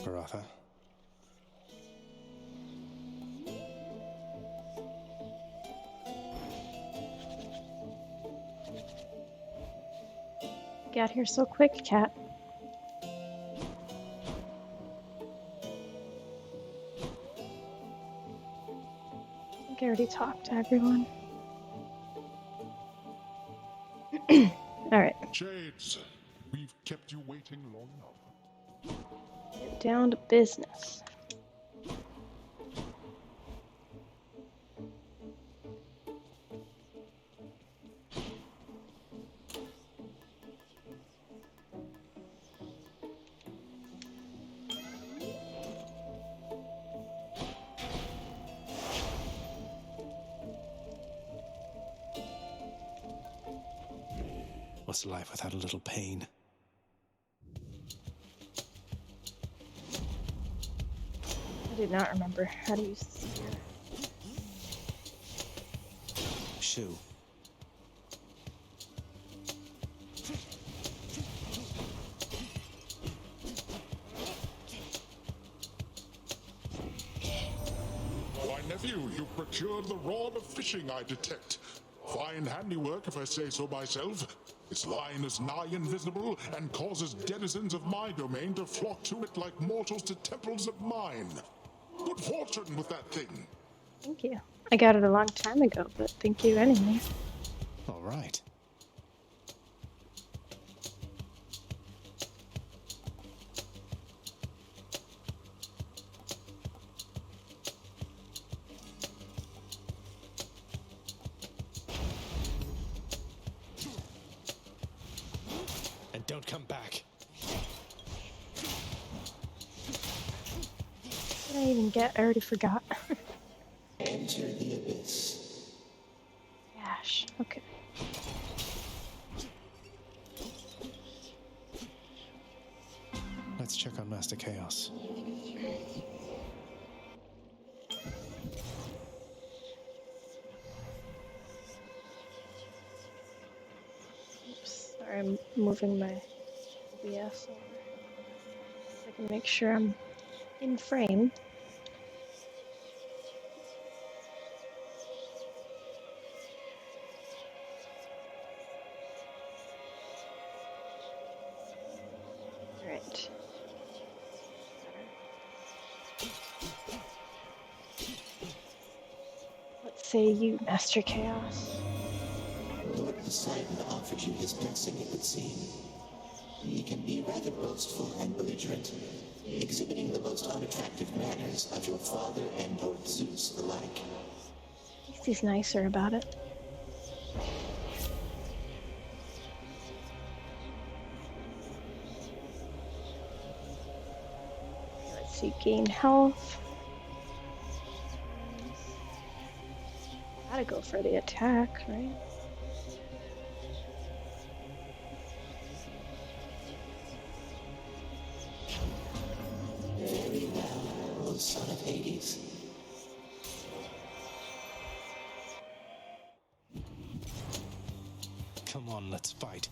Baratha. Got here so quick, Cat. I think I already talked to everyone. Alright. Shades, we've kept you waiting long enough. Get down to business. What's life without a little pain? I do not remember how to use the spear. Shoe. Why, nephew, you procured the rod of fishing, I detect. Fine handiwork, if I say so myself. Its line is nigh invisible and causes denizens of my domain to flock to it like mortals to temples of mine. Good fortune with that thing. Thank you. I got it a long time ago, but thank you anyway. All right. And don't come back. What did I even get? I already forgot. Enter the abyss. Gosh. Okay. Let's check on Master Chaos. Oops. Sorry, I'm moving my OBS over. So I can make sure I'm in frame. Alright. What say you, Master Chaos? Lord Poseidon offered you his blessing, it would seem. He can be rather boastful and belligerent, exhibiting the most unattractive manners of your father and Lord Zeus alike. At least he's nicer about it. Let's see, gain health. Gotta go for the attack, right? Very well, O son of Hades. Come on, let's fight.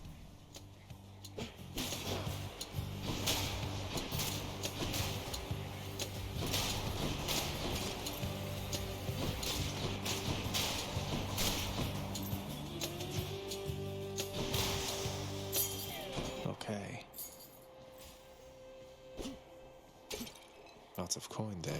Okay. Lots of coin there.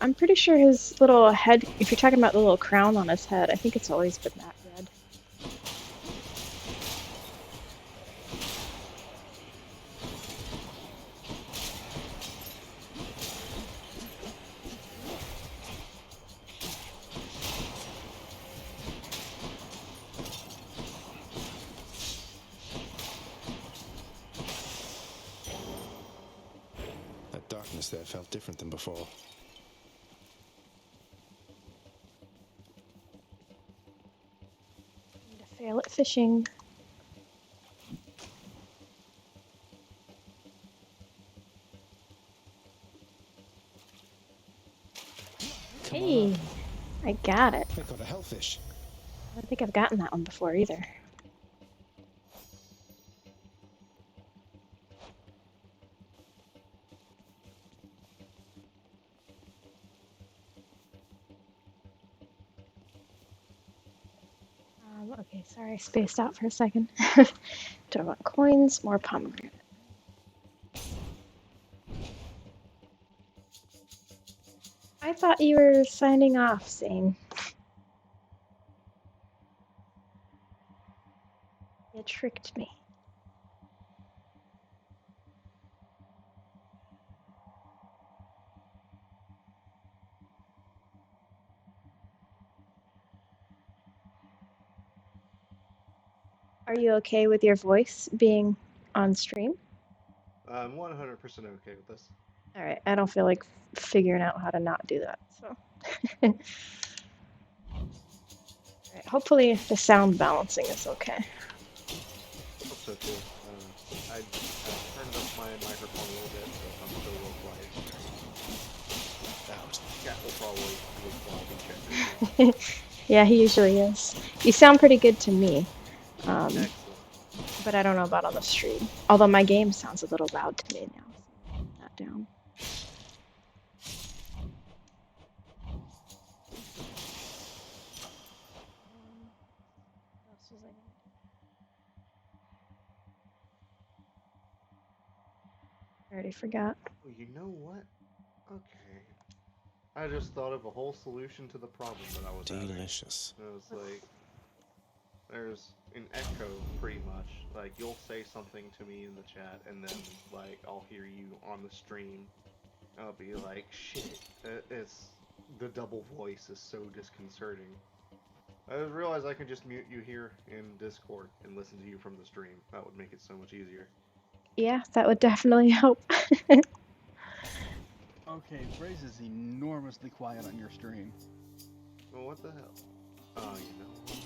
I'm pretty sure his little head, if you're talking about the little crown on his head, I think it's always been that red. darkness there felt different than before. Time to fail at fishing. Hey, I got it. I got a hellfish. I don't think I've gotten that one before either. Okay, sorry, I spaced out for a second. Don't want coins, more pomegranate. I thought you were signing off, Zane. You tricked me. Are you okay with your voice being on stream? I'm 100% okay with this. Alright, I don't feel like figuring out how to not do that, so. Alright, hopefully the sound balancing is okay. Hope so too. I turned up my microphone a little bit, so if I'm still real quiet. Out. Cat will probably be a quality checker. Yeah, he usually is. You sound pretty good to me. Excellent. But I don't know about on the stream. Although my game sounds a little loud to me now. So I'll put that down. What else was I gonna do? I already forgot. Oh, you know what? Okay. I just thought of a whole solution to the problem that I was having. Delicious. It was like, there's an echo, pretty much. Like, you'll say something to me in the chat, and then, like, I'll hear you on the stream. I'll be like, shit, the double voice is so disconcerting. I just realized I can just mute you here in Discord and listen to you from the stream. That would make it so much easier. Yeah, that would definitely help. Okay, Braze is enormously quiet on your stream. Well, what the hell? Oh, you know what?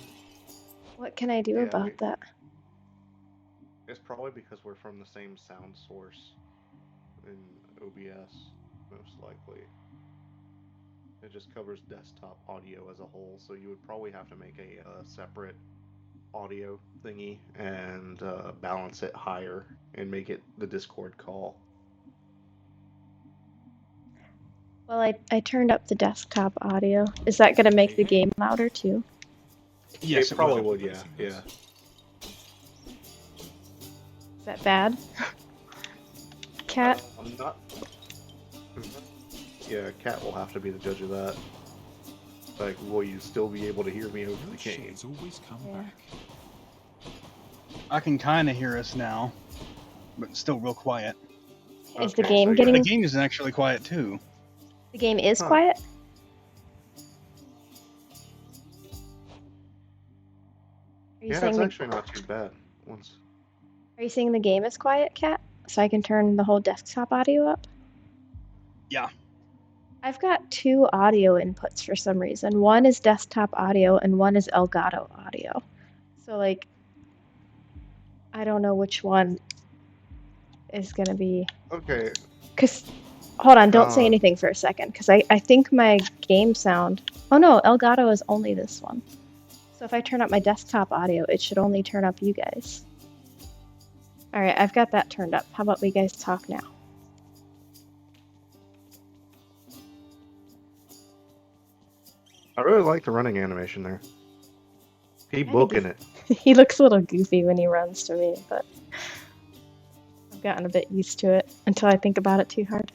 What can I do about that? It's probably because we're from the same sound source in OBS, most likely. It just covers desktop audio as a whole, so you would probably have to make a separate audio thingy and balance it higher and make it the Discord call. Well, I turned up the desktop audio. Is that going to make the game louder too? Yes, it probably would, yeah. Is that bad? Cat? I'm not. Yeah, Cat will have to be the judge of that. Like, will you still be able to hear me over the game? Always come back. I can kind of hear us now, but still real quiet. Is the Okay, game so getting... The game is actually quiet too. The game is Huh. quiet? Are you Yeah, saying it's the... actually not too bad. Once. Are you saying the game is quiet, Cat? So I can turn the whole desktop audio up? Yeah. I've got two audio inputs for some reason. One is desktop audio and one is Elgato audio. So, like, I don't know which one is going to be... Okay. Because... Hold on, don't say anything for a second, because I think my game sound... Oh no, Elgato is only this one. So if I turn up my desktop audio, it should only turn up you guys. Alright, I've got that turned up. How about we guys talk now? I really like the running animation there. Keep booking it. He looks a little goofy when he runs to me, but I've gotten a bit used to it until I think about it too hard.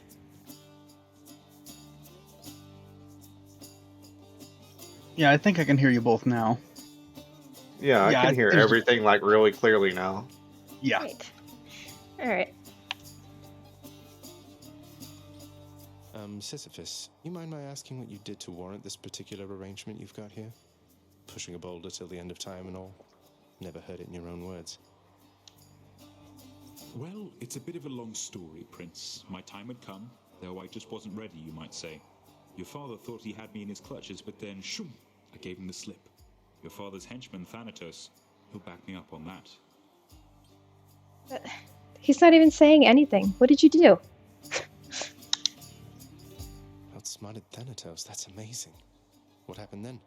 Yeah, I think I can hear you both now. Yeah, I can hear everything like really clearly now. Yeah. Right. Alright. Sisyphus, you mind my asking what you did to warrant this particular arrangement you've got here? Pushing a boulder till the end of time and all. Never heard it in your own words. Well, it's a bit of a long story, Prince. My time had come. Though I just wasn't ready, you might say. Your father thought he had me in his clutches, but then, shoom, I gave him the slip. Your father's henchman, Thanatos, he'll back me up on that. But he's not even saying anything. What did you do? Outsmarted Thanatos, that's amazing. What happened then?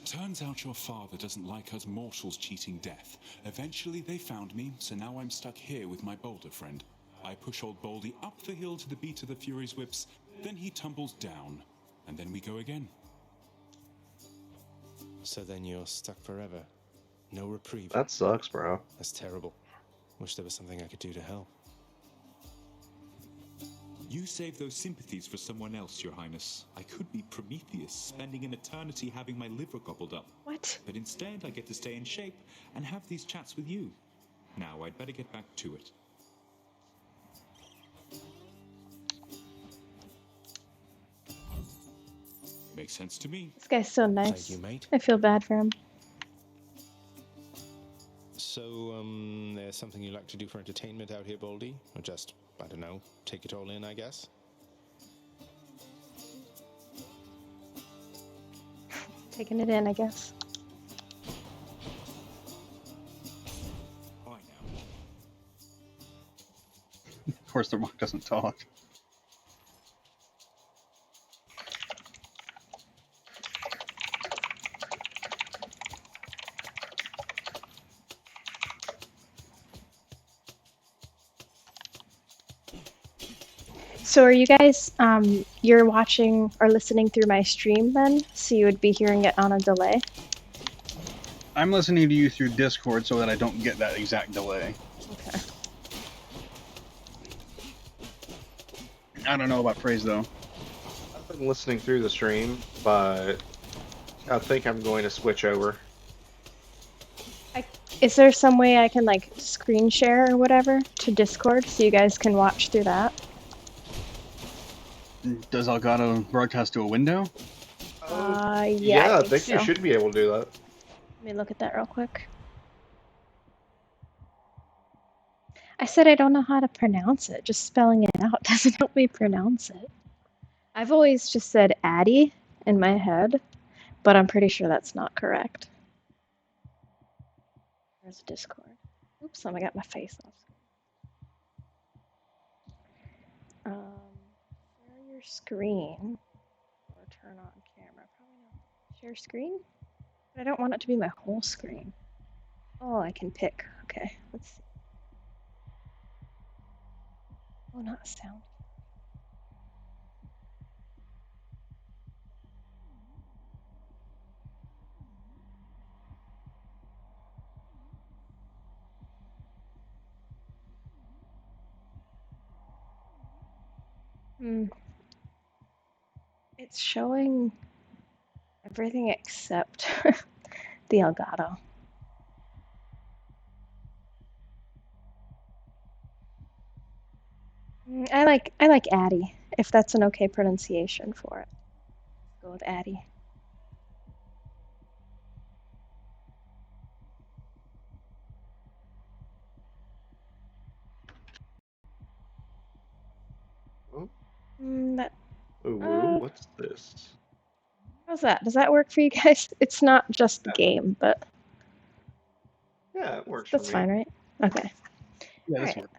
Turns out your father doesn't like us mortals cheating death. Eventually they found me, so now I'm stuck here with my boulder friend. I push old Baldy up the hill to the beat of the Fury's whips, then he tumbles down, and then we go again. So then you're stuck forever. No reprieve. That sucks, bro. That's terrible. Wish there was something I could do to help. You save those sympathies for someone else, Your Highness. I could be Prometheus, spending an eternity having my liver gobbled up. What? But instead, I get to stay in shape and have these chats with you. Now, I'd better get back to it. Makes sense to me. This guy's so nice. Thank you, mate. I feel bad for him. So, there's something you like to do for entertainment out here, Baldy? Or just, I don't know, take it all in, I guess? Taking it in, I guess. Bye now. Of course, the rock doesn't talk. So are you guys, you're watching or listening through my stream then? So you would be hearing it on a delay? I'm listening to you through Discord so that I don't get that exact delay. Okay. I don't know about praise though. I've been listening through the stream, but I think I'm going to switch over. Is there some way I can like screen share or whatever to Discord so you guys can watch through that? Does Elgato broadcast to a window? Yeah, I think so. you should be able to do that. Let me look at that real quick. I said I don't know how to pronounce it. Just spelling it out doesn't help me pronounce it. I've always just said Addy in my head, but I'm pretty sure that's not correct. There's a Discord. Oops, I got my face off. Share your screen or turn on camera. Probably not. Share screen? But I don't want it to be my whole screen. Oh, I can pick. Okay, let's see. Oh, not sound. It's showing everything except the Elgato. I like Addy, if that's an okay pronunciation for it. Go with Addy. Oh. That Ooh, what's this? how's that? Does that work for you guys? It's not just the game, but Yeah, it works that's for me. fine, right? Okay. Yeah, this Alright. works.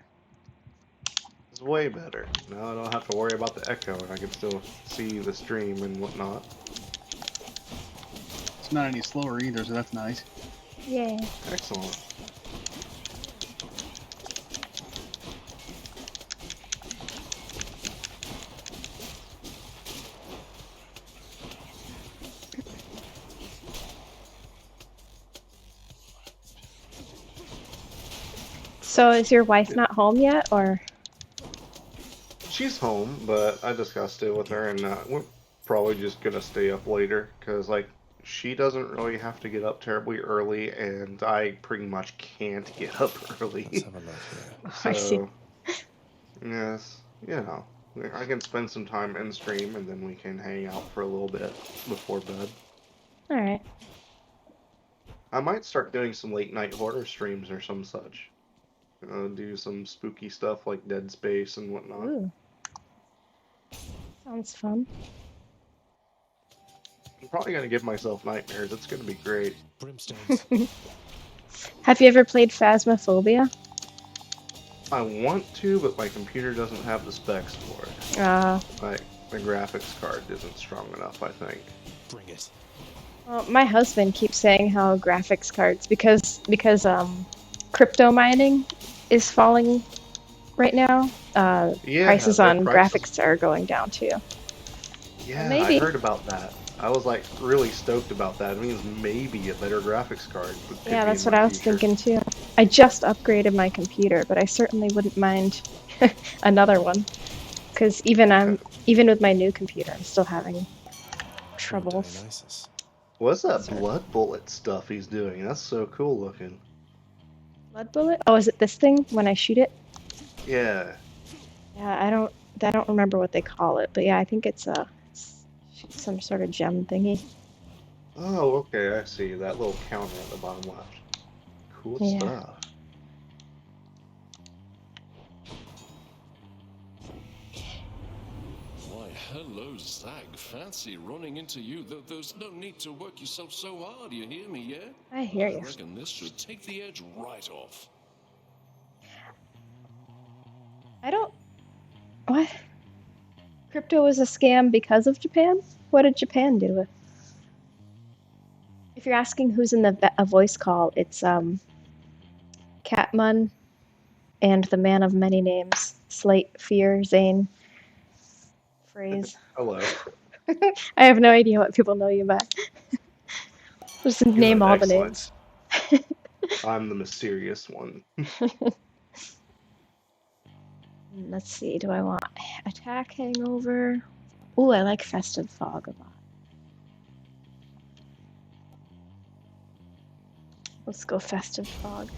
It's way better. Now I don't have to worry about the echo, and I can still see the stream and whatnot. It's not any slower either, so that's nice. Yay. Excellent. So is your wife not home yet, or? She's home, but I discussed it with her, and we're probably just gonna stay up later, because, like, she doesn't really have to get up terribly early, and I pretty much can't get up early. Let's have a look here. I see. So, yes, you know, I can spend some time in stream, and then we can hang out for a little bit before bed. Alright. I might start doing some late night horror streams or some such. Do some spooky stuff like Dead Space and whatnot. Ooh. Sounds fun. I'm probably gonna give myself nightmares. It's gonna be great. Brimstones. Have you ever played Phasmophobia? I want to, but my computer doesn't have the specs for it. Like, my graphics card isn't strong enough, I think. Bring it. Well, my husband keeps saying how graphics cards, because crypto mining is falling right now. Yeah, Prices their on prices. graphics are going down too. Yeah, maybe. I heard about that. I was like really stoked about that. It means maybe a better graphics card. Could Yeah, be that's in what my I was future. thinking too. I just upgraded my computer, but I certainly wouldn't mind another one. Because even with my new computer, I'm still having troubles. Dionysus. What's that Sorry. blood bullet stuff he's doing? That's so cool looking. Blood bullet? Oh, is it this thing when I shoot it? Yeah. Yeah, I don't remember what they call it, but yeah, I think it's some sort of gem thingy. Oh, okay, I see. That little counter at the bottom left. Cool Yeah. stuff. Why, hello, Zag. Fancy running into you. There's no need to work yourself so hard. You hear me, yeah? I hear I you. reckon this should take the edge right off. What? Crypto is a scam because of Japan? What did Japan do with? If you're asking who's in a voice call, it's Catmun and the man of many names, Slate, Fear, Zane, Phrase. Hello. I have no idea what people know you by. Just You name know, all the excellent. names. I'm the mysterious one. Let's see, do I want attack hangover? Ooh, I like festive fog a lot. Let's go festive fog.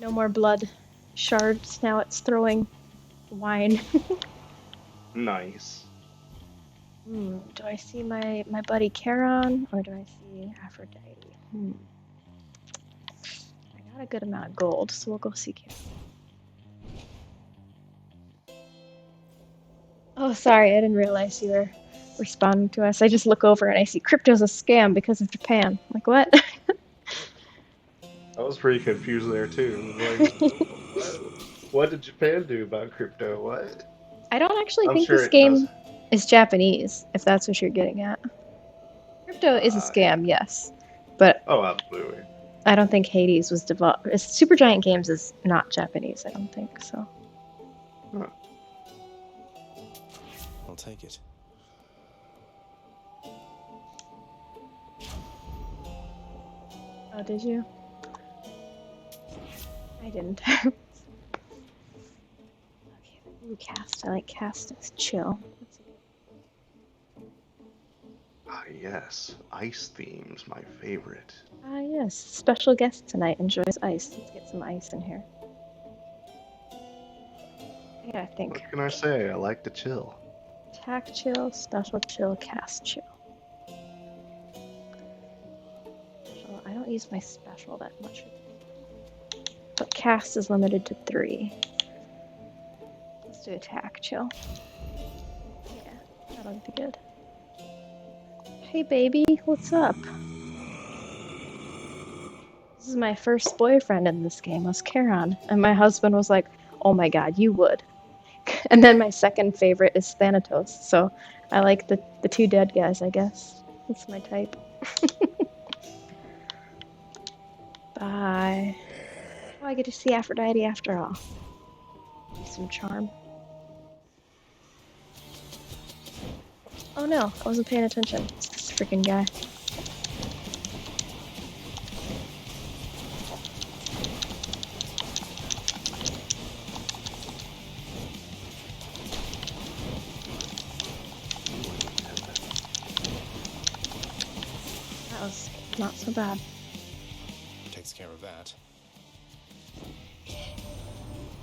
No more blood shards, now it's throwing wine. Nice. Do I see my buddy Charon or do I see Aphrodite? I got a good amount of gold, so we'll go see Charon. Oh, sorry, I didn't realize you were responding to us. I just look over and I see crypto's a scam because of Japan. Like, what? I was pretty confused there too. Like, what did Japan do about crypto? What? I don't actually I'm think sure this it does. game is Japanese, if that's what you're getting at. Crypto is a Yeah. scam, yes, but Oh, absolutely. I don't think Hades was developed. Supergiant Games is not Japanese, I don't think so. Huh. I'll take it. Oh, did you? I didn't. Okay, ooh, cast. I like cast as chill. Ah, yes. Ice themes, my favorite. Ah, yes. Special guest tonight enjoys ice. Let's get some ice in here. I gotta think. What can I say? I like to chill. Attack chill, special chill, cast chill. Special. I don't use my special that much. But cast is limited to 3. Let's do attack chill. Yeah, that'll be good. Hey baby, what's up? This is my first boyfriend in this game, was Charon. And my husband was like, oh my god, you would. And then my second favorite is Thanatos, so I like the 2 dead guys, I guess. That's my type. Bye. Oh, I get to see Aphrodite after all. Some charm. Oh no, I wasn't paying attention. It's this freaking guy. That was not so bad. Takes care of that.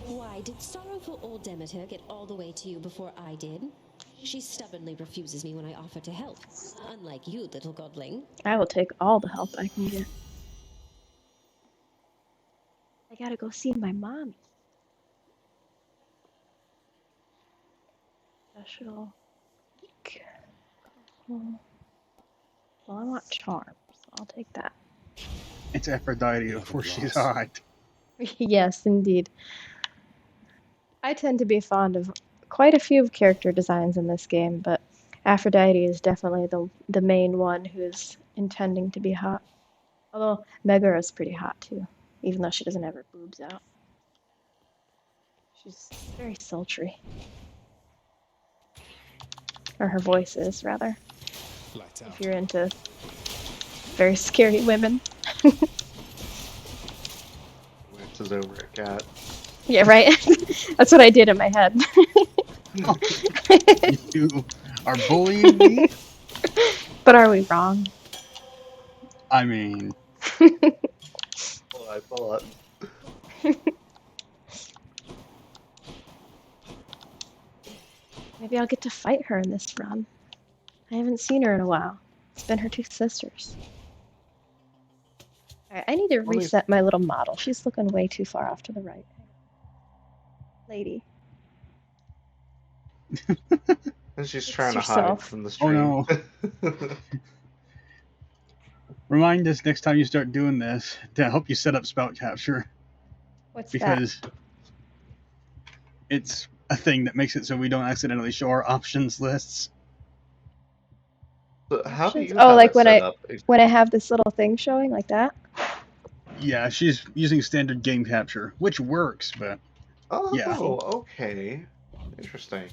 Why, did sorrowful old Demeter get all the way to you before I did? She stubbornly refuses me when I offer to help. Unlike you, little godling. I will take all the help I can get. gotta go see my mommy. Special week. Well, I want charm, so I'll take that. It's Aphrodite, of course she's hot. Yes, indeed. I tend to be fond of quite a few character designs in this game, but Aphrodite is definitely the main one who's intending to be hot. Although Megara is pretty hot too, even though she doesn't have her boobs out. She's very sultry. Or her voice is, rather. Lights out. If you're into very scary women. Which is over at Cat. Yeah, right? That's what I did in my head. You are bullying me? But are we wrong? I mean... Well, I thought. Maybe I'll get to fight her in this run. I haven't seen her in a while. It's been her two sisters. Alright, I need to reset my little model. She's looking way too far off to the right. Lady. And she's trying to hide yourself. from the stream. Oh no. Remind us next time you start doing this to help you set up spout capture. What's because that? it's a thing that makes it so we don't accidentally show our options lists. But how do you Oh, have like it when set I up? when I have this little thing showing like that? Yeah, she's using standard game capture, which works, but Oh, yeah. okay. Interesting.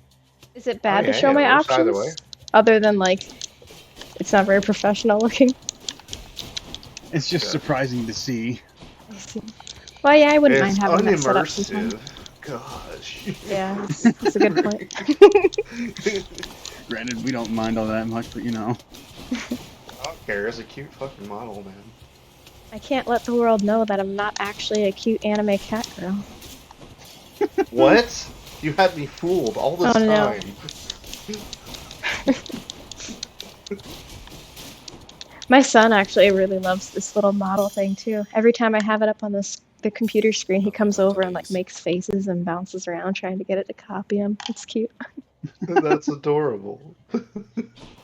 Is it bad to yeah, show it my works either way. options? Other than like it's not very professional looking. It's just surprising to see. I see. Well, yeah, I wouldn't mind It's having that set up sometime. unimmersive. Gosh. Yeah, that's a good point. Granted, we don't mind all that much, but you know. I don't care. It's a cute fucking model, man. I can't let the world know that I'm not actually a cute anime cat girl. What? You had me fooled all this Oh, no. time. My son actually really loves this little model thing too. Every time I have it up on the computer screen, he comes over and like makes faces and bounces around trying to get it to copy him. It's cute. That's adorable.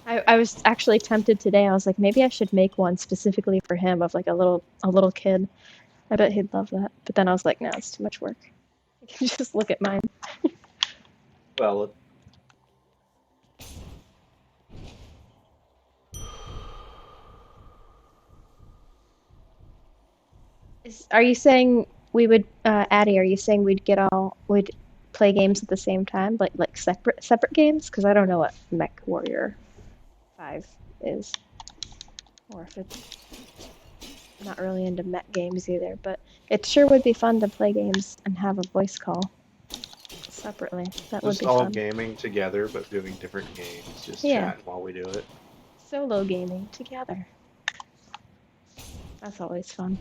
I was actually tempted today. I was like, maybe I should make one specifically for him of like a little kid. I bet he'd love that. But then I was like, no, it's too much work. I can just look at mine. Valid. Are you saying we would, Addie? Are you saying we'd play games at the same time, like separate games? Because I don't know what Mech Warrior 5 is, or if it's I'm not really into mech games either. But it sure would be fun to play games and have a voice call separately. That would Just be all fun. gaming together, but doing different games. Just Yeah. chatting while we do it. Solo gaming together. That's always fun.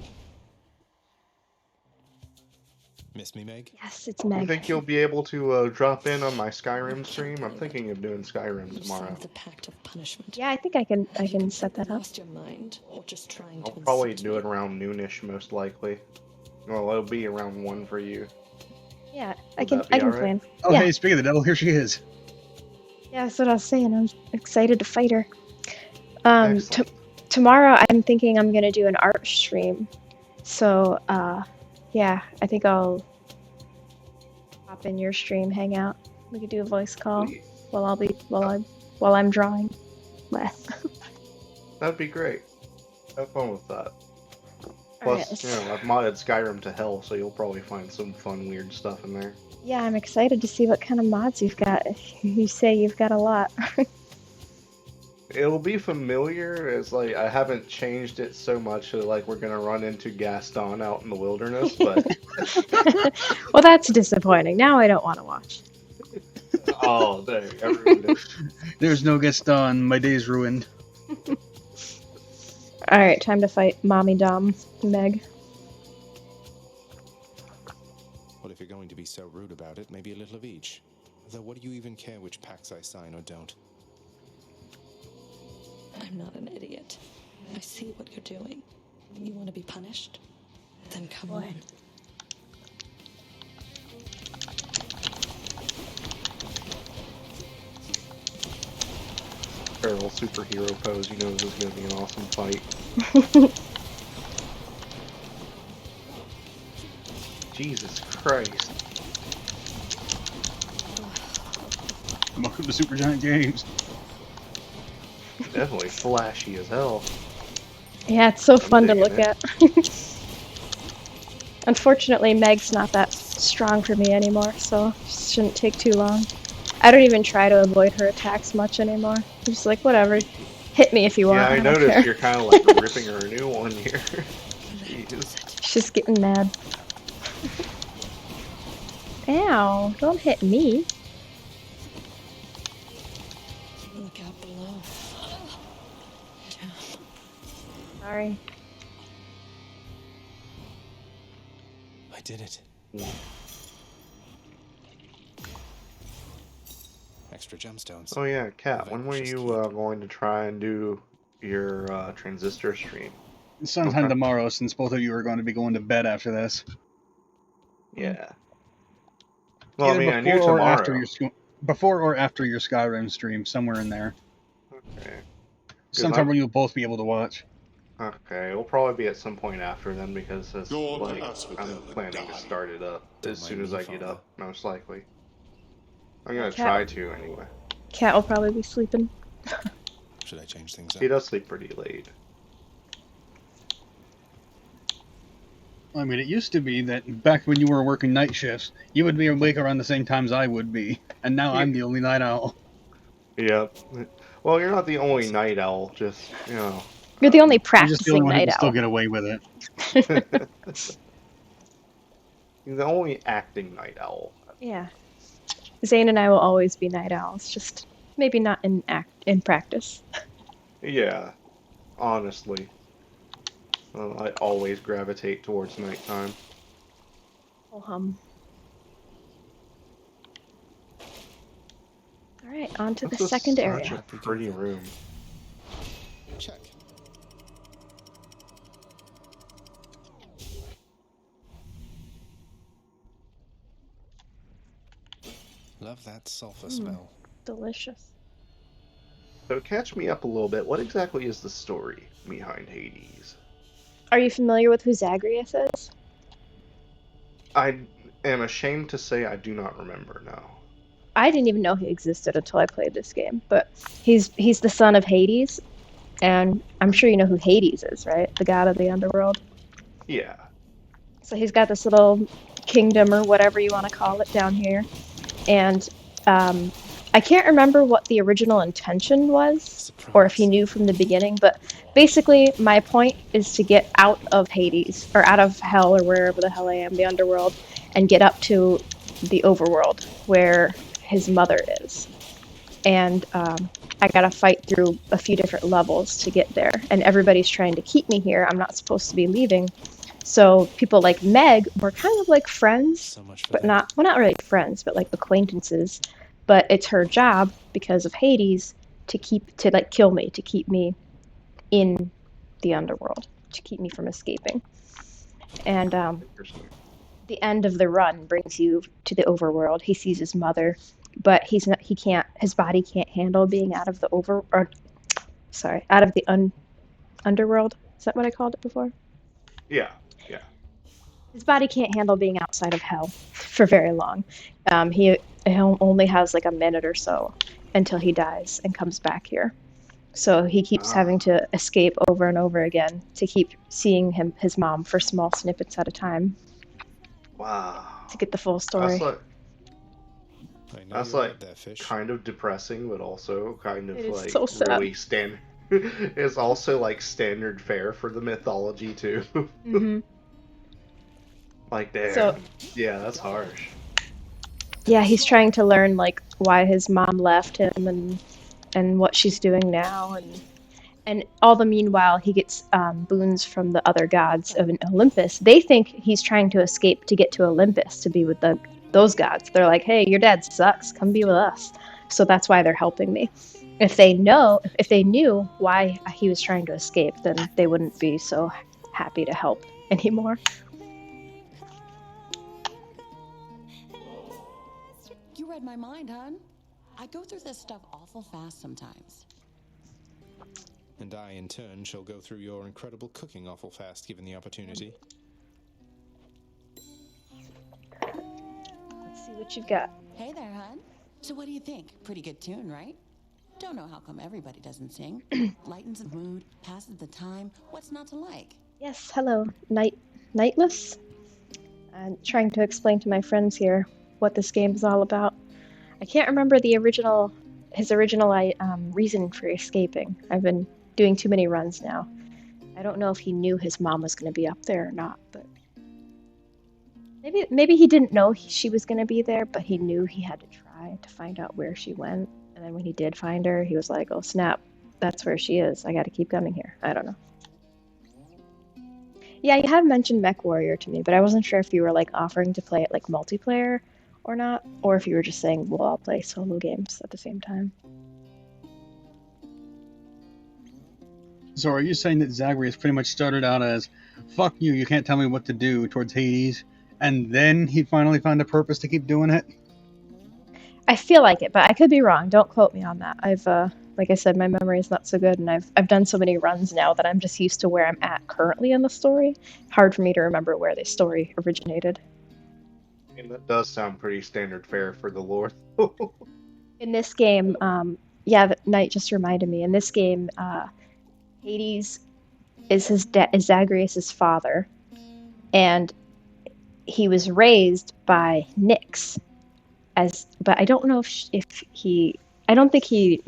Miss me, Meg? Yes, it's You Meg. think you'll be able to drop in on my Skyrim stream? I'm thinking of doing Skyrim tomorrow. The pact of punishment. Yeah, I think I can set that up. Lost your mind, or just trying I'll to probably insult do me. it around noonish, most likely. Well, it'll be around 1 for you. Yeah, I Would can that be alright? plan. Oh, Yeah. hey, speaking of the devil, here she is. Yeah, that's what I was saying. I'm excited to fight her. Excellent. Tomorrow I'm thinking I'm gonna do an art stream. So, yeah, I think I'll hop in your stream, hang out. We could do a voice call Please. while I'm drawing. Bleh. That'd be great. Have fun with that. Alright, Plus, I've modded Skyrim to hell, so you'll probably find some fun, weird stuff in there. yeah, I'm excited to see what kind of mods you've got. You say you've got a lot. It'll be familiar, as like I haven't changed it so much that like we're gonna run into Gaston out in the wilderness, but Well, that's disappointing. Now I don't want to watch. oh dang, everyone did. There's no Gaston. My day's ruined. Alright, time to fight Mommy Dom, Meg. Well, if you're going to be so rude about it, maybe a little of each. Though what do you even care which pacts I sign or don't? I'm not an idiot. I see what you're doing. You want to be punished? Then come on. feral superhero pose, you know this is gonna be an awesome fight. Jesus Christ. Welcome to Supergiant Games. Definitely flashy as hell. Yeah, it's so I'm fun to digging look it. at. Unfortunately, Meg's not that strong for me anymore, so it shouldn't take too long. I don't even try to avoid her attacks much anymore. I'm just like, whatever. Hit me if you want, Yeah, I I don't noticed care. you're kind of like ripping her a new one here. Jeez. She's getting mad. Ow, don't hit me. Look out below. Sorry. I did it. Extra gemstones. Oh yeah, Kat, The when were Vanquisher's you Keep. going to try and do your transistor stream? Sometime Okay. tomorrow, since both of you are going to be going to bed after this. Yeah. Well, I Either mean, I knew before or after tomorrow. your Skyrim stream, somewhere in there. Okay. 'Cause Sometime when you'll both be able to watch. Okay, it'll probably be at some point after then because it's Go to like Asphodel I'm and planning to die. start it up Don't as mind soon as me, I get Father. up, most likely. I'm Yeah, gonna Cat- try to anyway. Cat will probably be sleeping. Should I change things up? He does sleep pretty late. I mean, it used to be that back when you were working night shifts, you would be awake around the same times I would be, and now I'm the only night owl. Yep. Well, you're not the only night owl, just, you know. You're the only I'm just the only practicing one who night can still owl. get away with it. You're the only acting night owl. Yeah. Zane and I will always be night owls, just maybe not in practice. Yeah, honestly. I always gravitate towards nighttime. Oh hum. Alright, on to the This is second such area. a pretty room. Check. Love that sulfur smell. Delicious. So catch me up a little bit. What exactly is the story behind Hades? Are you familiar with who Zagreus is? I am ashamed to say I do not remember now. I didn't even know he existed until I played this game, but he's the son of Hades, and I'm sure you know who Hades is, right? The god of the underworld. Yeah. So he's got this little kingdom or whatever you want to call it down here, and I can't remember what the original intention was, or if he knew from the beginning, but basically my point is to get out of Hades, or out of hell, or wherever the hell I am, the underworld, and get up to the overworld, where his mother is. And I gotta fight through a few different levels to get there, and everybody's trying to keep me here. I'm not supposed to be leaving. So people like Meg were kind of like friends, but not really friends, but like acquaintances. But it's her job because of Hades to kill me, to keep me in the underworld, to keep me from escaping. And the end of the run brings you to the overworld. He sees his mother, but his body can't handle being out of the underworld. Is that what I called it before? Yeah. His body can't handle being outside of hell for very long. He only has like a minute or so until he dies and comes back here. So he keeps having to escape over and over again to keep seeing his mom for small snippets at a time. Wow. To get the full story. That's like kind of depressing, but also kind of It is like so sad. really standard. It's also like standard fare for the mythology too. Mm-hmm. Like, damn. So- Yeah, that's harsh. Yeah, he's trying to learn like why his mom left him and what she's doing now, and all the meanwhile he gets boons from the other gods of Olympus. They think he's trying to escape to get to Olympus to be with those gods. They're like, hey, your dad sucks, come be with us. So that's why they're helping me. If they knew why he was trying to escape, then they wouldn't be so happy to help anymore. You read my mind, hon. I go through this stuff awful fast sometimes. And I, in turn, shall go through your incredible cooking awful fast, given the opportunity. Let's see what you've got. Hey there, hon. So what do you think? Pretty good tune, right? Don't know how come everybody doesn't sing. Lightens the mood, passes the time. What's not to like? Yes, hello, Nightless. I'm trying to explain to my friends here what this game is all about. I can't remember his original reason for escaping. I've been doing too many runs now. I don't know if he knew his mom was going to be up there or not, but maybe he didn't know she was going to be there, but he knew he had to try to find out where she went. And then when he did find her, he was like, "Oh snap, that's where she is. I got to keep coming here." I don't know. Yeah, you have mentioned Mech Warrior to me, but I wasn't sure if you were like offering to play it like multiplayer or not, or if you were just saying we'll all play solo games at the same time. So are you saying that Zagreus pretty much started out as, fuck you, you can't tell me what to do towards Hades, and then he finally found a purpose to keep doing it? I feel like it, but I could be wrong. Don't quote me on that. I've like I said, my memory is not so good, and I've done so many runs now that I'm just used to where I'm at currently in the story. Hard for me to remember where the story originated. And that does sound pretty standard fare for the lore. In this game, yeah, the Knight just reminded me. In this game, Hades is is Zagreus' father, and he was raised by Nyx. But I don't know if he. I don't think he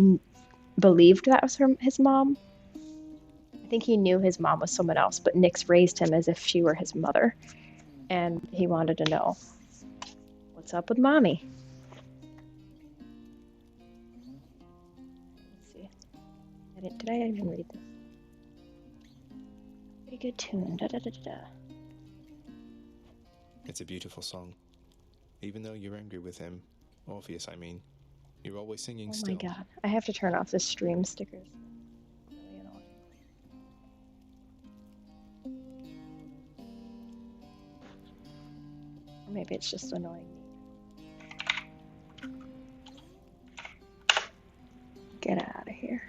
believed that was his mom. I think he knew his mom was someone else, but Nyx raised him as if she were his mother, and he wanted to know what's up with mommy. Let's see. Did I even read this? Pretty good tune. Da da da da da. It's a beautiful song. Even though you're angry with him, Orpheus, I mean, you're always singing still. Oh my god. I have to turn off the stream stickers. Really annoying. Or maybe it's just annoying me. Get out of here.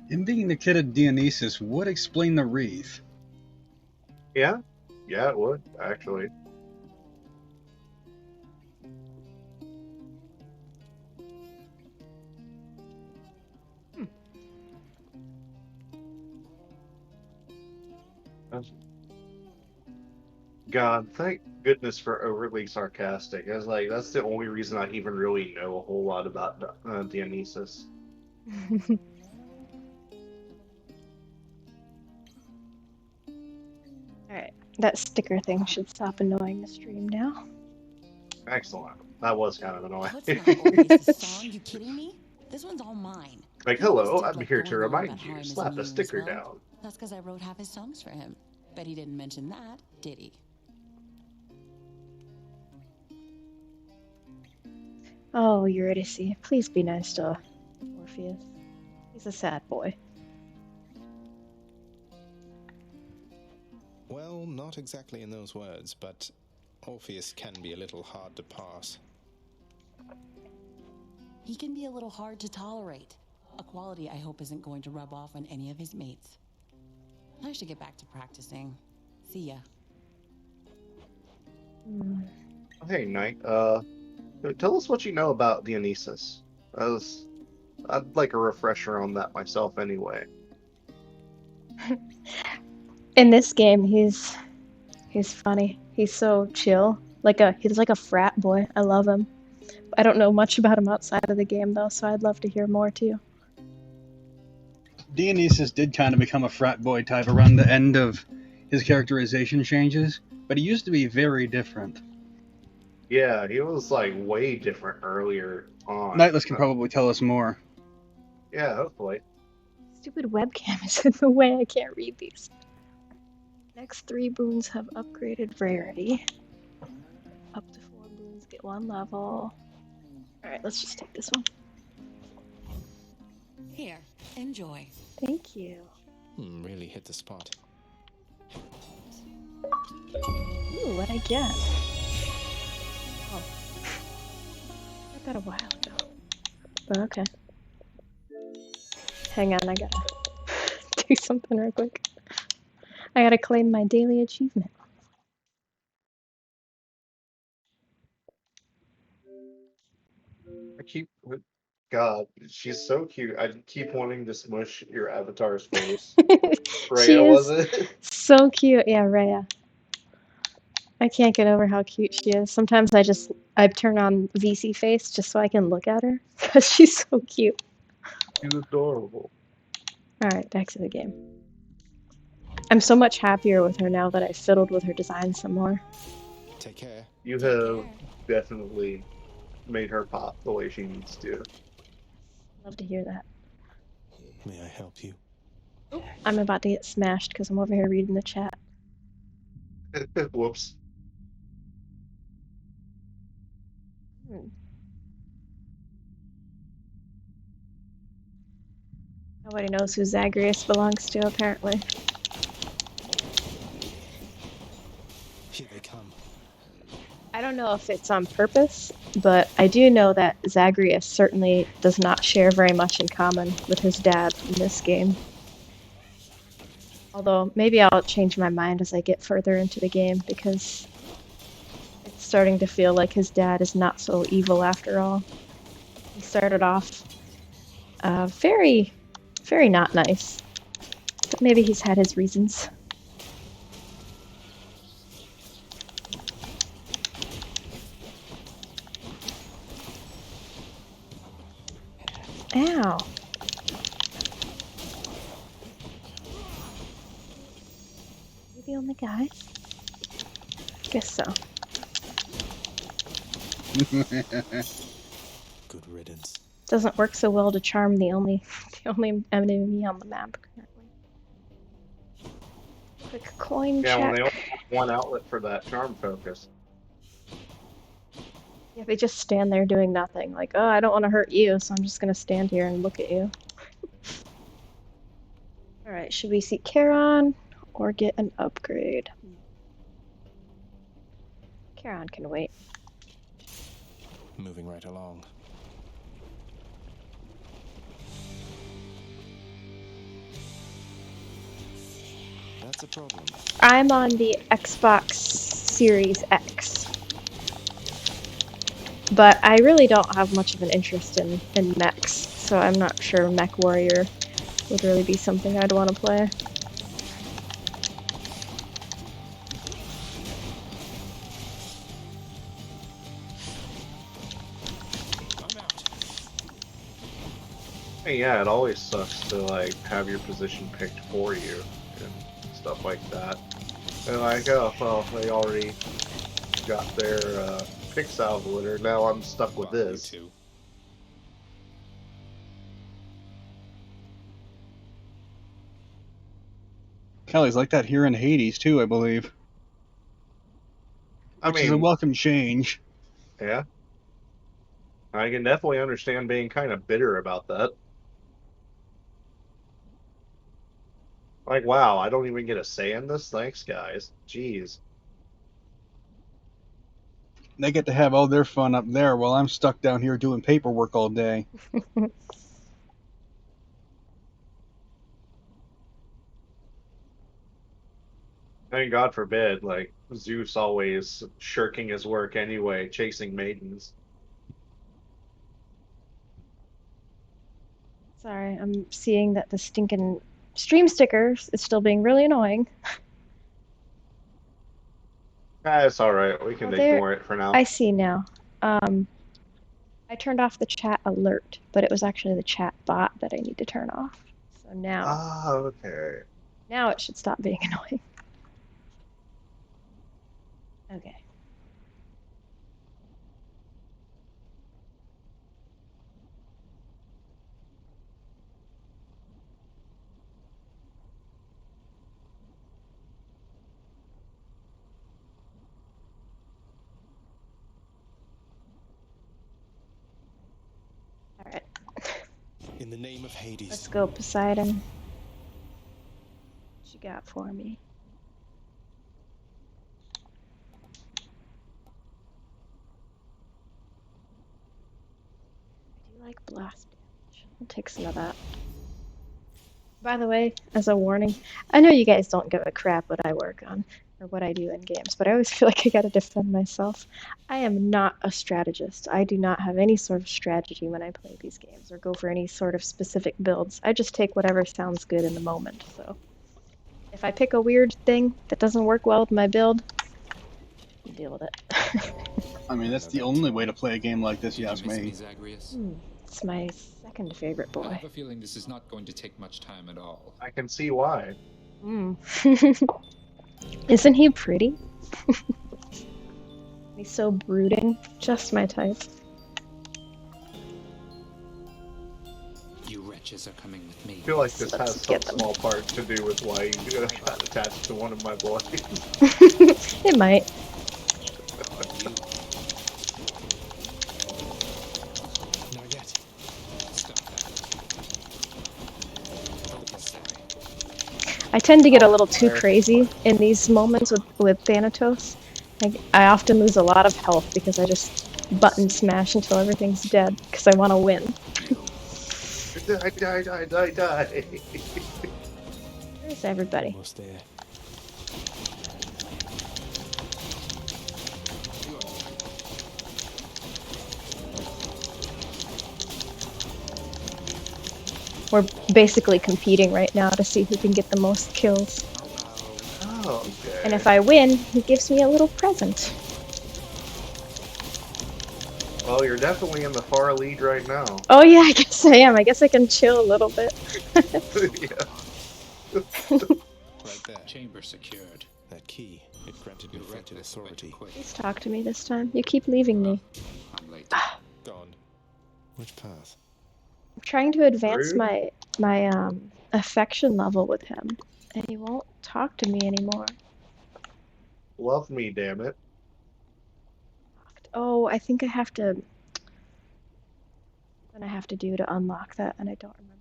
Him being the kid of Dionysus would explain the wreath. Yeah, it would, actually. God, thank goodness for overly sarcastic. I was like, that's the only reason I even really know a whole lot about Dionysus. Alright, that sticker thing should stop annoying the stream now. Excellent. That was kind of annoying. What's not Orpheus' song? You kidding me? This one's all mine. Like, He always hello, did I'm like here to going on remind about how you. I'm his Slap the muse, sticker well, down. That's because I wrote half his songs for him. Bet he didn't mention that, did he? Oh, Eurydice, please be nice to Orpheus. He's a sad boy. Well, not exactly in those words, but Orpheus can be a little hard to pass. He can be a little hard to tolerate. A quality I hope isn't going to rub off on any of his mates. I should get back to practicing. See ya. Hey, Knight, tell us what you know about Dionysus. I'd like a refresher on that myself anyway. In this game, he's funny. He's so chill. He's like a frat boy. I love him. I don't know much about him outside of the game though, so I'd love to hear more too. Dionysus did kind of become a frat boy type around the end of his characterization changes, but he used to be very different. Yeah, he was like way different earlier on. Nightless can probably tell us more. Yeah, hopefully. Stupid webcam is in the way. I can't read these. Next 3 boons have upgraded rarity. Up to 4 boons get 1 level. Alright, let's just take this one. Here, enjoy. Thank you. Really hit the spot. Ooh, what'd I get? Oh. that a while ago. But okay. Hang on, I gotta do something real quick. I gotta claim my daily achievement. God, she's so cute. I keep wanting to smush your avatar's face. She Rhea, was is it? so cute. Yeah, Rhea. I can't get over how cute she is. Sometimes I turn on VC face just so I can look at her because she's so cute. She's adorable. All right, back to the game. I'm so much happier with her now that I fiddled with her design some more. Take care. You have definitely made her pop the way she needs to. Love to hear that. May I help you? I'm about to get smashed because I'm over here reading the chat. Whoops. Nobody knows who Zagreus belongs to, apparently. Here they come. I don't know if it's on purpose, but I do know that Zagreus certainly does not share very much in common with his dad in this game. Although, maybe I'll change my mind as I get further into the game, because it's starting to feel like his dad is not so evil after all. He started off very, very not nice. But maybe he's had his reasons. Ow. You the only guy? Guess so. Good riddance. Doesn't work so well to charm the only enemy on the map currently. Quick coin Yeah, when check. they only have one outlet for that charm focus. Yeah, they just stand there doing nothing. Like, oh, I don't want to hurt you, so I'm just gonna stand here and look at you. Alright, should we seek Charon or get an upgrade? Charon can wait. Moving right along. That's a problem. I'm on the Xbox Series X. But I really don't have much of an interest in mechs, so I'm not sure Mech Warrior would really be something I'd want to play. Hey, yeah, it always sucks to like have your position picked for you and stuff like that. And like, oh well, they already got their pick salvator. Now I'm stuck with this. Kelly's like that here in Hades too, I believe. Which is a welcome change. Yeah. I can definitely understand being kind of bitter about that. Like, wow, I don't even get a say in this? Thanks, guys. Jeez. They get to have all their fun up there while I'm stuck down here doing paperwork all day. I mean, God forbid, like, Zeus always shirking his work anyway, chasing maidens. Sorry, I'm seeing that the stinking stream stickers is still being really annoying. It's alright, we can ignore it for now. I see now. I turned off the chat alert, but it was actually the chat bot that I need to turn off. So now. Ah, okay. Now it should stop being annoying. Okay. Alright. In the name of Hades. Let's go, Poseidon. What you got for me? blast damage. I'll take some of that. By the way, as a warning, I know you guys don't give a crap what I work on or what I do in games, but I always feel like I gotta defend myself. I am not a strategist. I do not have any sort of strategy when I play these games or go for any sort of specific builds. I just take whatever sounds good in the moment, so if I pick a weird thing that doesn't work well with my build, you deal with it. I mean, that's the only way to play a game like this, you ask me. It's my second favorite I boy. have a feeling this is not going to take much time at all. I can see why. Isn't he pretty? He's so brooding. Just my type. You wretches are coming with me. I feel like this Let's has some get them. small part to do with why you got attached to one of my boys. It might. Not yet. Stop that. I tend to get a little too crazy in these moments with Thanatos. I often lose a lot of health because I just button smash until everything's dead because I want to win. Die. Where's everybody? Almost there. We're basically competing right now to see who can get the most kills. Oh, okay. And if I win, he gives me a little present. Well, you're definitely in the far lead right now. Oh yeah, I guess I am. I guess I can chill a little bit. Yeah. Right there. Chamber secured. That key. It granted me fatal authority. Please talk to me this time. You keep leaving me. I'm late. Gone. Which path? I'm trying to advance Rude. my affection level with him, and he won't talk to me anymore. Love me, damn it. Oh, I think I have to. What I have to do to unlock that, and I don't remember.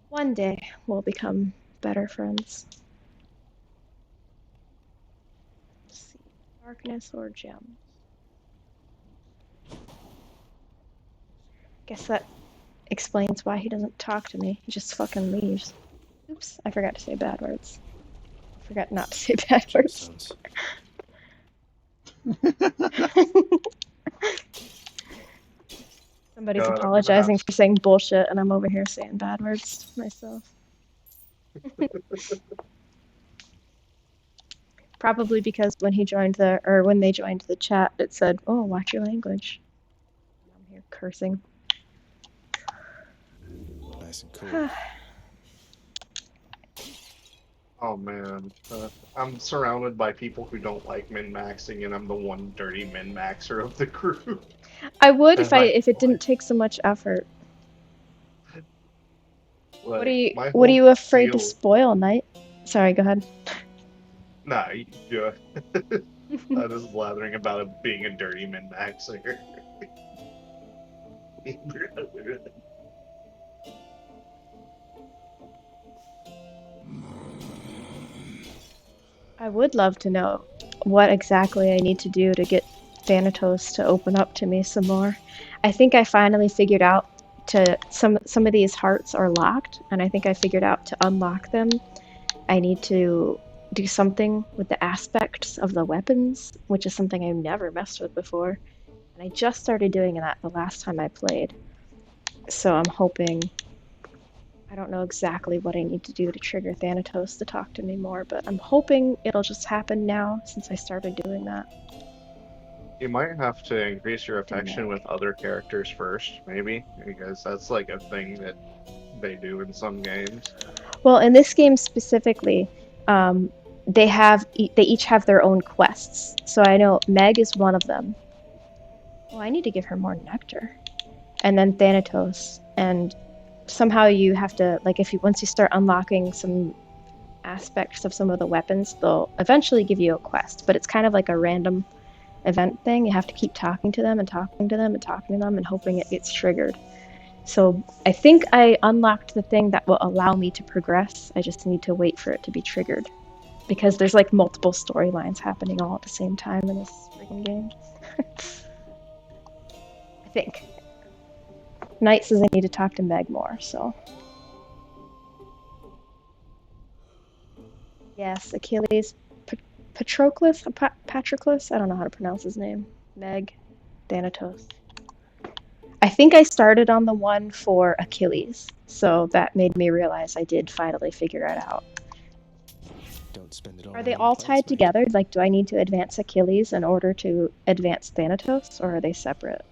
One day we'll become better friends. Let's see, darkness or gems. Guess that explains why he doesn't talk to me. He just fucking leaves. Oops, I forgot to say bad words. I forgot not to say bad words. Sounds. Somebody's God, I'm gonna apologizing have for saying bullshit, and I'm over here saying bad words to myself. Probably because when they joined the chat, it said, "Oh, watch your language." I'm here cursing. Nice and cool. Oh man, I'm surrounded by people who don't like min-maxing, and I'm the one dirty min-maxer of the group. I would if Like, if it didn't take so much effort. What are my you whole afraid to deal- spoil, Knight? Sorry, go ahead. Nah, yeah. I'm just blathering about it being a dirty min-maxer. I would love to know what exactly I need to do to get Thanatos to open up to me some more. I think I finally figured out to some of these hearts are locked, and I think I figured out to unlock them, I need to do something with the aspects of the weapons, which is something I've never messed with before. And I just started doing that the last time I played. So I'm hoping... I don't know exactly what I need to do to trigger Thanatos to talk to me more, but I'm hoping it'll just happen now since I started doing that. You might have to increase your affection with other characters first, maybe, because that's like a thing that they do in some games. Well, in this game specifically, they each have their own quests. So I know Meg is one of them. Oh, I need to give her more nectar. And then Thanatos. And somehow you have to, like, once you start unlocking some aspects of some of the weapons, they'll eventually give you a quest. But it's kind of like a random event thing. You have to keep talking to them and talking to them and talking to them and hoping it gets triggered. So I think I unlocked the thing that will allow me to progress. I just need to wait for it to be triggered. Because there's like multiple storylines happening all at the same time in this freaking game. I think. Knight says I need to talk to Meg more, so. Yes, Achilles. Patroclus? Patroclus? I don't know how to pronounce his name. Meg. Thanatos. I think I started on the one for Achilles, so that made me realize I did finally figure it out. Don't spend it all Are they in one all place, tied mate. together? Like, do I need to advance Achilles in order to advance Thanatos, or are they separate?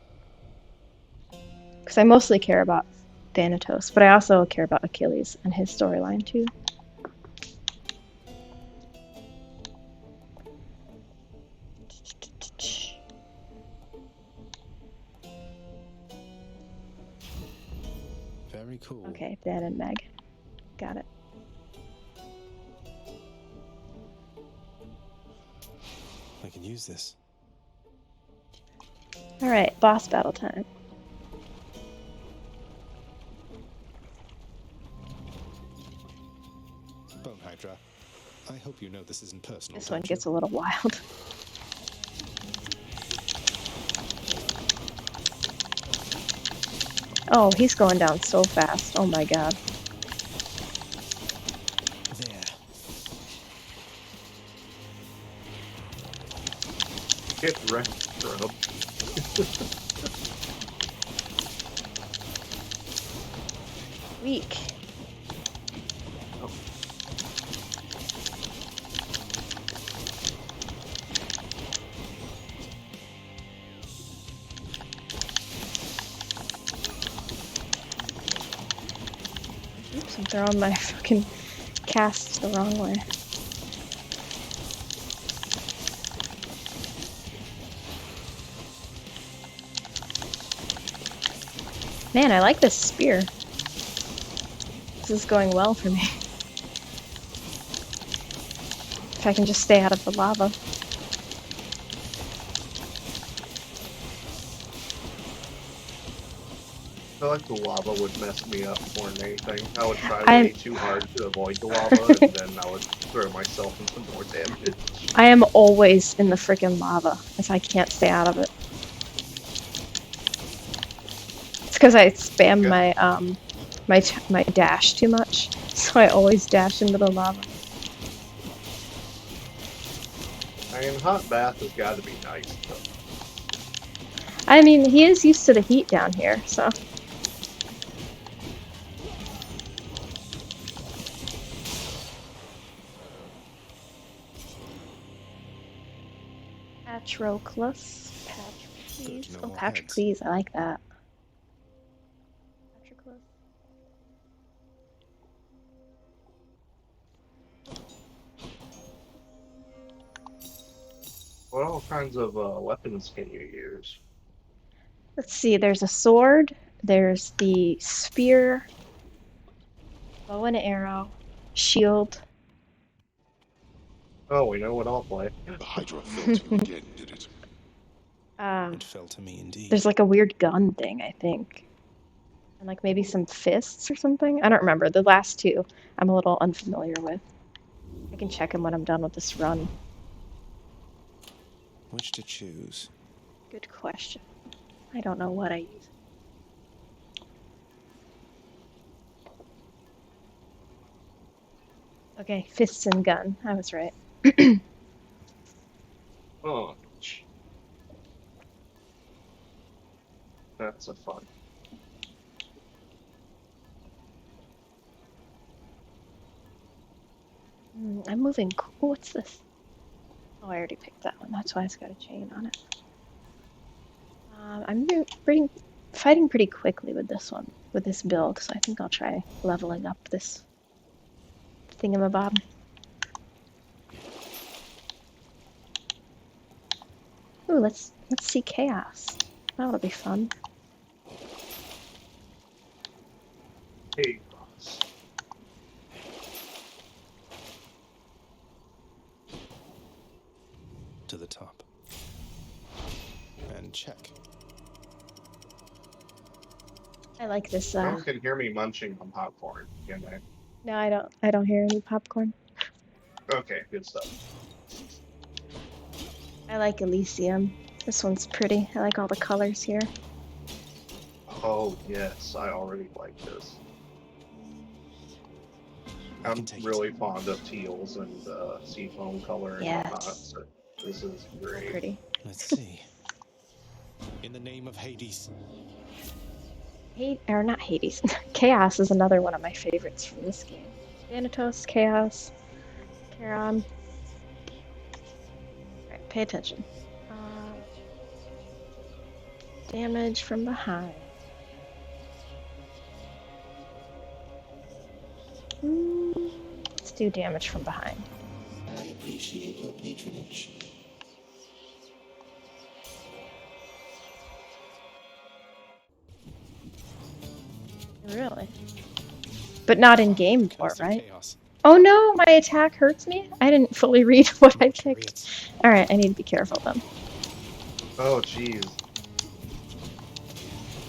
Because I mostly care about Thanatos, but I also care about Achilles and his storyline too. Very cool. Okay, Dan and Meg. Got it. I can use this. Alright, boss battle time. Bone Hydra, I hope you know this isn't personal. This one don't gets you? a little wild. Oh, he's going down so fast. Oh my god. There. Get wrecked, bro. Weak. Oh. Oops, I'm throwing my fucking cast the wrong way. Man, I like this spear. This is going well for me. If I can just stay out of the lava. I feel like the lava would mess me up more than anything. I would try I'm- way too hard to avoid the lava, and then I would throw myself into more damage. I am always in the freaking lava if I can't stay out of it. It's because I spam my dash too much, so I always dash into the lava. I mean, hot bath has got to be nice, though. I mean, he is used to the heat down here, so. Patroclus. Patroclus. no Oh, more Patroclus. I like that. Patroclus. What all kinds of weapons can you use? Let's see, there's a sword, there's the spear, bow and arrow, shield. Oh, we know what I'll play. The Hydra fell to you again, did it? It fell to me indeed. There's like a weird gun thing, I think. And like maybe some fists or something? I don't remember. The last two I'm a little unfamiliar with. I can check them when I'm done with this run. Which to choose? Good question. I don't know what I use. Okay, fists and gun. I was right. Oh, that's a fun. I'm moving. Oh, what's this? Oh, I already picked that one. That's why it's got a chain on it. I'm fighting pretty quickly with this one, with this build, so I think I'll try leveling up this thingamabob. Ooh, let's see chaos. That'll be fun. Hey, boss. To the top. And check. I like this. No one can hear me munching on popcorn, can they? No, I don't hear any popcorn. Okay, good stuff. I like Elysium. This one's pretty. I like all the colors here. Oh, Oh yes, I already like this. I'm really fond of teals and seafoam color and whatnot, Yes. so this is So great. pretty. Let's see. In the name of Hades. Or not Hades. Chaos is another one of my favorites from this game. Thanatos, Chaos, Charon. Alright, pay attention. Damage from behind. Let's do damage from behind. I appreciate your patronage. Really? But not in game lore, Curse of right? chaos. Oh no, my attack hurts me? I didn't fully read what I picked. Alright, I need to be careful then. Oh jeez.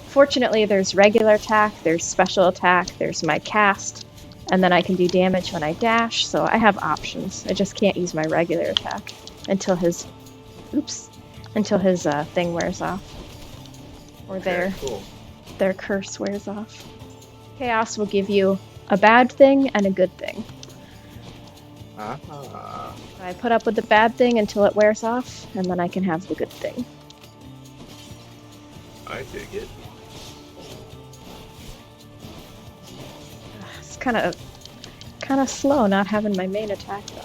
Fortunately, there's regular attack, there's special attack, there's my cast, and then I can do damage when I dash, so I have options. I just can't use my regular attack until his... Oops. Until his thing wears off. Or Okay, cool. their curse wears off. Chaos will give you a bad thing and a good thing. Ah. I put up with the bad thing until it wears off, and then I can have the good thing. I dig it. It's kind of slow not having my main attack though.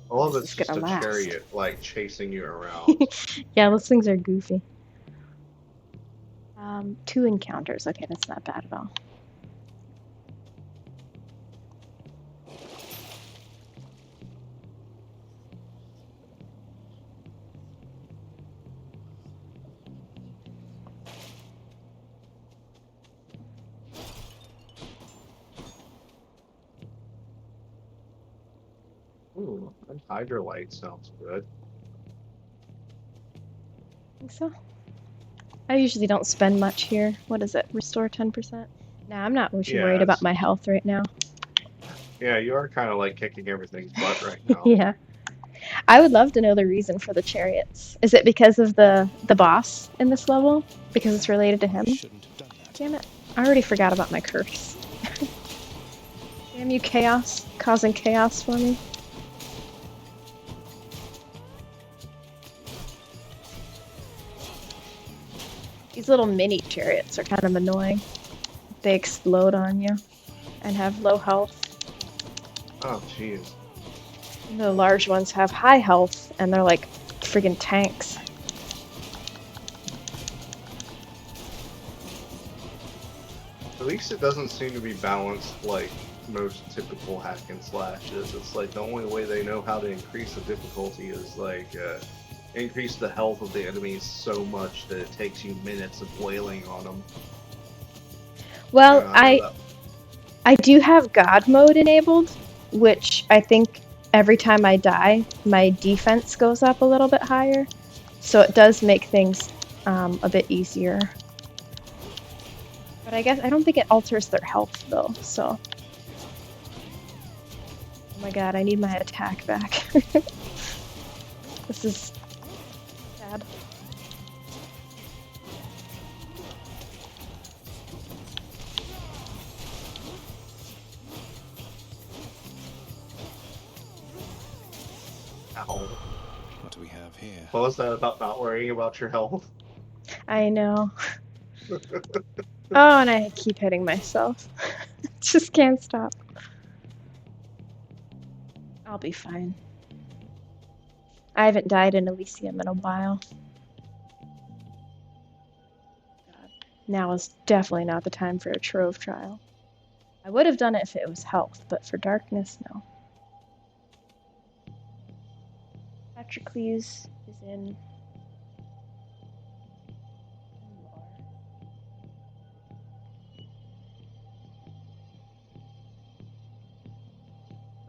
All of This it's is just gonna a last. chariot, like, chasing you around. Yeah, those things are goofy. 2 encounters. Okay, that's not bad at all. Ooh, and Hydrolite sounds good. Think so? I usually don't spend much here. What is it? Restore 10%? Nah, I'm not too worried about Yes. my health right now. Yeah, you are kind of like kicking everything's butt right now. Yeah. I would love to know the reason for the chariots. Is it because of the boss in this level? Because it's related to him? Damn it. I already forgot about my curse. Damn you, chaos. Causing chaos for me. These little mini chariots are kind of annoying. They explode on you and have low health. Oh, jeez. The large ones have high health and they're like friggin' tanks. At least it doesn't seem to be balanced like most typical hack and slashes. It's like the only way they know how to increase the difficulty is like increase the health of the enemies so much that it takes you minutes of wailing on them. Well, Yeah, I do have God mode enabled, which I think every time I die, my defense goes up a little bit higher. So it does make things a bit easier. But I guess I don't think it alters their health though, so. Oh my god, I need my attack back. This is sad. Ow. What do we have here? What was that about not worrying about your health? I know. Oh, and I keep hitting myself. Just can't stop. I'll be fine. I haven't died in Elysium in a while. God. Now is definitely not the time for a Trove trial. I would have done it if it was health, but for darkness, no. Patroclus is in...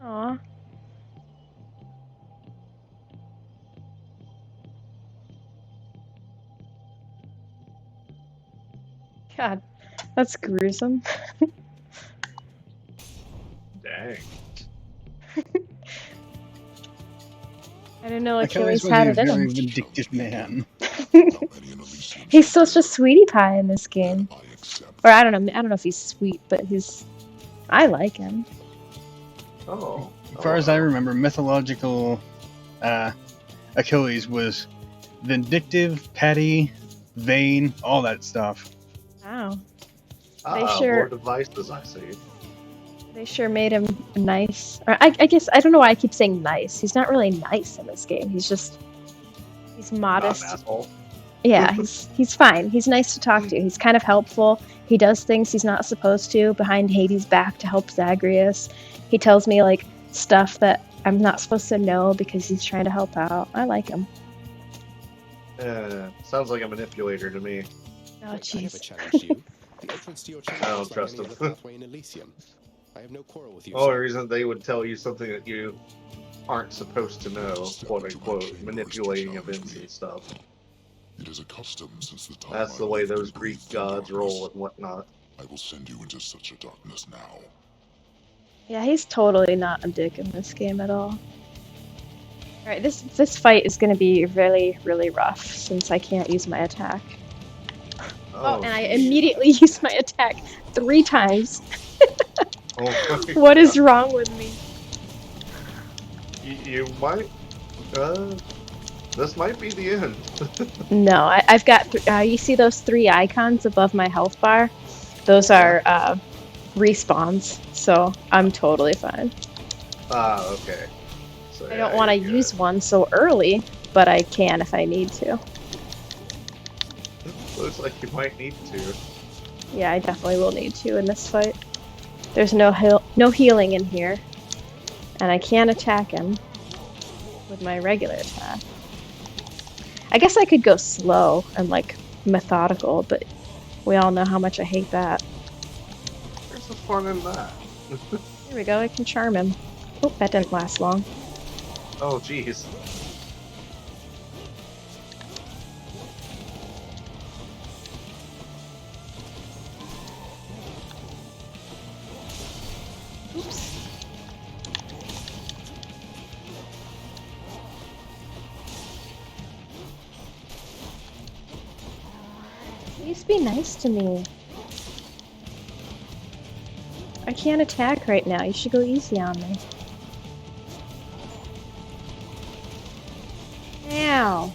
Aw. God, that's gruesome. Dang. I didn't know Achilles Achilles was had a it in very him. vindictive man. He's such a sweetie pie in this game. Or I don't know if he's sweet, but I like him. Oh. As far as I remember, mythological Achilles was vindictive, petty, vain, all that stuff. Wow. More devices, I see. They sure made him nice. Or I guess I don't know why I keep saying nice. He's not really nice in this game. He's modest. Not an asshole. Yeah, he's fine. He's nice to talk to. He's kind of helpful. He does things he's not supposed to behind Hades' back to help Zagreus. He tells me like stuff that I'm not supposed to know because he's trying to help out. I like him. Sounds like a manipulator to me. Oh I never jeez. challenged you. The entrance to your chamber I don't is like trust any him. other pathway in Elysium. I have no quarrel with you. Only reason they would tell you something that you aren't supposed to know, quote unquote, manipulating events and stuff. It is a custom since the time That's the way those Greek gods roll and whatnot. I will send you into such a darkness now. Yeah, he's totally not a dick in this game at all. Alright, this fight is gonna be really, really rough since I can't use my attack. Oh, and I immediately used my attack 3 times. What is wrong with me? You might. This might be the end. No, I've got. You see those 3 icons above my health bar? Those are respawns, so I'm totally fine. Okay. So, I don't want to use one so early, but I can if I need to. Looks like you might need to. Yeah, I definitely will need to in this fight. There's no healing in here, and I can't attack him with my regular attack. I guess I could go slow and like methodical, but we all know how much I hate that. There's some fun in that. Here we go, I can charm him. Oh, that didn't last long. Oh, jeez. Oops. Please be nice to me. I can't attack right now. You should go easy on me. Ow.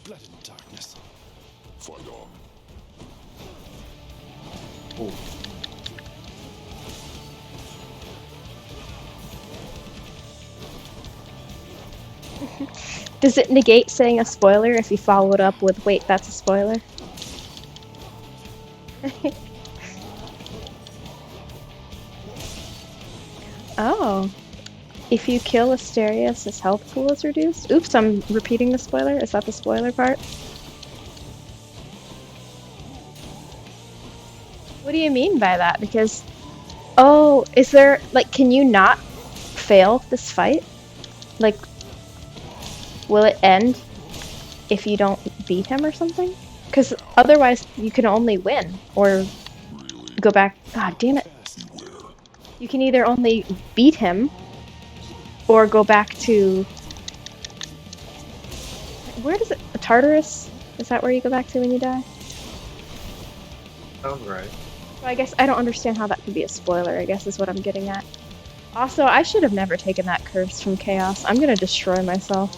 Blood and darkness. Fight on. Ooh. Does it negate saying a spoiler if you follow it up with, wait, that's a spoiler? Oh. If you kill Asterius, his health pool is reduced? Oops, I'm repeating the spoiler. Is that the spoiler part? What do you mean by that? Because, oh, is there, like, can you not fail this fight? Like, will it end if you don't beat him or something? Because otherwise you can only win or go back. God damn it. You can either only beat him or go back to. Where does it. Tartarus? Is that where you go back to when you die? Sounds right. So I guess I don't understand how that could be a spoiler, I guess is what I'm getting at. Also, I should have never taken that curse from Chaos. I'm gonna destroy myself.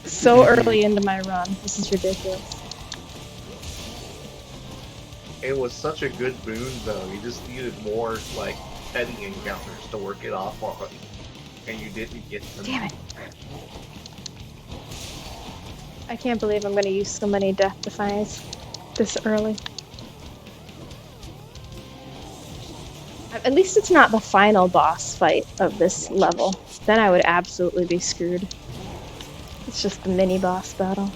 So early into my run. This is ridiculous. It was such a good boon, though. You just needed more, like, petty encounters to work it off on. And you didn't get them. Damn it. I can't believe I'm gonna use so many Death Defies this early. At least it's not the final boss fight of this level. Then I would absolutely be screwed. It's just the mini boss battle.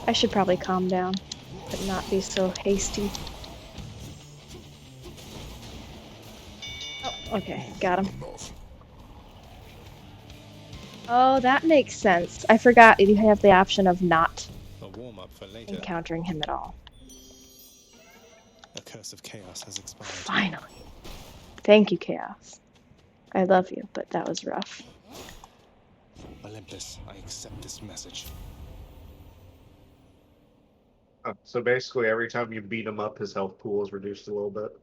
I should probably calm down, but not be so hasty. Oh, okay, got him. Oh, that makes sense. I forgot you have the option of not A warm-up for later. encountering him at all. A curse of chaos has expired. Finally. Thank you, Chaos. I love you, but that was rough. Olympus, I accept this message. So basically, every time you beat him up, his health pool is reduced a little bit.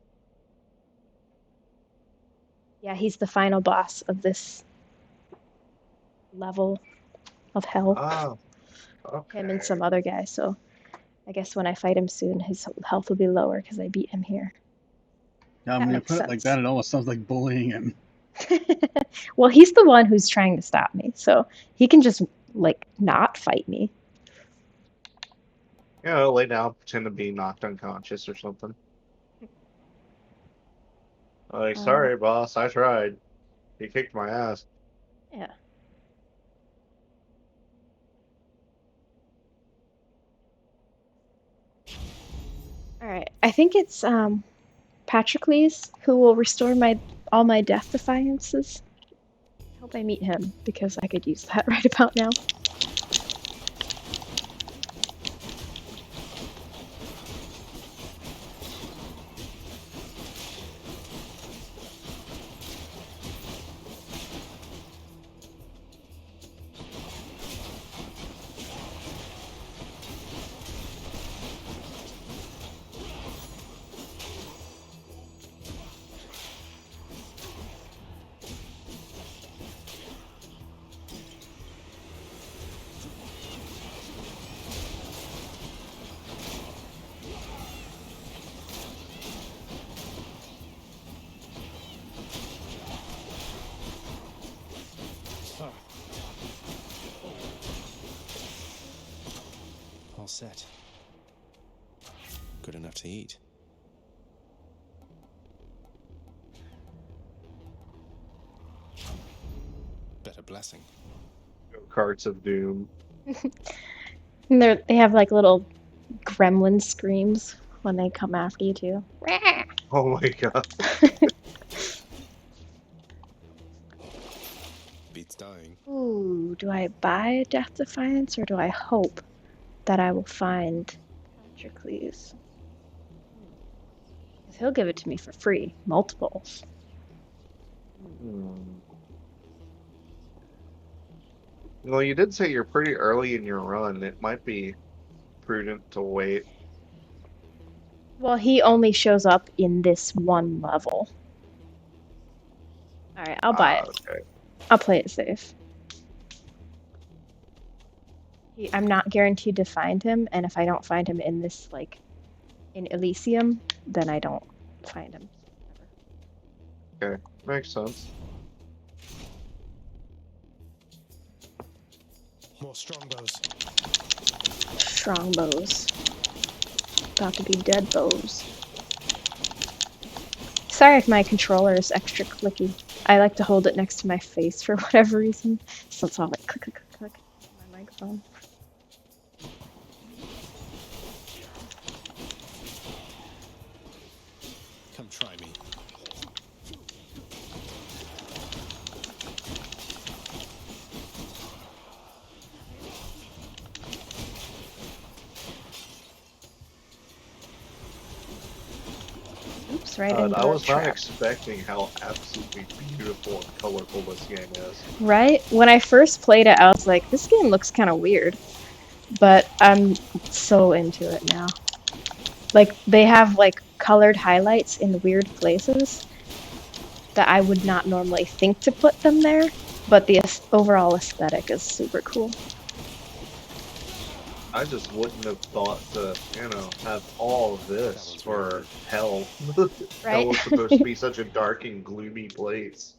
Yeah, he's the final boss of this level of hell. Ah, okay. Him and some other guy, so I guess when I fight him soon, his health will be lower because I beat him here. Now, when you put it like that, it almost sounds like bullying him. Well, he's the one who's trying to stop me, so he can just, like, not fight me. You know, lay down, pretend to be knocked unconscious or something. Like, sorry, boss, I tried. He kicked my ass. Yeah. Alright, I think it's Patroclus who will restore all my death defiances. I hope I meet him because I could use that right about now. All set. Good enough to eat. Better blessing. Carts of Doom. And they have like little gremlin screams when they come after you too. Oh my god. Beats dying. Ooh, do I buy a Death Defiance or do I hope that I will find Patroclus? Because he'll give it to me for free, multiples. Well, you did say you're pretty early in your run. It might be prudent to wait. Well, he only shows up in this one level. Alright, I'll buy it. Okay. I'll play it safe. I'm not guaranteed to find him, and if I don't find him in this, like, in Elysium, then I don't find him. Okay, makes sense. More strongbows. Strongbows. About to be dead bows. Sorry if my controller is extra clicky. I like to hold it next to my face for whatever reason, so it's all like click, click, click, click on my microphone. Come try me. Oops, right into I the was not trap. expecting how absolutely beautiful and colorful this game is. Right? When I first played it, I was like, this game looks kind of weird. But I'm so into it now. Like, they have, like, colored highlights in weird places that I would not normally think to put them there, but the overall aesthetic is super cool. I just wouldn't have thought to, have all of this for hell. Hell Right? was supposed to be such a dark and gloomy place.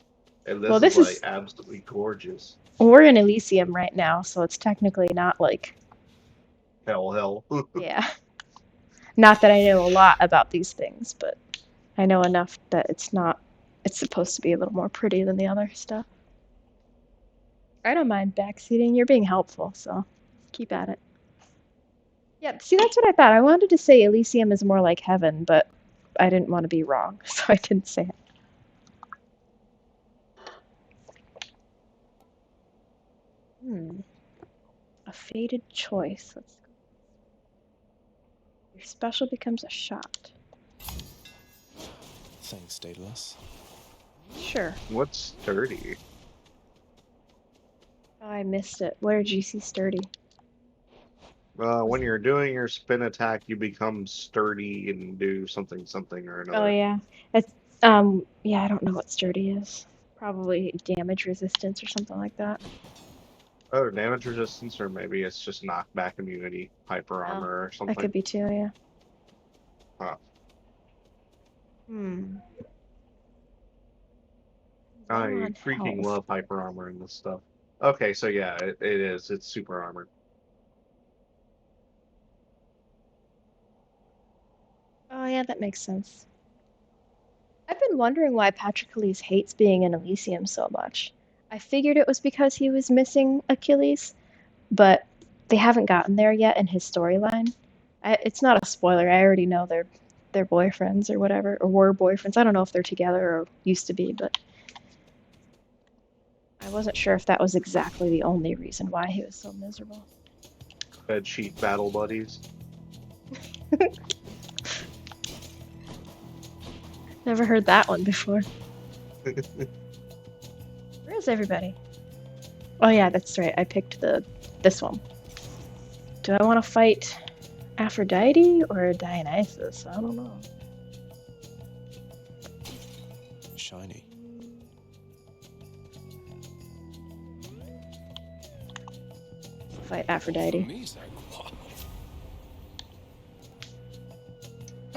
And this Well, is, this like, is... absolutely gorgeous. We're in Elysium right now, so it's technically not, like... Hell. Yeah. Not that I know a lot about these things, but I know enough that it's not... It's supposed to be a little more pretty than the other stuff. I don't mind backseating. You're being helpful, so keep at it. Yeah, see, that's what I thought. I wanted to say Elysium is more like heaven, but I didn't want to be wrong, so I didn't say it. A fated choice. Let's go. Your special becomes a shot. Thanks, Daedalus. Sure. What's sturdy? Oh, I missed it. Where did you see sturdy? When you're doing your spin attack, you become sturdy and do something or Oh another. yeah. It's yeah, I don't know what sturdy is. Probably damage resistance or something like that. Oh, damage resistance, or maybe it's just knockback immunity, hyper Oh, armor, or that something. could be too, yeah. Huh. I On freaking health. love hyper armor in this stuff. Okay, so yeah, it is. It's super armored. Oh yeah, that makes sense. I've been wondering why Patroclus hates being in Elysium so much. I figured it was because he was missing Achilles, but they haven't gotten there yet in his storyline. It's not a spoiler. I already know they're boyfriends or whatever, or were boyfriends. I don't know if they're together or used to be, but I wasn't sure if that was exactly the only reason why he was so miserable. Bedsheet battle buddies. Never heard that one before. Where is everybody? Oh yeah, that's right. I picked this one. Do I want to fight Aphrodite or Dionysus? I don't know. Shiny. Fight Aphrodite.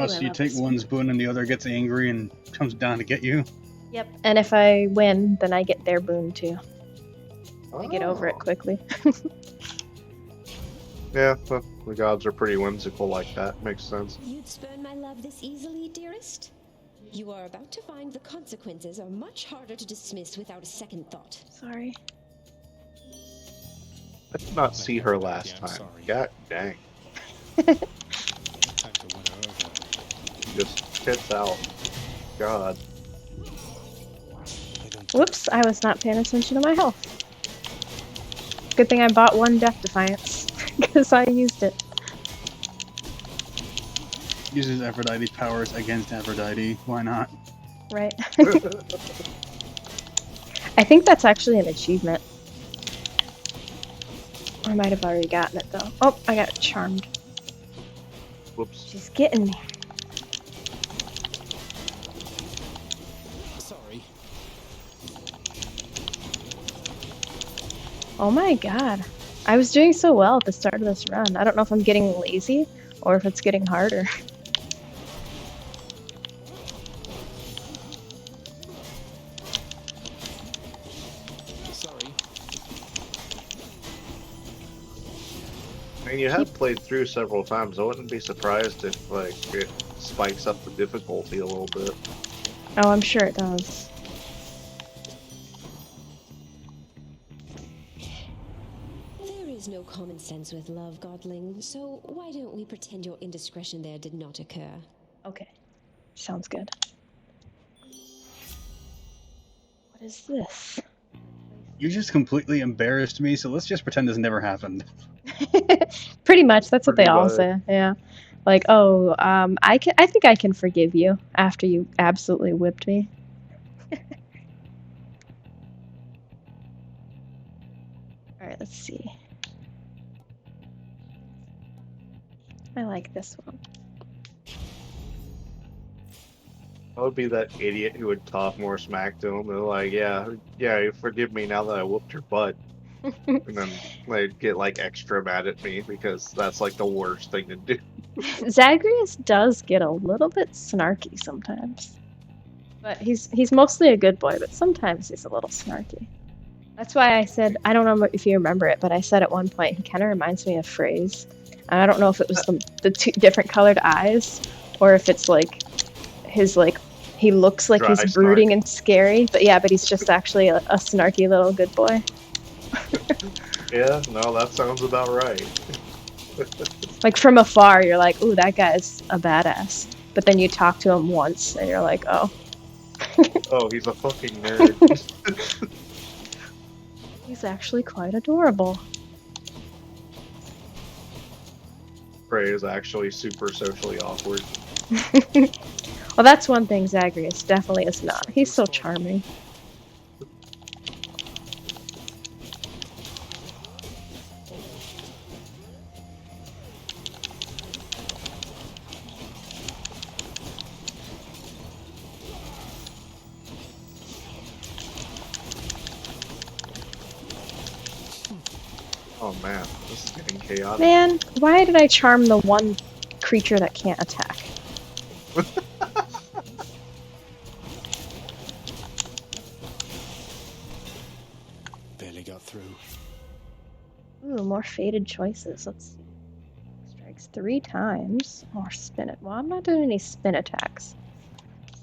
Oh, so you take one's boon and the other gets angry and comes down to get you? Yep, and if I win, then I get their boon too. I get over it quickly. Yeah, the gods are pretty whimsical like that. Makes sense. You'd spurn my love this easily, dearest? You are about to find the consequences are much harder to dismiss without a second thought. Sorry. I did not see her last time. God dang. Just tits out. God. Whoops, I was not paying attention to my health. Good thing I bought one Death Defiance, because I used it. Uses Aphrodite's powers against Aphrodite. Why not? Right. I think that's actually an achievement. I might have already gotten it though. Oh, I got charmed. Whoops. She's getting me. Sorry. Oh my god. I was doing so well at the start of this run. I don't know if I'm getting lazy or if it's getting harder. Sorry. I mean, you have played through several times. I wouldn't be surprised if, like, it spikes up the difficulty a little bit. Oh, I'm sure it does. There is no common sense with love, Godling, so why don't we pretend your indiscretion there did not occur? Okay. Sounds good. What is this? You just completely embarrassed me, so let's just pretend this never happened. Pretty much, that's what they Pretty all much. say. Yeah. Like, oh, I think I can forgive you after you absolutely whipped me. All right, let's see. I like this one. I would be that idiot who would talk more smack to him. They're like, yeah, you forgive me now that I whooped your butt. And then they'd get, like, extra mad at me because that's, like, the worst thing to do. Zagreus does get a little bit snarky sometimes. But he's mostly a good boy, but sometimes he's a little snarky. That's why I said, I don't know if you remember it, but I said at one point, he kind of reminds me of Phrase. And I don't know if it was the two different colored eyes, or if it's, like, his, like, he looks like Dry he's snark. brooding and scary, but yeah, but he's just actually a snarky little good boy. Yeah, no, that sounds about right. Like, from afar, you're like, ooh, that guy's a badass. But then you talk to him once, and you're like, oh. Oh, he's a fucking nerd. He's actually quite adorable. Prey is actually super socially awkward. Well, that's one thing Zagreus definitely is not. He's so charming. Oh man, this is getting chaotic. Man, why did I charm the one creature that can't attack? Barely got through. Ooh, more fated choices. Let's see. Strikes 3 times. Or spin it. Well, I'm not doing any spin attacks.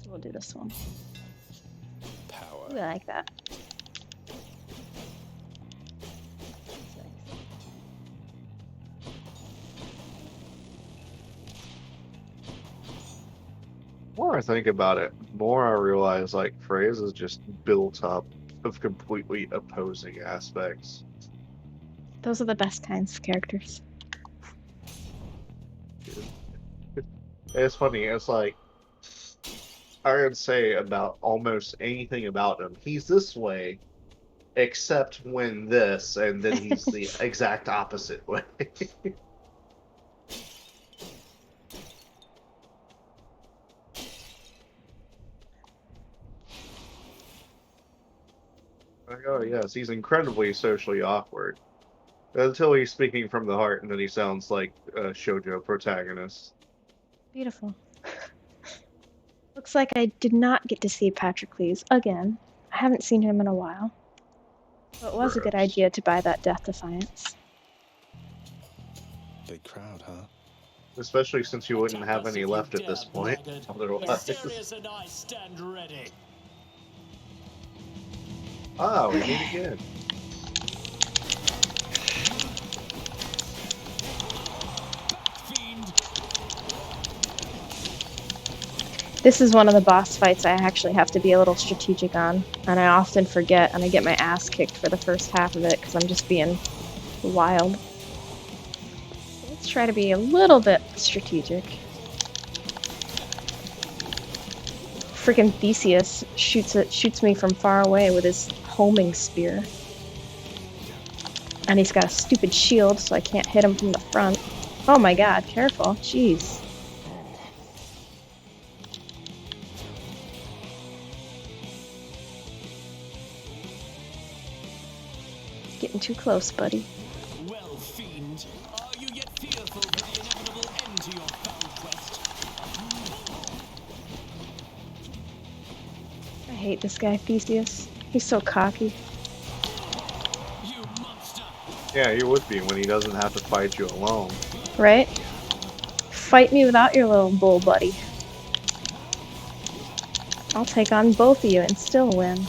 So we'll do this one. Power. Ooh, I like that. The more I think about it, the more I realize like Phrase is just built up of completely opposing aspects. Those are the best kinds of characters. It's funny, it's like I would say about almost anything about him. He's this way, except when this, and then he's the exact opposite way. Like, oh yes, he's incredibly socially awkward. Until he's speaking from the heart, and then he sounds like a shoujo protagonist. Beautiful. Looks like I did not get to see Patroclus again. I haven't seen him in a while. So it was a good idea to buy that Death Defiance. Big crowd, huh? Especially since you wouldn't have any left at this point. Mysterious and I stand ready. Ah, we meet again. This is one of the boss fights I actually have to be a little strategic on, and I often forget, and I get my ass kicked for the first half of it because I'm just being wild. Let's try to be a little bit strategic. Freaking Theseus shoots me from far away with his homing spear. And he's got a stupid shield, so I can't hit him from the front. Oh my god, careful. Jeez. Getting too close, buddy. Well, fiend, are you yet fearful for the inevitable end to your foul quest? I hate this guy, Theseus. He's so cocky. You monster! Yeah, he would be when he doesn't have to fight you alone. Right? Fight me without your little bull buddy. I'll take on both of you and still win.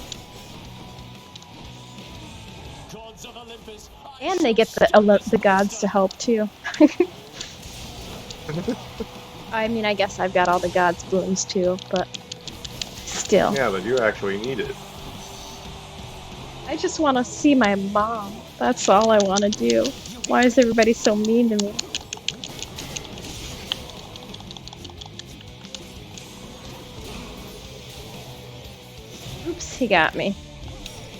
And they get the gods to help too. I mean, I guess I've got all the gods' blooms too, but still. Yeah, but you actually need it. I just want to see my mom. That's all I want to do. Why is everybody so mean to me? Oops, he got me.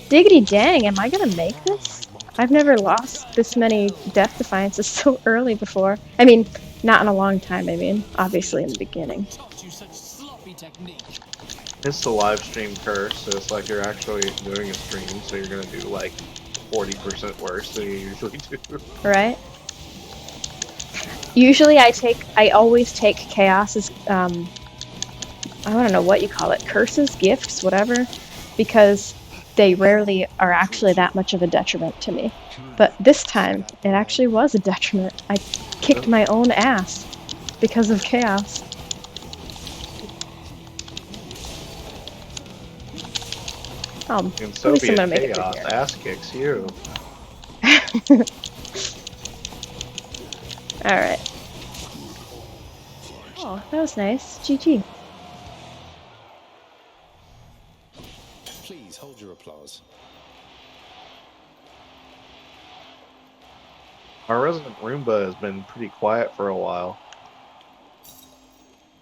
Diggity dang, am I gonna make this? I've never lost this many Death Defiances so early before. I mean, not in a long time, I mean. Obviously in the beginning. It's the live stream curse, so it's like you're actually doing a stream, so you're gonna do like 40% worse than you usually do. Right? Usually I always take Chaos's, I don't know what you call it, curses, gifts, whatever, because they rarely are actually that much of a detriment to me. But this time, it actually was a detriment. I kicked my own ass because of Chaos. In Soviet Chaos, ass kicks you. Alright. Oh, that was nice. GG. Please hold your applause. Our resident Roomba has been pretty quiet for a while.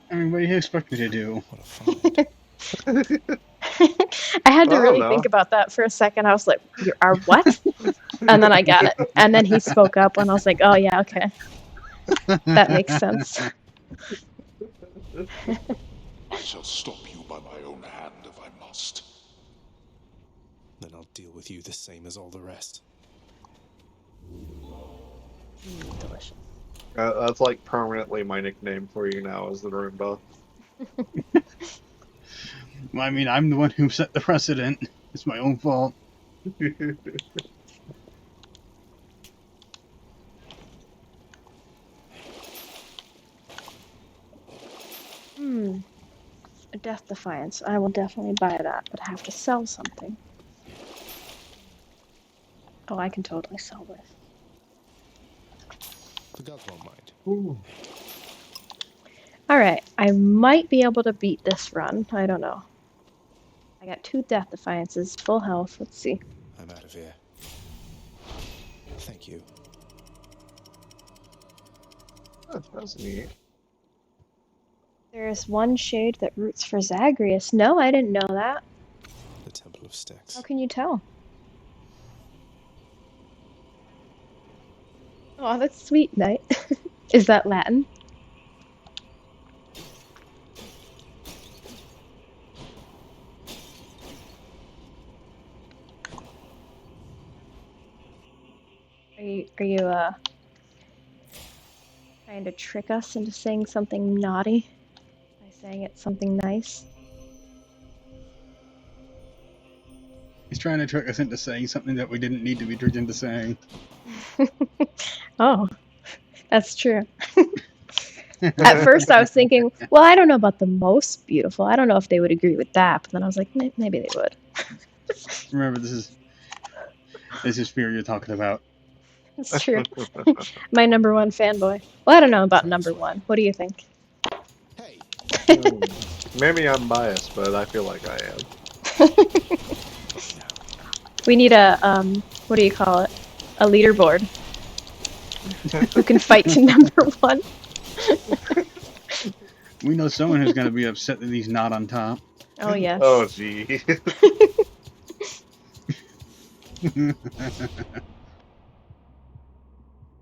I mean, what do you expect me to do? What a find. I had to I don't really know. think about that for a second. I was like, "You are what?" And then I got it. And then he spoke up, and I was like, "Oh yeah, okay, that makes sense." I shall stop you by my own hand if I must. Then I'll deal with you the same as all the rest. Delicious. That's like permanently my nickname for you now, is the Roomba. Well, I mean, I'm the one who set the precedent. It's my own fault. A Death Defiance. I will definitely buy that, but I have to sell something. Oh, I can totally sell this. The gods won't mind. Alright, I might be able to beat this run. I don't know. I got 2 Death Defiances, full health. Let's see. I'm out of here. Thank you. That's neat. There's one shade that roots for Zagreus. No, I didn't know that. The Temple of Styx. How can you tell? Oh, that's sweet, Knight. Is that Latin? Are you trying to trick us into saying something naughty by saying it's something nice? He's trying to trick us into saying something that we didn't need to be tricked into saying. Oh, that's true. At first I was thinking, well, I don't know about the most beautiful. I don't know if they would agree with that, but then I was like, maybe they would. Remember, this is fear you're talking about. It's true. My number 1 fanboy. Well, I don't know about number 1. What do you think? Maybe I'm biased, but I feel like I am. We need a, what do you call it? A leaderboard. Who can fight to number 1? We know someone who's going to be upset that he's not on top. Oh, yes. Oh, gee.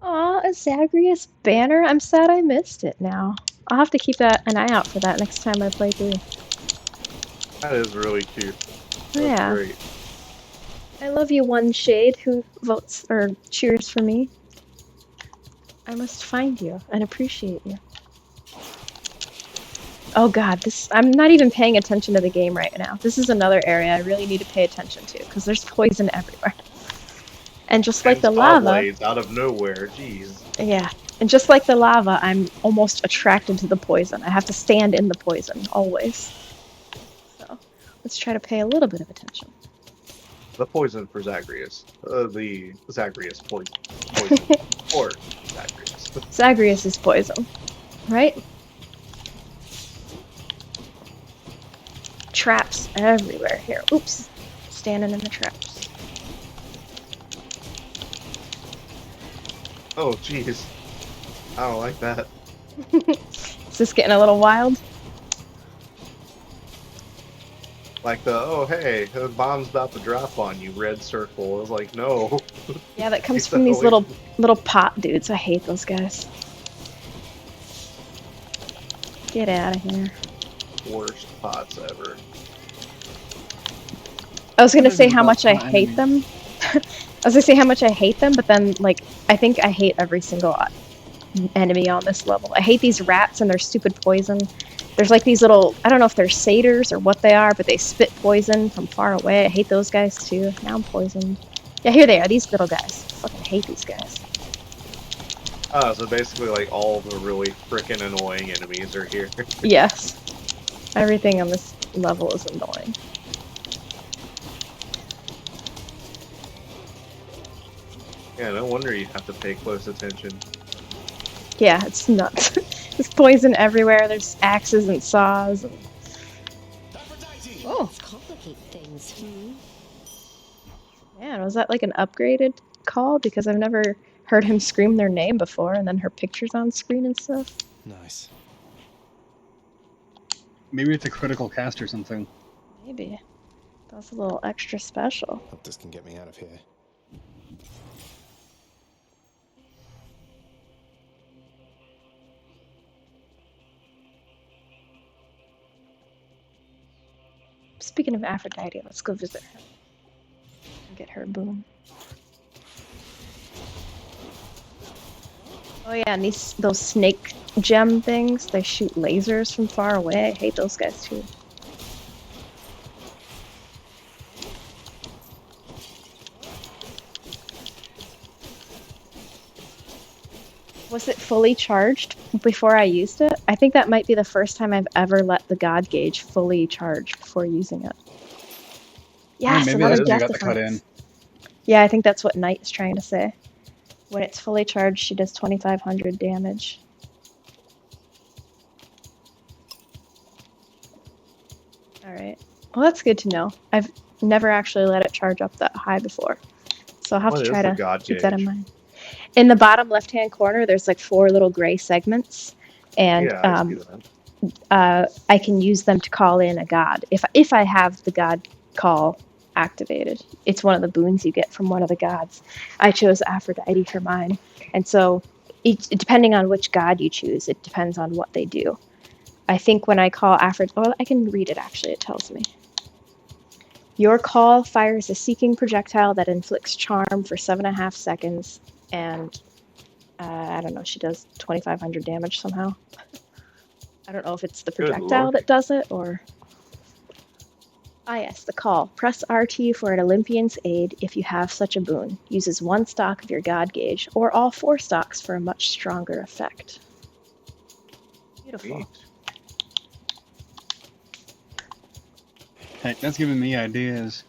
Aw, a Zagreus banner? I'm sad I missed it now. I'll have to keep an eye out for that next time I play through. That is really cute. That's Yeah. great. I love you, One Shade, who votes or cheers for me. I must find you and appreciate you. Oh god, I'm not even paying attention to the game right now. This is another area I really need to pay attention to, because there's poison everywhere. And just like the lava... Blades out of nowhere, jeez. Yeah, and just like the lava, I'm almost attracted to the poison. I have to stand in the poison, always. So, let's try to pay a little bit of attention. The poison for Zagreus. The Zagreus poison. Or Zagreus. Zagreus is poison, right? Traps everywhere here. Oops. Standing in the traps. Oh, jeez. I don't like that. Is this getting a little wild? Like oh, hey, the bomb's about to drop on you, red circle. I was like, no. Yeah, that comes from these little pot dudes. I hate those guys. Get out of here. Worst pots ever. I was gonna say how much I hate them. I was gonna say how much I hate them, but then, like, I think I hate every single enemy on this level. I hate these rats and their stupid poison. There's like these little, I don't know if they're satyrs or what they are, but they spit poison from far away. I hate those guys too. Now I'm poisoned. Yeah, here they are, these little guys. I fucking hate these guys. Oh, so basically like all the really frickin' annoying enemies are here. Yes. Everything on this level is annoying. Yeah, no wonder you have to pay close attention. Yeah, it's nuts. There's poison everywhere. There's axes and saws. And... Oh, complicate things. Man, was that like an upgraded call? Because I've never heard him scream their name before, and then her pictures on screen and stuff. Nice. Maybe it's a critical cast or something. Maybe. That's a little extra special. Hope this can get me out of here. Speaking of Aphrodite, let's go visit her. And get her a boon. Oh yeah, and those snake gem things, they shoot lasers from far away. I hate those guys too. Was it fully charged before I used it? I think that might be the first time I've ever let the God gauge fully charge before using it. Yes, maybe another that is death got the cut in. defense. Yeah, I think that's what Knight is trying to say. When it's fully charged, she does 2,500 damage. Alright. Well, that's good to know. I've never actually let it charge up that high before. So I'll have What to is try the to God keep that in gauge? mind. In the bottom left-hand corner, there's like 4 little gray segments. And Yeah, I see that. I can use them to call in a god. If I have the god call activated. It's one of the boons you get from one of the gods. I chose Aphrodite for mine. And so depending on which god you choose, it depends on what they do. I think when I call Aphrodite, well, I can read it actually, it tells me. Your call fires a seeking projectile that inflicts charm for 7.5 seconds, and I don't know, she does 2,500 damage somehow. I don't know if it's the projectile that does it, or... Ah yes, the call. Press RT for an Olympian's aid if you have such a boon. Uses 1 stock of your god gauge, or all 4 stocks for a much stronger effect. Beautiful. Neat. Heck, that's giving me ideas.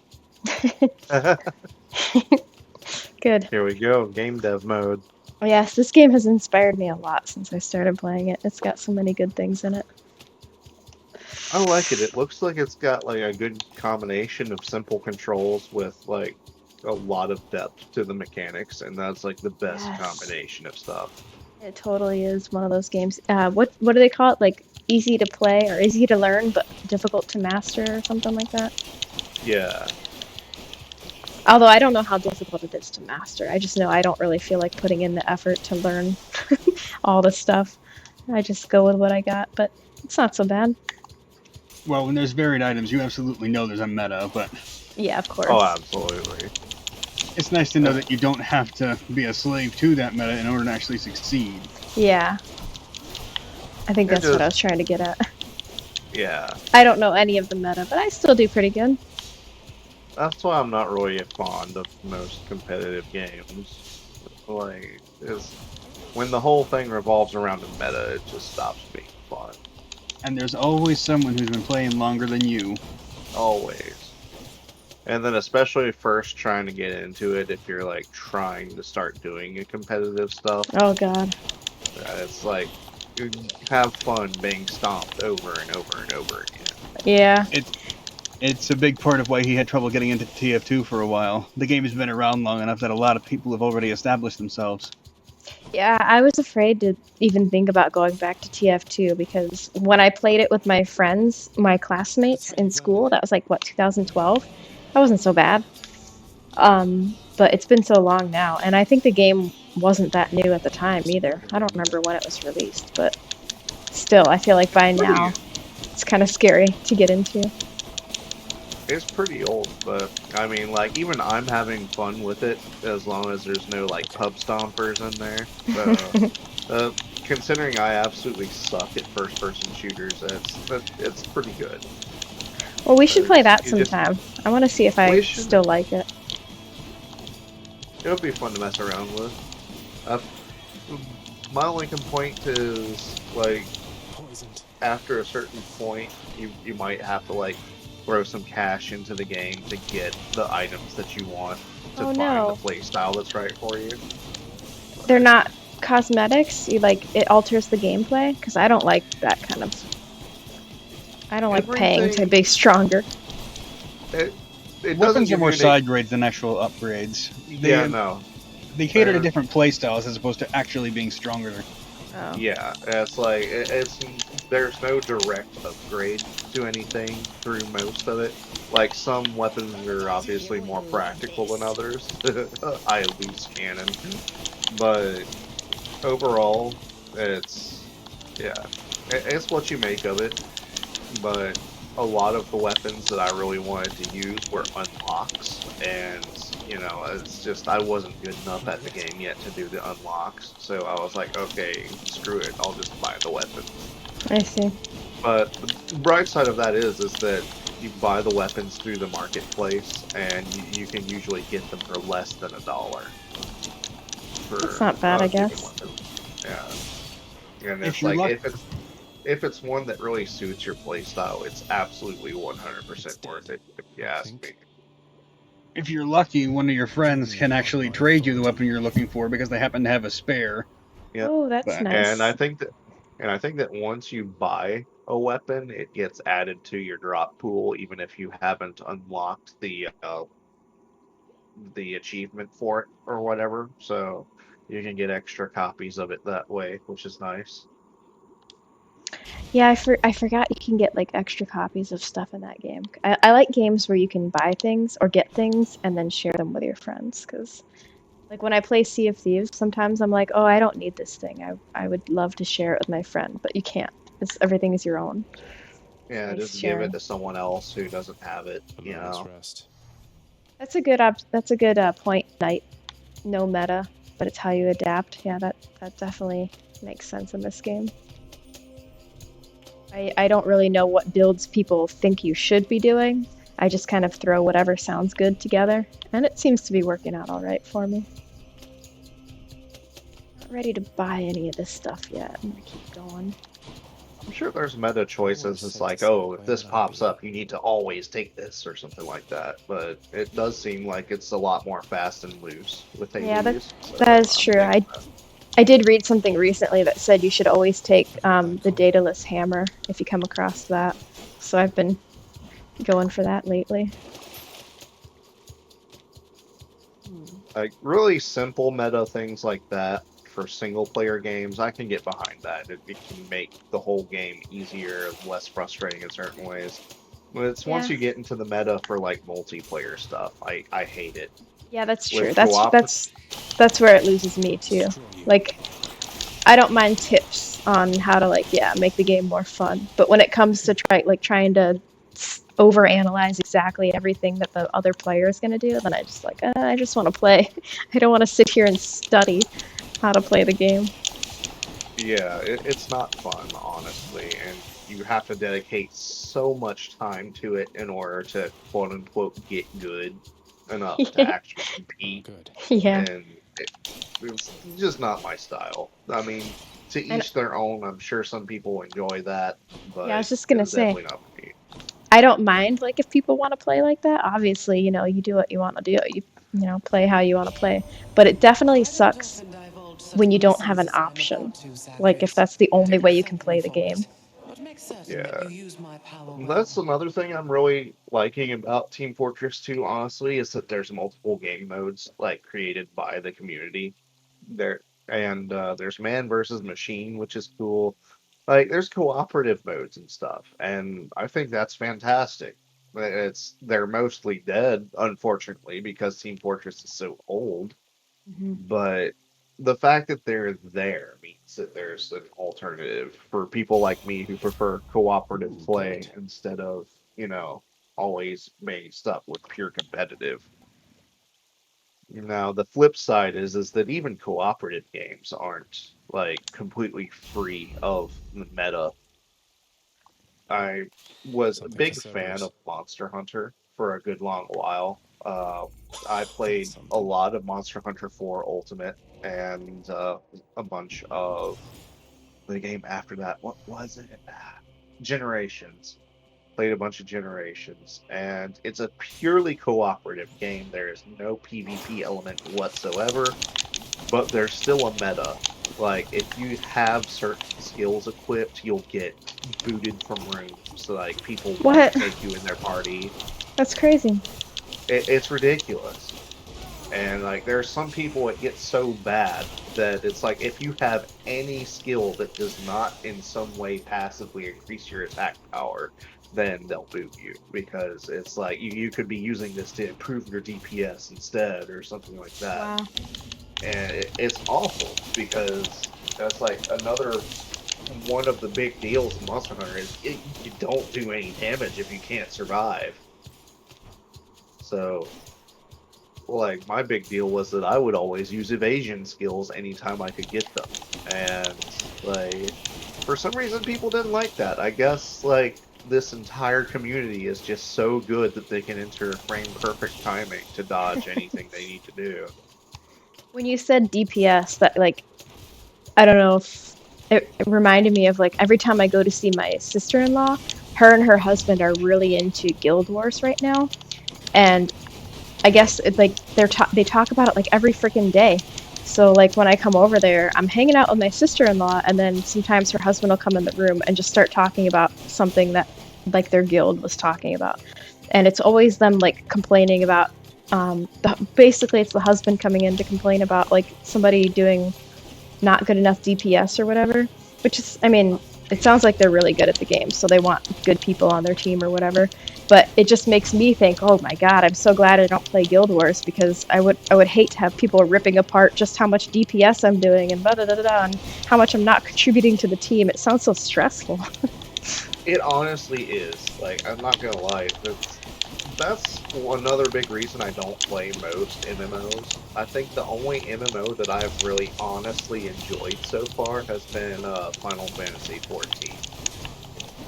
Good. Here we go, game dev mode. Oh, yes, this game has inspired me a lot since I started playing it. It's got so many good things in it. I like it. It looks like it's got like a good combination of simple controls with like a lot of depth to the mechanics, and that's like the best Yes. combination of stuff. It totally is one of those games. What do they call it? Like easy to play or easy to learn, but difficult to master, or something like that. Yeah. Although I don't know how difficult it is to master. I just know I don't really feel like putting in the effort to learn all the stuff. I just go with what I got, but it's not so bad. Well, when there's varied items, you absolutely know there's a meta, but Yeah, of course. Oh, absolutely. it's nice to know that you don't have to be a slave to that meta in order to actually succeed. Yeah. I think It that's what I just- was trying to get at. Yeah. I don't know any of the meta, but I still do pretty good. That's why I'm not really fond of most competitive games. Like, is when the whole thing revolves around the meta, it just stops being fun. And there's always someone who's been playing longer than you. Always. And then especially first trying to get into it if you're like trying to start doing a competitive stuff. Oh god. It's like you have fun being stomped over and over and over again. Yeah. It's a big part of why he had trouble getting into TF2 for a while. The game has been around long enough that a lot of people have already established themselves. Yeah, I was afraid to even think about going back to TF2 because when I played it with my friends, my classmates in school, that was like, what, 2012? That wasn't so bad. But it's been so long now, and I think the game wasn't that new at the time either. I don't remember when it was released, but still, I feel like by now, it's kind of scary to get into. It's pretty old, but I mean, like, even I'm having fun with it as long as there's no, like, pub stompers in there. So, considering I absolutely suck at first-person shooters, it's pretty good. Well, we should play that You just- sometime. I want to see if I We should. still like it. It would be fun to mess around with. My only complaint is, like, after a certain point, you might have to, like, throw some cash into the game to get the items that you want to Oh, find no. the play style that's right for you. They're not cosmetics. It alters the gameplay because I don't like that kind of. I don't like paying to Everything- be stronger. It doesn't Weapons are give more you any- side grades than actual upgrades. Yeah, no. They cater to different playstyles as opposed to actually being stronger. Oh. Yeah, it's like there's no direct upgrade to anything through most of it. Like some weapons are obviously more practical than others. I lose cannon, but overall, it's it's what you make of it. But a lot of the weapons that I really wanted to use were unlocks, and it's just I wasn't good enough at the game yet to do the unlocks, so I was like, okay, screw it, I'll just buy the weapons. I see. But the bright side of that is that you buy the weapons through the marketplace, and you can usually get them for less than $1. That's not bad, I guess. Yeah, and If it's you're like luck- if it's one that really suits your playstyle, it's absolutely 100% worth it, if you ask me. If you're lucky, one of your friends can actually trade you the weapon you're looking for because they happen to have a spare. Yeah. Oh, that's nice. And I think that once you buy a weapon, it gets added to your drop pool, even if you haven't unlocked the achievement for it or whatever. So you can get extra copies of it that way, which is nice. Yeah, I forgot you can get like extra copies of stuff in that game. I like games where you can buy things or get things and then share them with your friends. Because like when I play Sea of Thieves, sometimes I'm like, oh, I don't need this thing. I would love to share it with my friend, but you can't. Everything is your own. Yeah, Nice just give sharing. it to someone else who doesn't have it. Rest. That's a good point, Knight. No meta, but it's how you adapt. Yeah, that definitely makes sense in this game. I don't really know what builds people think you should be doing. I just kind of throw whatever sounds good together, and it seems to be working out all right for me. Not ready to buy any of this stuff yet. I'm gonna keep going. I'm sure there's meta choices. It's like, oh, if this pops up, you need to always take this or something like that. But it does seem like it's a lot more fast and loose with Yeah, ADs. that is true. I did read something recently that said you should always take the dataless hammer if you come across that. So I've been going for that lately. Like really simple meta things like that for single player games, I can get behind that. It can make the whole game easier, less frustrating in certain ways. But it's once you get into the meta for like multiplayer stuff, I hate it. Yeah, that's true. With That's where it loses me too. Like, I don't mind tips on how to make the game more fun, but when it comes to trying to overanalyze exactly everything that the other player is gonna do, then I just want to play. I don't want to sit here and study how to play the game. Yeah, it's not fun, honestly, and you have to dedicate so much time to it in order to quote unquote get good enough to actually compete. Yeah. And it's just not my style. I mean, to each their own. I'm sure some people enjoy that, but Yeah, I was just gonna it's say. definitely not for me. I don't mind if people want to play like that. Obviously, you do what you want to do. You play how you want to play. But it definitely sucks when you don't have an option. Like if that's the only way you can play the game. Yeah. That's another thing I'm really liking about Team Fortress 2, honestly, is that there's multiple game modes created by the community. There's man versus machine, which is cool. There's cooperative modes and stuff, and I think that's fantastic. They're mostly dead, unfortunately, because Team Fortress is so old. But the fact that they're there means that there's an alternative for people like me who prefer cooperative play instead of, always making stuff with pure competitive. Now, the flip side is that even cooperative games aren't completely free of the meta. I was a big fan of Monster Hunter for a good long while. I played a lot of Monster Hunter 4 Ultimate and a bunch of the game after that. What was it? Generations. Played a bunch of Generations, and it's a purely cooperative game. There is no PvP element whatsoever, but there's still a meta. If you have certain skills equipped, you'll get booted from rooms. So people won't take you in their party. That's crazy. It's ridiculous. And like there's some people it gets so bad that it's like if you have any skill that does not in some way passively increase your attack power, then they'll boot you because it's like you could be using this to improve your DPS instead or something like that. Wow. And it's awful because that's like another one of the big deals in Monster Hunter is you don't do any damage if you can't survive. So like my big deal was that I would always use evasion skills anytime I could get them, and like for some reason people didn't like that. I guess like this entire community is just so good that they can enter frame perfect timing to dodge anything they need to do. When you said DPS, that like, I don't know if it reminded me of like every time I go to see my sister-in-law, her and her husband are really into Guild Wars right now, and I guess it's like they talk about it like every freaking day. So like when I come over there, I'm hanging out with my sister-in-law, and then sometimes her husband will come in the room and just start talking about something that like their guild was talking about, and it's always them like complaining about. Basically, it's the husband coming in to complain about like somebody doing not good enough DPS or whatever. Which is, I mean, it sounds like they're really good at the game, so they want good people on their team or whatever. But it just makes me think, oh my god, I'm so glad I don't play Guild Wars because I would hate to have people ripping apart just how much DPS I'm doing and blah blah blah blah and how much I'm not contributing to the team. It sounds so stressful. It honestly is. Like I'm not gonna lie, that's another big reason I don't play most MMOs. I think the only MMO that I've really honestly enjoyed so far has been Final Fantasy XIV.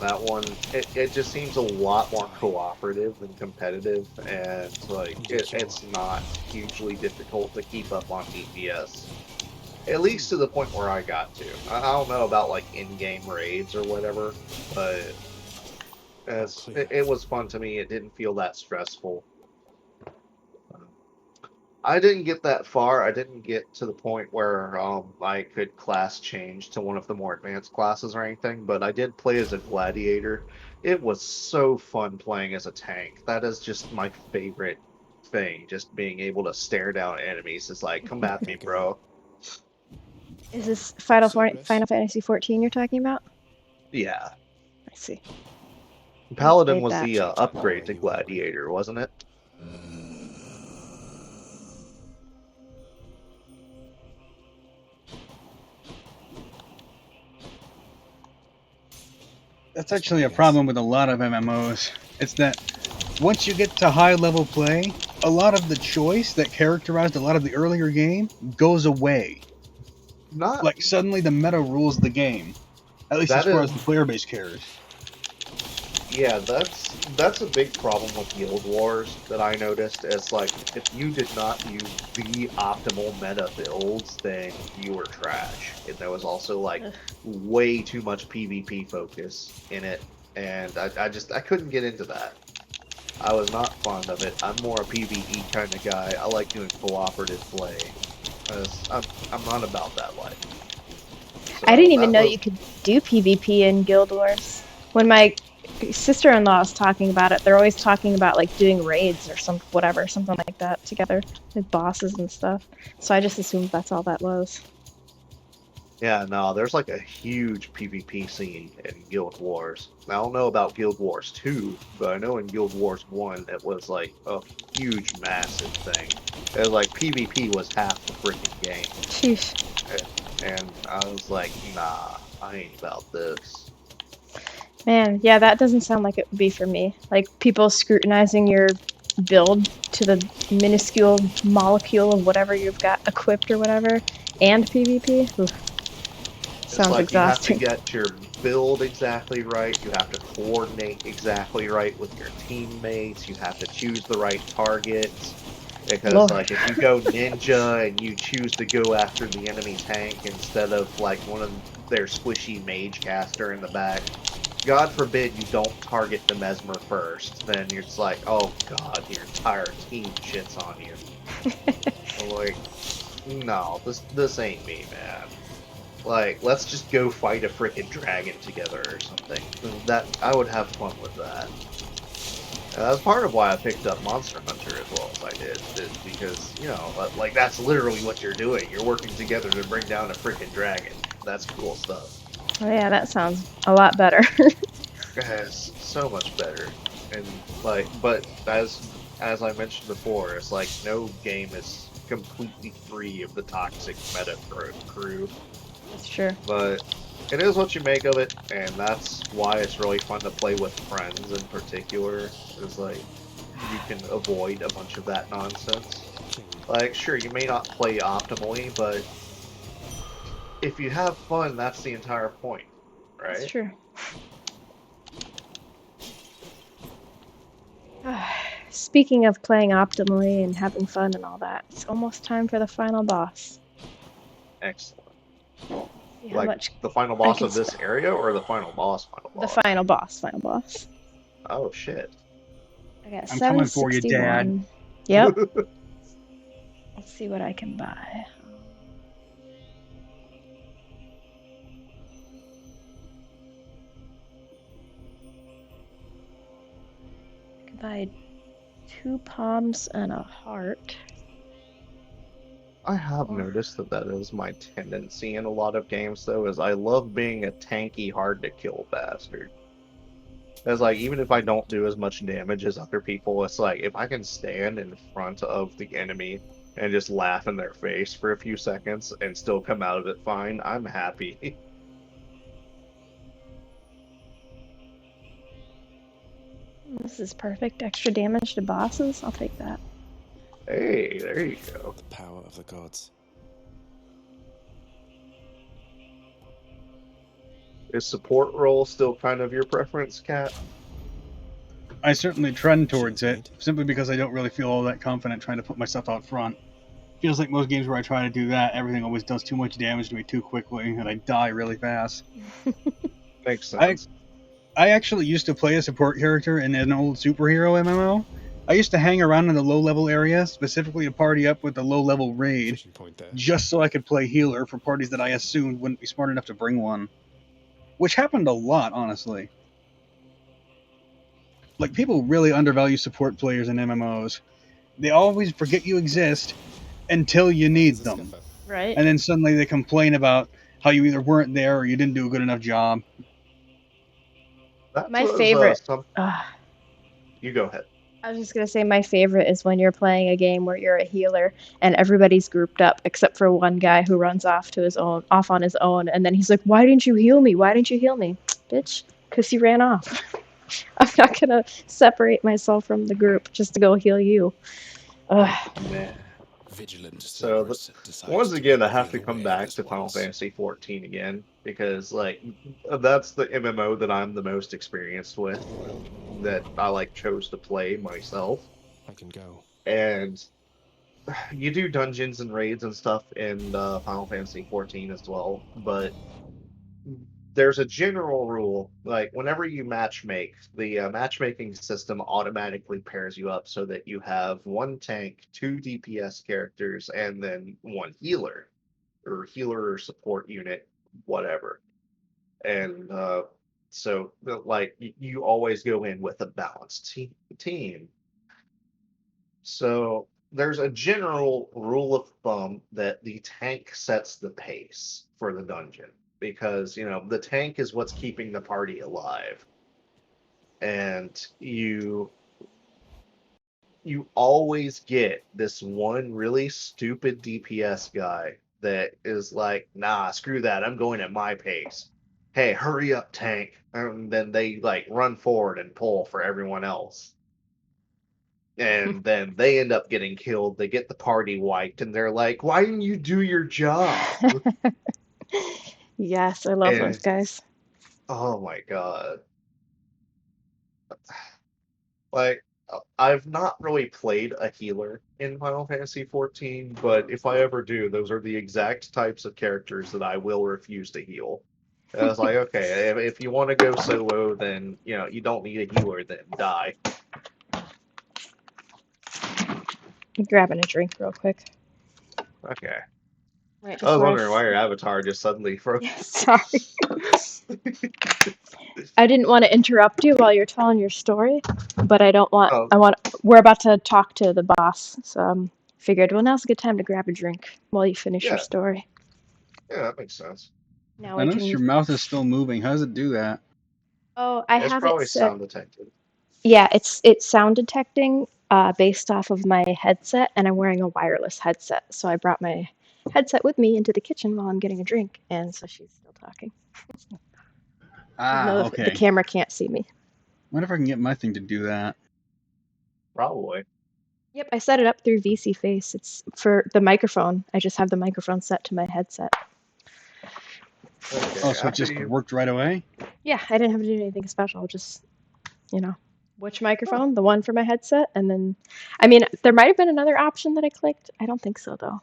That one, it just seems a lot more cooperative than competitive, and like it's not hugely difficult to keep up on DPS. At least to the point where I got to. I don't know about like in-game raids or whatever, but it was fun to me. It didn't feel that stressful. I didn't get that far. I didn't get to the point where I could class change to one of the more advanced classes or anything, but I did play as a gladiator. It was so fun playing as a tank. That is just my favorite thing. Just being able to stare down enemies. It's like, come at me, bro. Is this Final Fantasy 14 you're talking about? Yeah. I see. Paladin was the upgrade to gladiator, wasn't it? That's actually a problem with a lot of MMOs. It's that once you get to high level play, a lot of the choice that characterized a lot of the earlier game goes away. Not like suddenly the meta rules the game, at least as far as the player base cares. Yeah, that's a big problem with Guild Wars that I noticed. It's like if you did not use the optimal meta builds, then you were trash. And there was also like way too much PvP focus in it, and I couldn't get into that. I was not fond of it. I'm more a PvE kind of guy. I like doing cooperative play. I'm not about that life. So I didn't even know you could do PvP in Guild Wars. When my sister-in-law is talking about it, they're always talking about like doing raids or something like that together with bosses and stuff. So I just assumed that's all that was. Yeah, no, there's like a huge PvP scene in Guild Wars. I don't know about Guild Wars 2, but I know in Guild Wars 1 it was like a huge, massive thing. It was like PvP was half the freaking game. Sheesh. And I was like, nah, I ain't about this. Man, yeah, that doesn't sound like it would be for me. Like people scrutinizing your build to the minuscule molecule of whatever you've got equipped or whatever, and PvP. Oof. Sounds like exhausting. You have to get your build exactly right. You have to coordinate exactly right with your teammates. You have to choose the right targets. Because Lord. like if you go ninja and you choose to go after the enemy tank instead of like one of their squishy mage caster in the back, God forbid you don't target the Mesmer first. Then you're just like, oh god, your entire team shits on you. I'm like, no, this ain't me, man. Like, let's just go fight a frickin' dragon together or something. That I would have fun with that. And that's part of why I picked up Monster Hunter as well as I did, is because, you know, like, that's literally what you're doing. You're working together to bring down a freaking dragon. That's cool stuff. Oh yeah, that sounds a lot better. It's so much better. And, like, but as I mentioned before, it's like no game is completely free of the toxic meta crew. That's true. But it is what you make of it, and that's why it's really fun to play with friends in particular. Is like you can avoid a bunch of that nonsense. Like, sure, you may not play optimally, but if you have fun, that's the entire point, That's right? true. Speaking of playing optimally and having fun and all that, it's almost time for the final boss. Excellent. See how Like much the final I boss can of this area, or the final boss? The final boss. Oh shit! I got I'm coming for you, Dad. 761. Yep. Let's see what I can buy. I can buy 2 palms and a heart. I have noticed that is my tendency in a lot of games, though, is I love being a tanky, hard-to-kill bastard. It's like, even if I don't do as much damage as other people, it's like, if I can stand in front of the enemy and just laugh in their face for a few seconds and still come out of it fine, I'm happy. This is perfect. Extra damage to bosses. I'll take that. Hey, there you go. The power of the gods. Is support role still kind of your preference, Cat? I certainly trend towards it, simply because I don't really feel all that confident trying to put myself out front. Feels like most games where I try to do that, everything always does too much damage to me too quickly, and I die really fast. Makes sense. I actually used to play a support character in an old superhero MMO. I used to hang around in the low-level area, specifically to party up with the low-level raid, just so I could play healer for parties that I assumed wouldn't be smart enough to bring one. Which happened a lot, honestly. Like, people really undervalue support players in MMOs. They always forget you exist until you need them. Right. And then suddenly they complain about how you either weren't there or you didn't do a good enough job. That My was, favorite. You go ahead. I was just gonna say my favorite is when you're playing a game where you're a healer and everybody's grouped up except for one guy who runs off on his own, and then he's like, "Why didn't you heal me? Why didn't you heal me, bitch? Because you ran off." I'm not gonna separate myself from the group just to go heal you. Ugh. Man. Vigilant So, once again, I have to come back to Final Fantasy XIV again, because, like, that's the MMO that I'm the most experienced with, that I, like, chose to play myself. I can go. And you do dungeons and raids and stuff in Final Fantasy XIV as well, but there's a general rule, like, whenever you matchmake, the matchmaking system automatically pairs you up so that you have 1 tank, 2 DPS characters, and then 1 healer, or support unit, whatever. And so, like, you always go in with a balanced team. So there's a general rule of thumb that the tank sets the pace for the dungeon, because, you know, the tank is what's keeping the party alive. And you always get this one really stupid DPS guy that is like, nah, screw that, I'm going at my pace. Hey, hurry up, tank. And then they, like, run forward and pull for everyone else. And then they end up getting killed. They get the party wiped, and they're like, "Why didn't you do your job?" Yes, I love those guys. Oh my god! Like, I've not really played a healer in Final Fantasy XIV, but if I ever do, those are the exact types of characters that I will refuse to heal. And I was like, okay, if you want to go solo, then, you know, you don't need a healer, then die. I'm grabbing a drink real quick. Okay. Right I was before wondering why your avatar just suddenly froze. Sorry. I didn't want to interrupt you while you're telling your story, but I don't want. Oh. We're about to talk to the boss, so figured. Well, now's a good time to grab a drink while you finish your Yeah. story. Yeah, that makes sense. Now I we noticed can. your mouth is still moving. How does it do that? Oh, I It's have it probably set. sound detected. Yeah, it's sound detecting based off of my headset, and I'm wearing a wireless headset. So I brought my headset with me into the kitchen while I'm getting a drink, and so she's still talking. Even though the Okay. camera can't see me. Wonder if I can get my thing to do that. Probably. Yep, I set it up through VC Face. It's for the microphone. I just have the microphone set to my headset. Okay, Oh, so it just worked right away? Yeah, I didn't have to do anything special. Just, which microphone? The one for my headset, and then, I mean, there might have been another option that I clicked. I don't think so, though.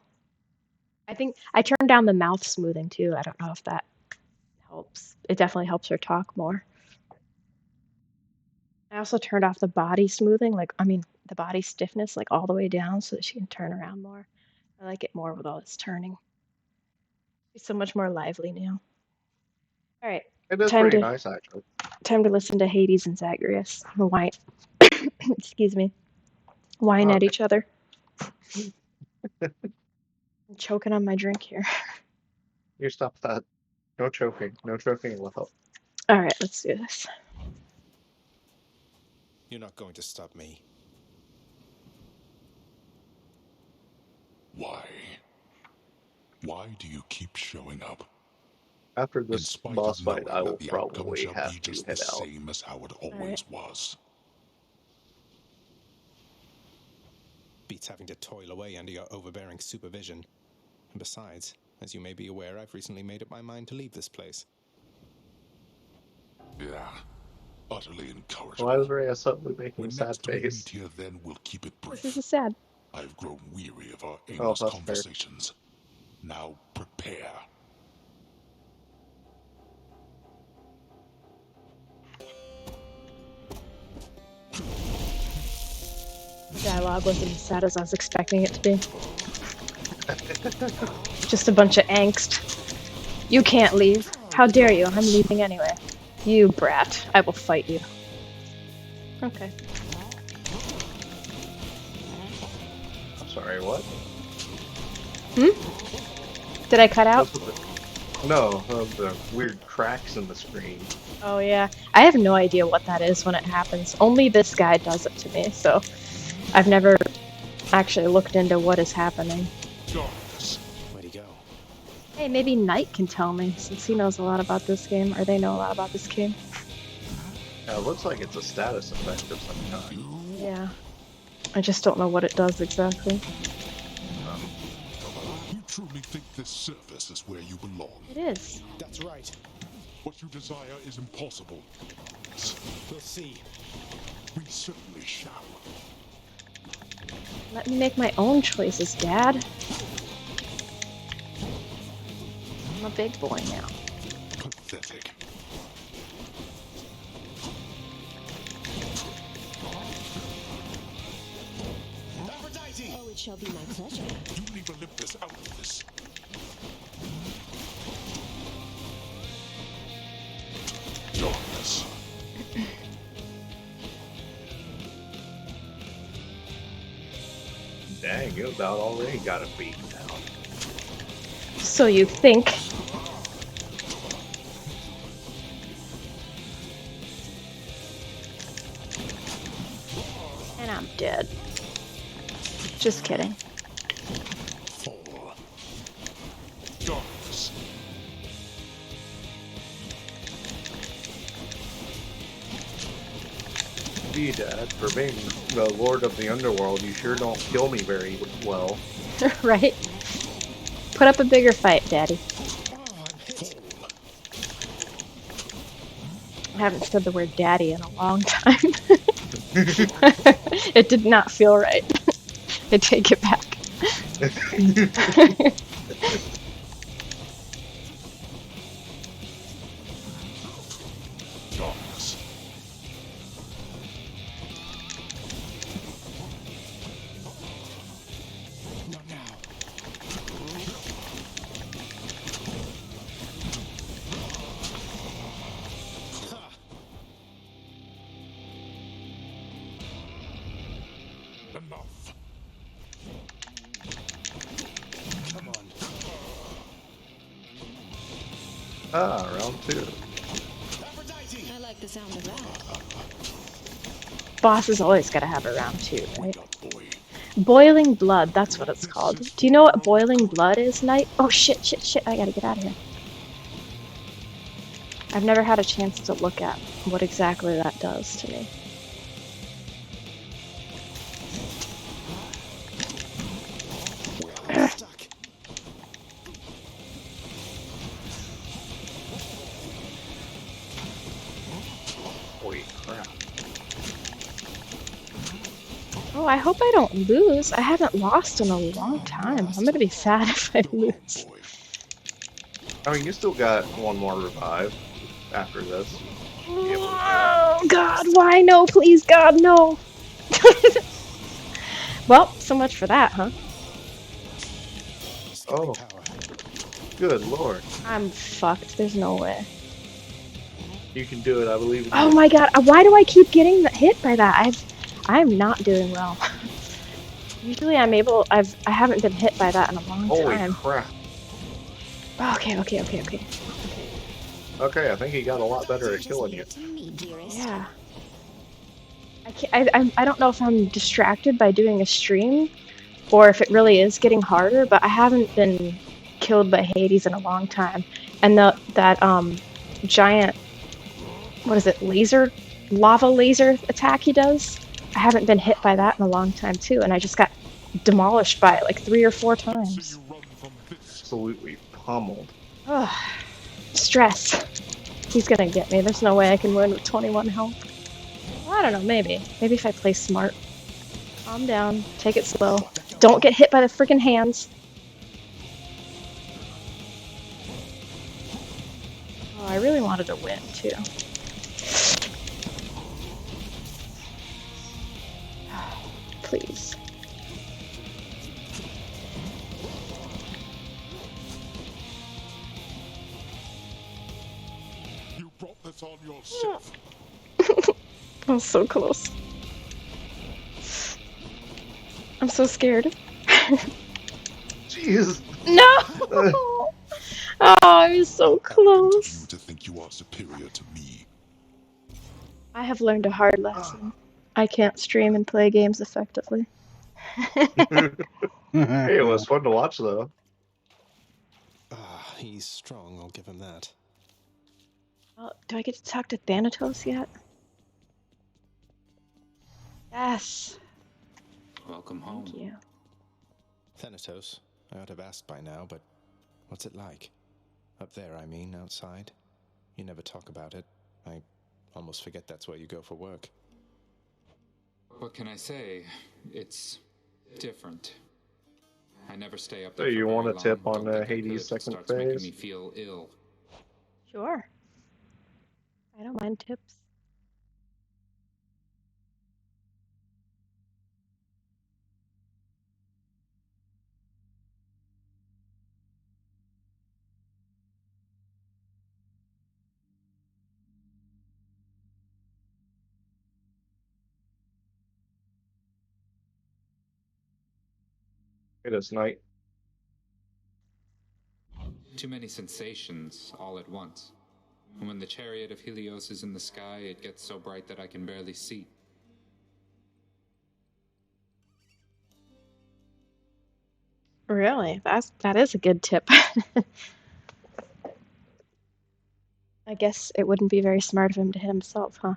I think I turned down the mouth smoothing, too. I don't know if that helps. It definitely helps her talk more. I also turned off the body smoothing, the body stiffness, all the way down so that she can turn around more. I like it more with all this turning. It's so much more lively now. All right. It is pretty nice, actually. Time to listen to Hades and Zagreus. Whine. Excuse me. Whine at each other. I'm choking on my drink here. You stop that. No choking. No choking will help. All right, let's do this. You're not going to stop me. Why? Why do you keep showing up? After In this spite boss of fight, knowing I will that the outcome probably shall have be to just head the out. same as how it always was. Beats having to toil away under your overbearing supervision. And besides, as you may be aware, I've recently made up my mind to leave this place. Yeah, utterly incorrigible. Why is Rhea suddenly making When a sad next we face? meet here, then we'll keep it brief. This is sad. I've grown weary of our aimless that's fair. conversations. Now prepare. Dialogue wasn't as sad as I was expecting it to be. Just a bunch of angst. You can't leave. How dare you? I'm leaving anyway. You brat. I will fight you. Okay. I'm sorry, what? Did I cut out? No, the weird cracks in the screen. Oh yeah. I have no idea what that is when it happens. Only this guy does it to me, so I've never actually looked into what is happening. Where'd he go? Hey, maybe Knight can tell me, since he knows a lot about this game, or they know a lot about this game. It looks like it's a status effect of some kind. Yeah. I just don't know what it does exactly. You truly think this surface is where you belong? It is. That's right. What you desire is impossible. We'll see. We certainly shall. Let me make my own choices, Dad. I'm a big boy now. Pathetic. Oh, it shall be my pleasure. You leave Olympus out of this. Darkness. Dang, you about already got it beaten down. So you think. And I'm dead. Just kidding. Darkness. Gee, Dad, for being the Lord of the Underworld, you sure don't kill me very well. Right? Put up a bigger fight, Daddy. I haven't said the word daddy in a long time. It did not feel right. I take it back. Darkness. Not now. Ah, round 2. I like the sound of that. Boss is always gotta have a round 2, right? Boiling Blood, that's what it's called. Do you know what Boiling Blood is, Knight? Oh shit, shit, shit, I gotta get out of here. I've never had a chance to look at what exactly that does to me. Holy crap. Oh, I hope I don't lose. I haven't lost in a long time. I'm gonna be sad if I lose. I mean, you still got one more revive after this. Oh god, why no? Please, God, no! Well, so much for that, huh? Oh. Good lord. I'm fucked. There's no way. You can do it, I believe in Oh you. my god, why do I keep getting hit by that? I'm not doing well. Usually I haven't been hit by that in a long Holy time. crap. Okay. Okay, I think he got a lot better at killing you. Yeah. I don't know if I'm distracted by doing a stream or if it really is getting harder, but I haven't been killed by Hades in a long time. And that giant, what is it, lava laser attack he does? I haven't been hit by that in a long time too, and I just got demolished by it like 3 or 4 times. Absolutely pummeled. Ugh. Stress. He's gonna get me. There's no way I can win with 21 health. Well, I don't know, maybe. Maybe if I play smart. Calm down. Take it slow. Don't get hit by the freaking hands. Oh, I really wanted to win, too. Please. You brought this on yourself. I was so close. I'm so scared. Jeez. No! Oh, I was so close. You to think you are superior to me. I have learned a hard lesson. I can't stream and play games effectively. Hey, it was fun to watch, though. He's strong, I'll give him that. Oh, do I get to talk to Thanatos yet? Yes. Welcome home. Thank you. Thanatos, I ought to have asked by now, but what's it like? Up there, I mean, outside. You never talk about it. I almost forget that's where you go for work. What can I say? It's different. I never stay up So there. you want a tip on Hades' Hades' second starts making phase? me feel ill. Sure. I don't mind tips. It is night. Too many sensations all at once. And when the chariot of Helios is in the sky, it gets so bright that I can barely see. Really? That is a good tip. I guess it wouldn't be very smart of him to hit himself, huh?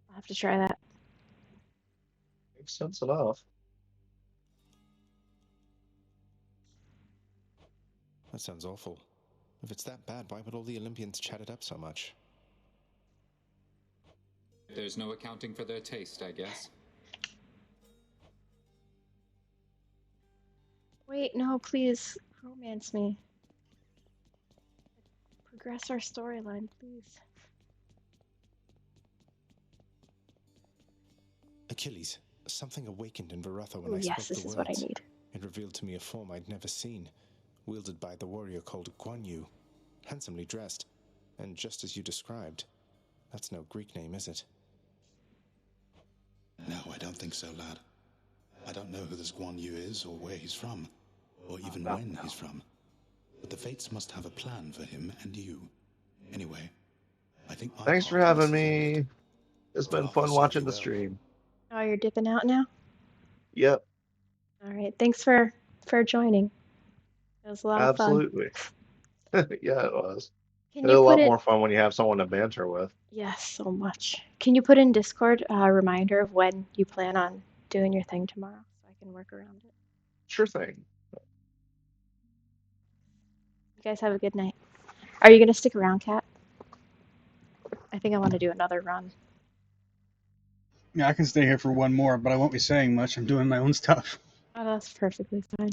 I'll have to try that. Makes sense enough. That sounds awful. If it's that bad, why would all the Olympians chat it up so much? There's no accounting for their taste, I guess. Wait, no, please. Romance me. Progress our storyline, please. Achilles, something awakened in Varatha when Oh, I yes, spoke this the is words. what I need. It revealed to me a form I'd never seen, wielded by the warrior called Guan Yu, handsomely dressed, and just as you described. That's no Greek name, is it? No, I don't think so, lad. I don't know who this Guan Yu is, or where he's from, or even when he's from. But the fates must have a plan for him and you. Anyway, I think my Thanks for part in this having is over. me. It's been Father fun serve watching you the well. stream. Oh, you're dipping out now? Yep, All right. Thanks for joining. It was a lot of fun. absolutely. Yeah, it was. Can It's you a put lot it? more fun when you have someone to banter with. Yes, so much. Can you put in Discord a reminder of when you plan on doing your thing tomorrow so I can work around it? Sure thing. You guys have a good night. Are you gonna stick around, Kat? I think I want to do another run. Yeah, I can stay here for one more, but I won't be saying much. I'm doing my own stuff. Oh, that's perfectly fine.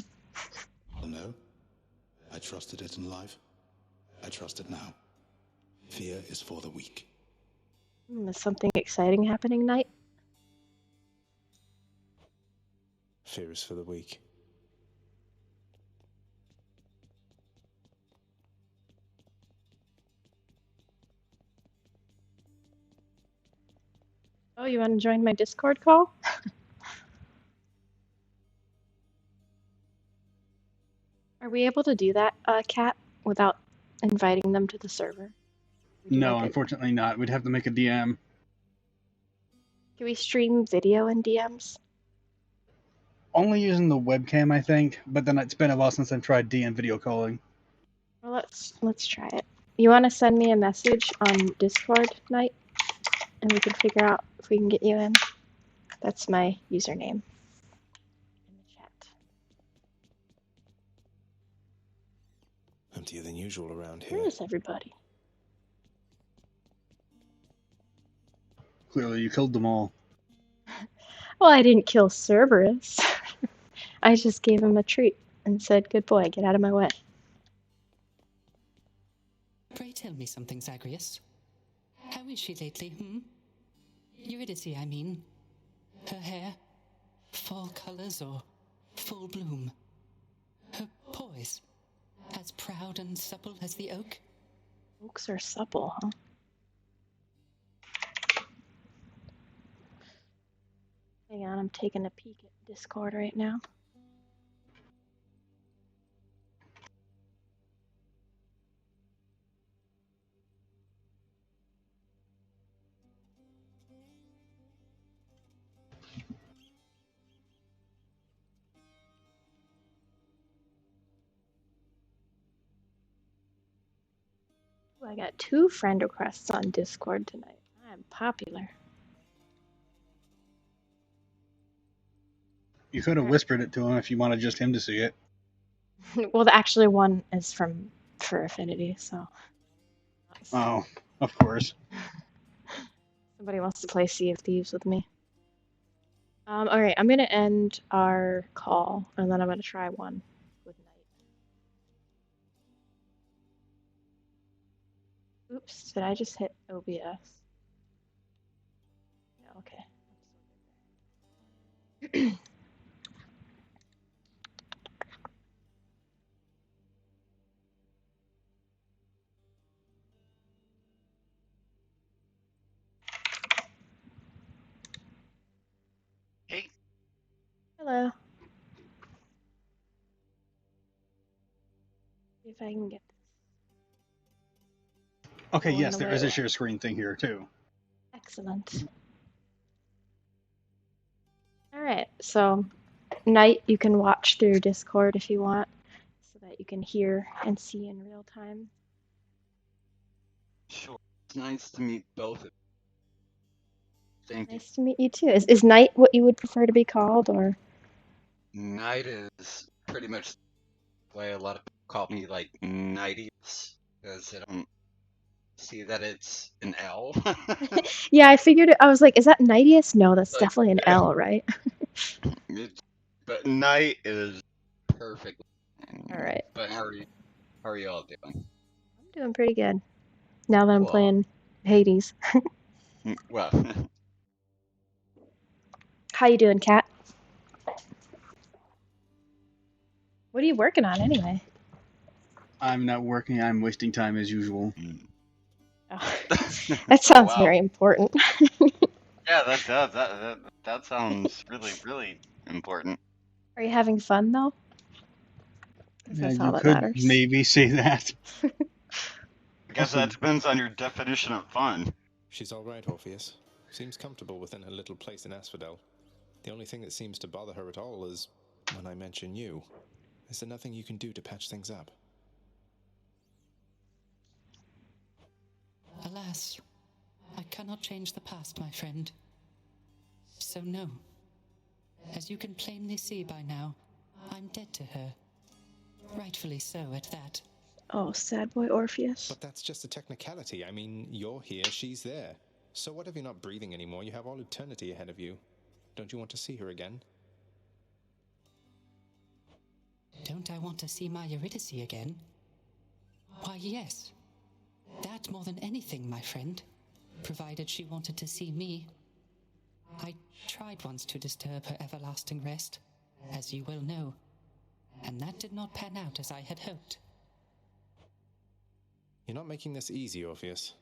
No, I trusted it in life. I trust it now. Fear is for the weak. Is something exciting happening tonight? Fear is for the weak. Oh, you want to join my Discord call? Are we able to do that, Kat, without inviting them to the server? No, unfortunately not. We'd have to make a DM. Can we stream video in DMs? Only using the webcam, I think, but then it's been a while since I've tried DM video calling. Well, let's try it. You want to send me a message on Discord tonight, and we can figure out if we can get you in. That's my username in the chat. Emptier than usual around here. Where is everybody? Clearly, you killed them all. Well, I didn't kill Cerberus. I just gave him a treat and said, "Good boy, get out of my way." Pray tell me something, Zagreus. How is she lately, Eurydice, I mean. Her hair? Fall colors or full bloom? Her poise? As proud and supple as the oak? Oaks are supple, huh? Hang on, I'm taking a peek at Discord right now. Ooh, I got 2 friend requests on Discord tonight. I'm popular. You could have whispered it to him if you wanted just him to see it. Well, actually, one is for Affinity, so. Oh, of course. Somebody wants to play Sea of Thieves with me. All right, I'm gonna end our call, and then I'm gonna try one with Night. Oops, did I just hit OBS? Yeah, okay. Hey. Hello. See if I can get this. Okay, Going yes, the there way is a it share screen thing here, too. Excellent. All right, so Night, you can watch through Discord if you want, so that you can hear and see in real time. Sure. It's nice to meet both of you. Thank you. Nice to meet you too. Is Night what you would prefer to be called, or? Knight is pretty much the way a lot of people call me, like, Knightius, because I don't see that it's an L. Yeah, I figured it. I was like, is that Nightius? No, that's definitely an L, right? But Knight is perfect. All right. But how are you all doing? I'm doing pretty good. Now that I'm Well, playing Hades. well, How you doing, Kat? What are you working on anyway? I'm not working, I'm wasting time as usual. Oh, that sounds wow. very important. Yeah, that does. That sounds really, really important. Are you having fun though? 'Cause Yeah, that's you all that could matters. maybe say that. I guess that depends on your definition of fun. She's all right, Orpheus. Seems comfortable within her little place in Asphodel. The only thing that seems to bother her at all is when I mention you. Is there nothing you can do to patch things up? Alas, I cannot change the past, my friend. So no. As you can plainly see by now, I'm dead to her. Rightfully so, at that. Oh, sad boy Orpheus. But that's just a technicality. I mean, you're here, she's there. So what if you're not breathing anymore? You have all eternity ahead of you. Don't you want to see her again? Don't I want to see my Eurydice again? Why, yes. That more than anything, my friend. Provided she wanted to see me. I tried once to disturb her everlasting rest, as you well know, and that did not pan out as I had hoped. You're not making this easy, Orpheus.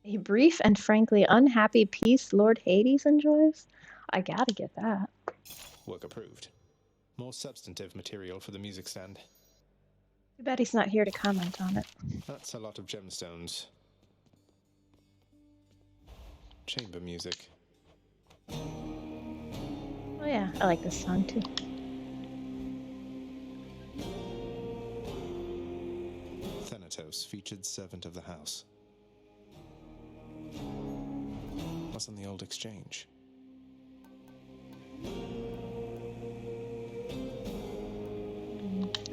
A brief and frankly unhappy peace Lord Hades enjoys? I gotta get that. Work approved. More substantive material for the music stand. Too bad he's not here to comment on it. That's a lot of gemstones. Chamber music. Oh yeah, I like this song too. Thanatos, featured servant of the house. What's on the old exchange?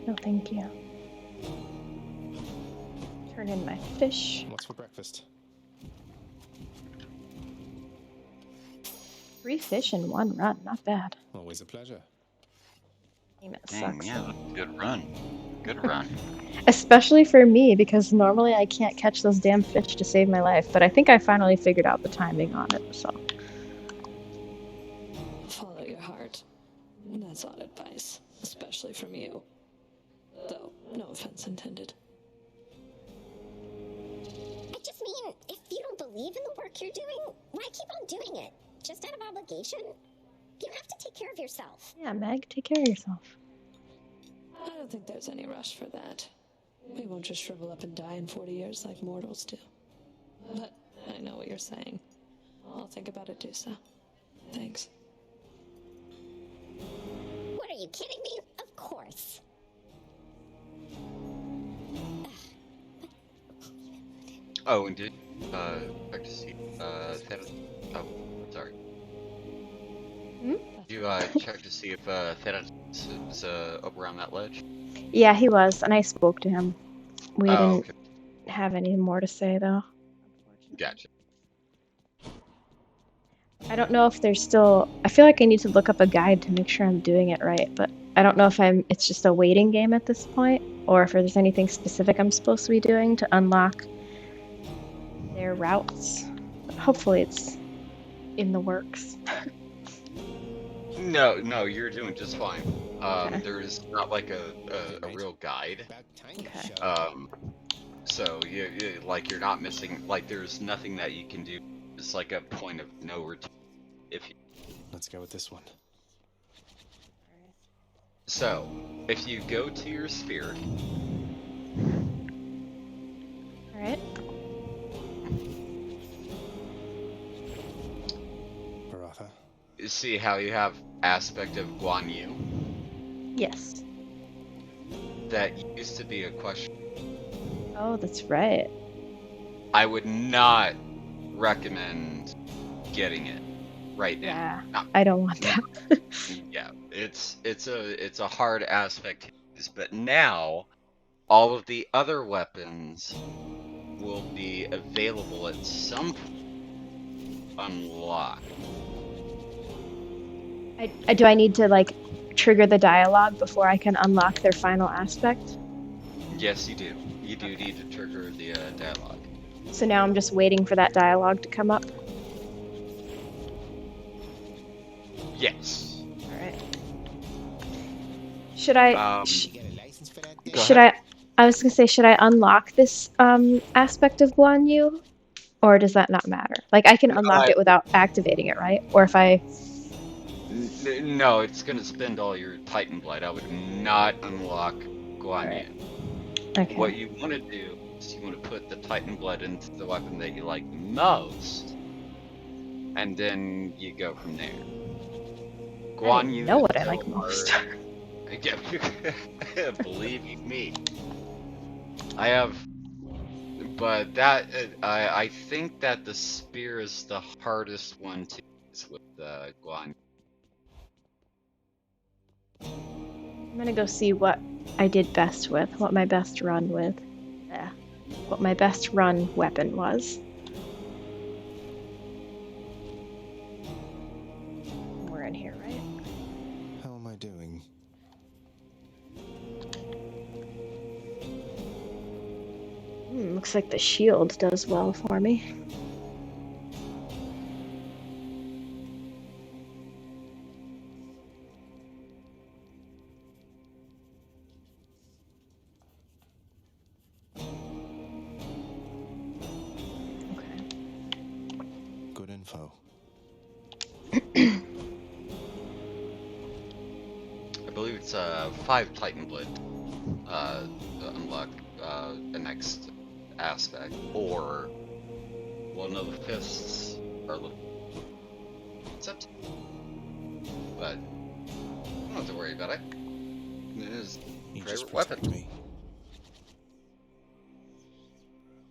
No, thank you. Turn in my fish. What's for breakfast? 3 fish in 1 run, not bad. Always a pleasure. Damn, it Dang, sucks. yeah, good run. Good run. Especially for me, because normally I can't catch those damn fish to save my life, but I think I finally figured out the timing on it, so. Follow your heart. That's odd advice, especially from you. Though, no offense intended. I just mean, if you don't believe in the work you're doing, why keep on doing it? Just out of obligation? You have to take care of yourself. Yeah, Meg, take care of yourself. I don't think there's any rush for that. We won't just shrivel up and die in 40 years like mortals do. But I know what you're saying. I'll think about it, Dusa. Thanks. What, are you kidding me? Of course. Oh, and did check to see Thanatos. Oh, sorry. Did you check to see if Thanatos is up around that ledge? Yeah, he was, and I spoke to him. We didn't okay. have any more to say, though. Gotcha. I don't know if there's still... I feel like I need to look up a guide to make sure I'm doing it right, but I don't know if it's just a waiting game at this point, or if there's anything specific I'm supposed to be doing to unlock their routes. But hopefully it's in the works. No, you're doing just fine. Okay. There's not like a real guide. Okay. So you're not missing, like there's nothing that you can do. It's like a point of no return. If you... Let's go with this one. So, if you go to your sphere. Alright. Baratha. You see how you have aspect of Guan Yu? Yes. That used to be a question. Oh, that's right. I would not recommend getting it right Yeah, now. I don't want that. Yeah, it's a hard aspect, but now all of the other weapons will be available at some point. Unlocked. Do I need to, like, trigger the dialogue before I can unlock their final aspect? Yes, you do. You do need to trigger the dialogue. So now I'm just waiting for that dialogue to come up? Yes. Alright. Should I... Go should ahead. I was gonna say, should I unlock this aspect of Guan Yu, or does that not matter? Like, I can unlock it without activating it, right? Or if I... No, it's gonna spend all your Titan Blood. I would not unlock Guan Yu. Okay. What you want to do is you want to put the Titan Blood into the weapon that you like the most, and then you go from there. I Guan don't Yu know is what I so like most. hard. Believe you me, I have. But that I think that the spear is the hardest one to use with Guan. I'm gonna go see what I did best with, what my best run with. Yeah. What my best run weapon was. We're in here, right? How am I doing? Looks like the shield does well for me. Good info. I believe it's 5 Titan Blood to unlock the next aspect, or one of the fists are it's up to you. But you don't have to worry about it. It is You favorite just weapon. protect me.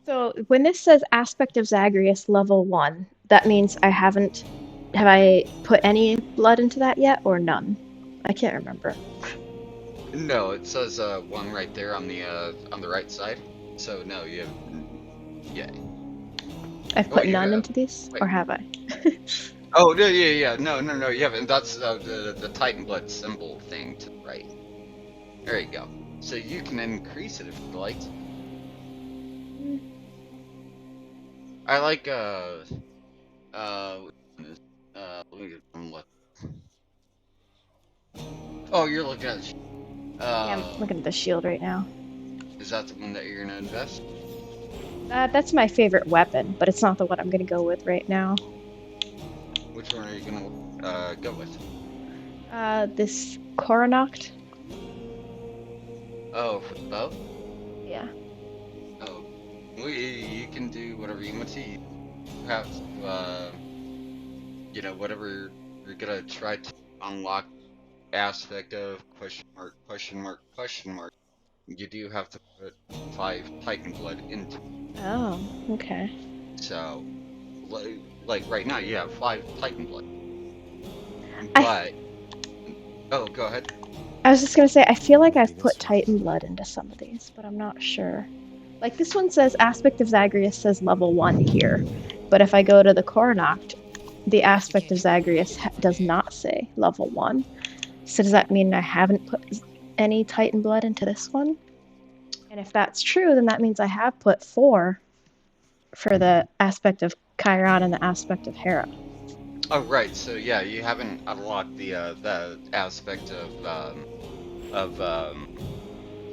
So when this says Aspect of Zagreus level 1, that means I haven't... Have I put any blood into that yet, or none? I can't remember. No, it says 1 right there on the right side. So no, you have yeah. I've put none into these, or have I? Oh no, yeah, no, you haven't. That's the Titan Blood symbol thing to the right. There you go. So you can increase it if you'd like. I like let me get one look. Oh, you're looking at. Yeah, I'm looking at the shield right now. Is that the one that you're gonna invest? That's my favorite weapon, but it's not the one I'm gonna go with right now. Which one are you gonna go with? This Coronacht. Oh, for the bow? Yeah. Oh, well, you can do whatever you want to. You have to, you know, whatever you're gonna try to unlock aspect of question mark. You do have to put 5 Titan Blood into. Oh, okay. So, like right now, you have 5 Titan Blood. But oh, go ahead. I was just gonna say, I feel like I've put Titan Blood into some of these, but I'm not sure. Like this one says Aspect of Zagreus says level 1 here, but if I go to the Coronacht, the Aspect of Zagreus does not say level 1. So does that mean I haven't put any Titan Blood into this one? And if that's true, then that means I have put 4 for the Aspect of Chiron and the Aspect of Hera. Oh right, so yeah, you haven't unlocked the aspect of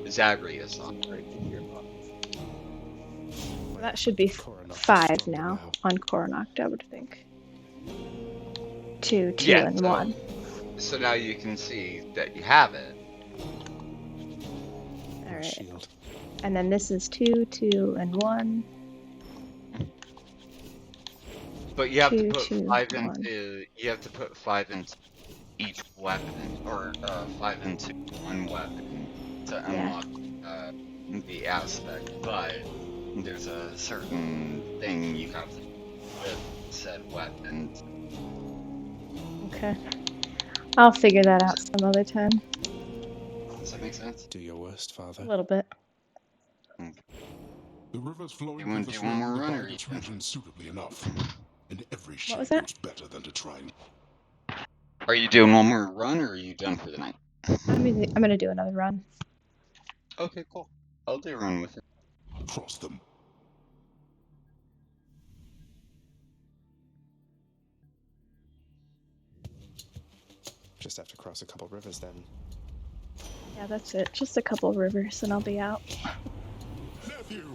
Zagreus on right here. Well, that should be 5 now on Coronacht, I would think. 2, 2, Yeah, and so, 1. So now you can see that you have it. Alright. And then this is 2, 2, and 1. But you have 2, to put 2, 5 1. into. You have to put 5 into each weapon, or 5 into one weapon to unlock the aspect. But there's a certain thing you have to do with said weapon. Okay. I'll figure that out some other time. Does that make sense? Do your worst, Father. A little bit. The rivers flowing You through want the to do one more swamp run, or divide you its region suitably enough, and every What was shade that? knows better than to try and Are you doing one more run, or are you done for the night? I'm gonna do another run. Okay, cool. I'll do a run with it. cross them. Just have to cross a couple rivers then. Yeah, that's it. Just a couple rivers and I'll be out. Nephew,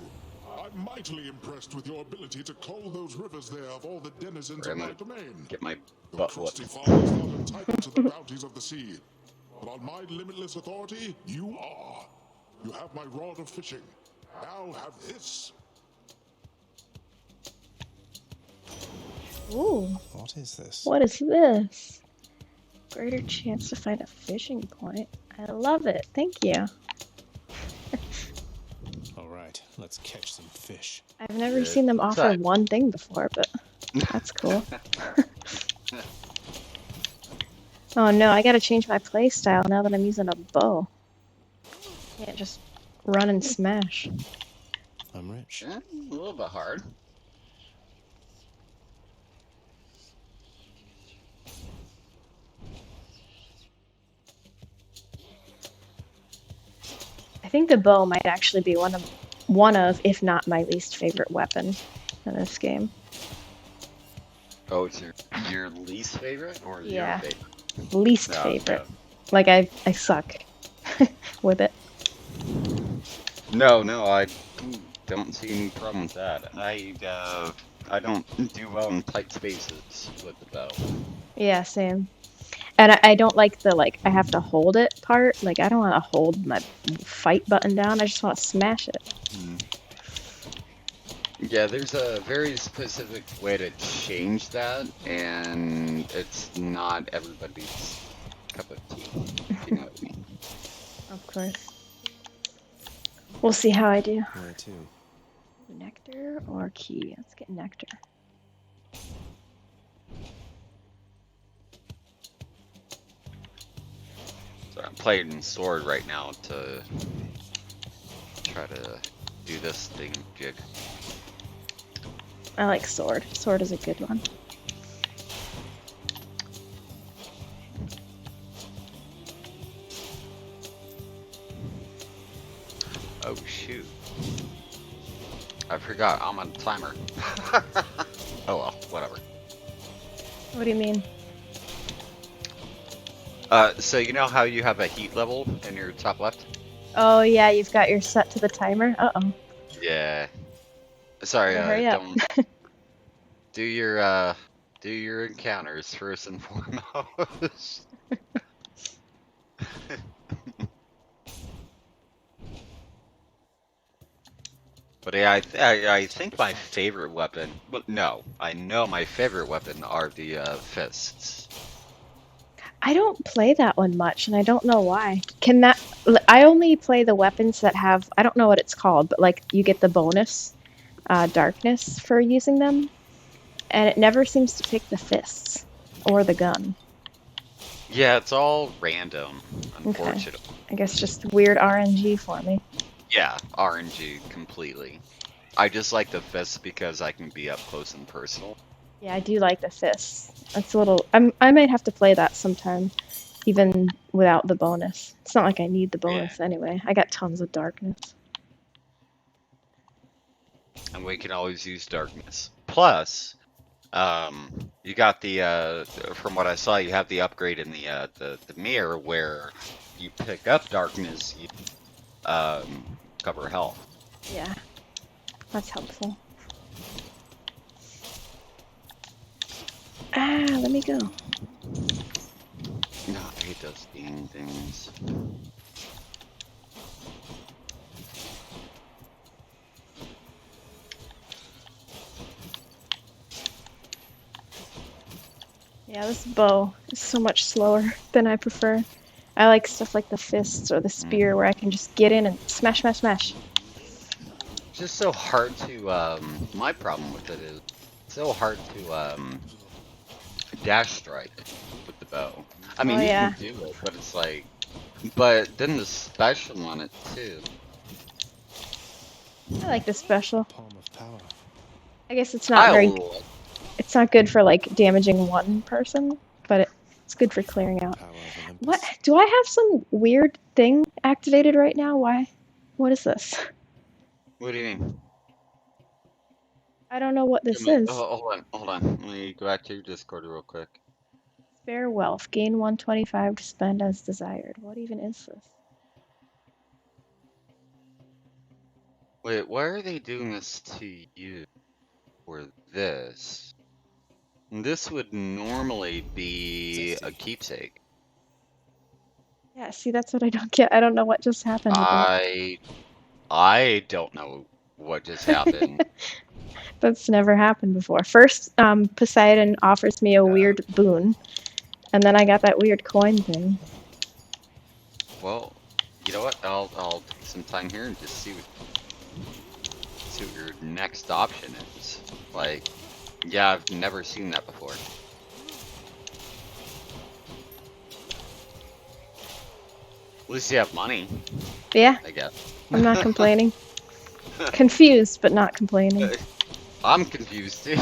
I'm mightily impressed with your ability to cull those rivers there of all the denizens of my domain. Get my Your butt trusty whooped. father is not entitled to the bounties of the sea. But on my limitless authority, you are. You have my rod of fishing. Now have this. Ooh. What is this? What is this? Greater chance to find a fishing point. I love it. Thank you. All right, let's catch some fish. I've never seen them offer one thing before, but that's cool. Oh no, I gotta change my play style now that I'm using a bow. Can't just run and smash. I'm rich. Yeah, a little bit hard. I think the bow might actually be one of, if not my least favorite weapon in this game. Oh, it's your least favorite or your favorite? Least favorite. Like I suck with it. No, I don't see any problem with that. I don't do well in tight spaces with the bow. Yeah, same. And I don't like the I have to hold it part. Like I don't want to hold my fight button down. I just want to smash it. Yeah, there's a very specific way to change that, and it's not everybody's cup of tea, if you know what I mean. Of course. We'll see how I do. Where to? Nectar or key? Let's get nectar. So I'm playing sword right now to try to do this thing jig. I like sword. Sword is a good one. Oh shoot. I forgot, I'm on a timer. Oh well, whatever. What do you mean? So you know how you have a heat level in your top left? Oh yeah, you've got your set to the timer? Uh-oh. Yeah. Sorry, Hurry up. don't do your encounters first and foremost. But yeah, I think my favorite weapon. Well, no, I know my favorite weapon are the fists. I don't play that one much, and I don't know why. I only play the weapons that have, I don't know what it's called, but you get the bonus darkness for using them, and it never seems to pick the fists or the gun. Yeah, it's all random, unfortunately. Okay. I guess just weird RNG for me. Yeah, RNG completely. I just like the fists because I can be up close and personal. Yeah, I do like the fists. That's a little. I might have to play that sometime, even without the bonus. It's not like I need the bonus anyway. I got tons of darkness. And we can always use darkness. Plus, you got the from what I saw, you have the upgrade in the mirror where you pick up darkness, you cover health. Yeah, that's helpful. Ah, let me go. No, I hate those dang things. Yeah, this bow is so much slower than I prefer. I like stuff like the fists or the spear where I can just get in and smash, smash, smash. It's just so hard to, my problem with it is it's so hard to, dash strike with the bow. I mean, you can do it, but it's like, but then the special on it too. I like the special. Palm of power. I guess it's not it's not good for damaging one person, but it's good for clearing out. What? Do I have some weird thing activated right now? Why? What is this? What do you mean? I don't know what this is. Oh, hold on. Let me go back to your Discord real quick. Spare wealth. Gain 125 to spend as desired. What even is this? Wait, why are they doing this to you for this? This would normally be a keepsake. Yeah, see, that's what I don't get. I don't know what just happened with that. I don't know what just happened. That's never happened before. First, Poseidon offers me a weird boon, and then I got that weird coin thing. Well, you know what? I'll take some time here and just see what your next option is. Like, yeah, I've never seen that before. At least you have money. Yeah. I guess. I'm not complaining. Confused, but not complaining. I'm confused too.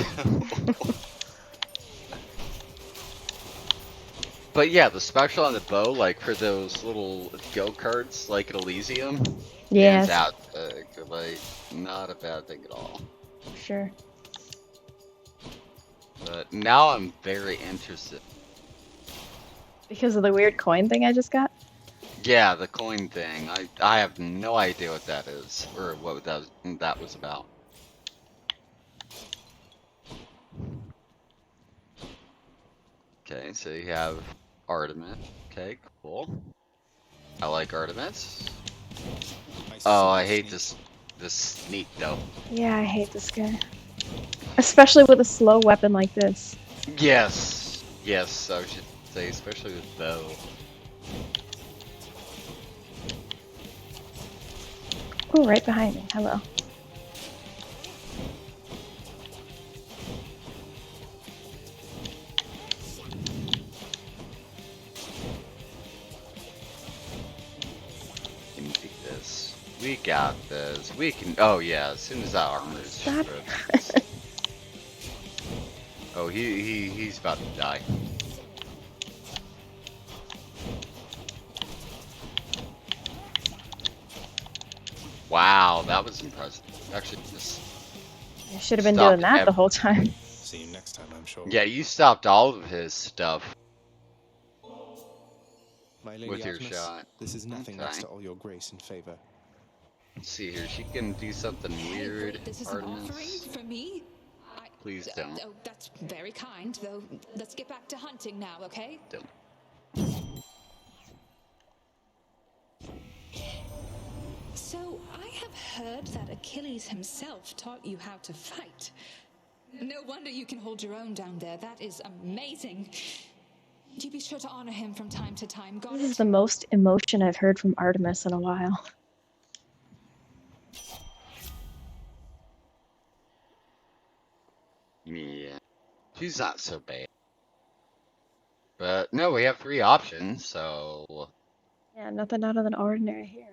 But yeah, the special on the bow, like for those little go-karts, like at Elysium, Yes. fantastic. Like, not a bad thing at all. Sure. But now I'm very interested. Because of the weird coin thing I just got? Yeah, the coin thing. I have no idea what that is, or what that was about. Okay, so you have Artemis. Okay, cool. I like Artemis. Oh, I hate this sneak though. Yeah, I hate this guy. Especially with a slow weapon like this. Yes, yes, I should say, especially with bow. Oh, right behind me. Hello. Can you take this? We got this. We can. Oh yeah, as soon as that armor is Stop. stripped. Oh, he's about to die. Wow, that was impressive. Actually, just I should have been doing that the whole time. See you next time, I'm sure. Yeah, you stopped all of his stuff My Lady with your Artemis, shot. this is nothing Okay. next to all your grace and favor. Let's see here. She can do something weird. Wait, this is an offering Artemis. for me? Please don't. Oh, that's very kind, though. Let's get back to hunting now, okay? Don't. So, I have heard that Achilles himself taught you how to fight. No wonder you can hold your own down there. That is amazing. You be sure to honor him from time to time. Got This it? is the most emotion I've heard from Artemis in a while. Yeah. She's not so bad. But no, we have 3 options, so Yeah, nothing out of the ordinary here.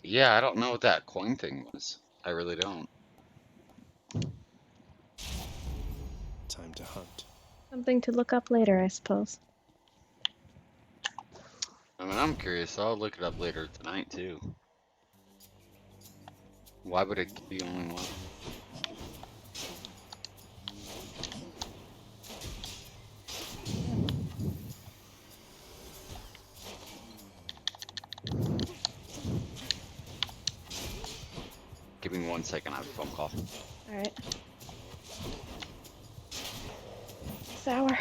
yeah, I don't know what that coin thing was. I really don't. Time to hunt. Something to look up later, I suppose. I mean, I'm curious. I'll look it up later tonight too. Why would it be only one? Give me 1 second. I have a phone call. Alright. Sour.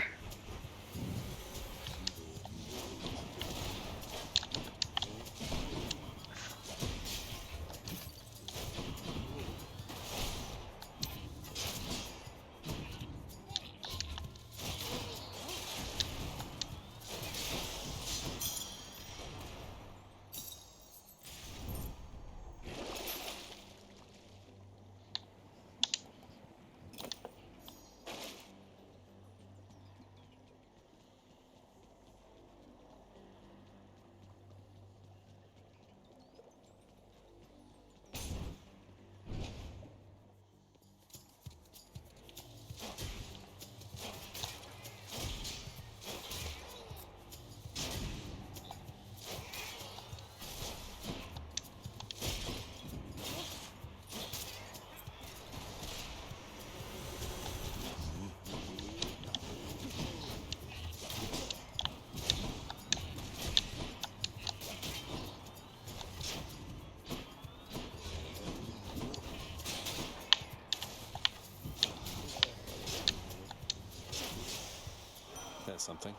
There's something.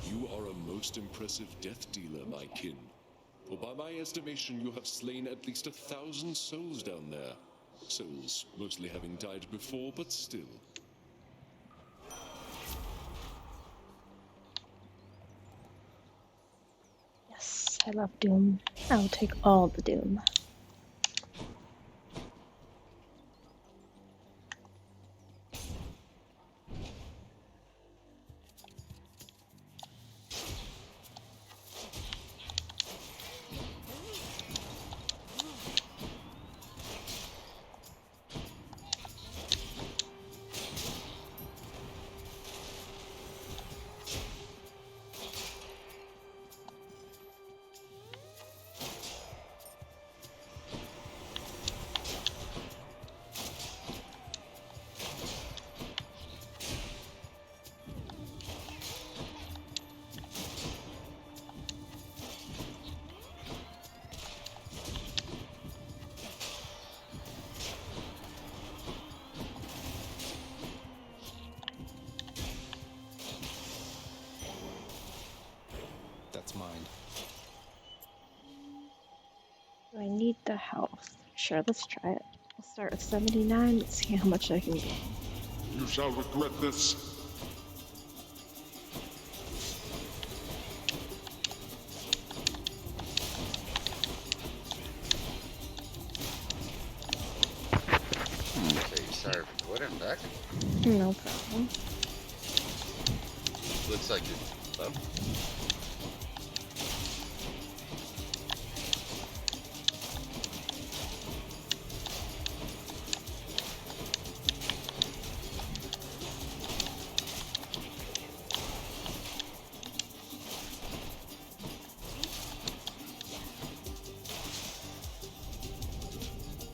You are a most impressive death dealer, my kin. For by my estimation, you have slain at least 1,000 souls down there. Souls mostly having died before, but still. Yes, I love Doom. I will take all the Doom. That's mine. Do I need the health? Sure, let's try it. I'll start with 79. Let's see how much I can get. You shall regret this. Okay, sorry for what I'm back. No problem. Looks like it's up.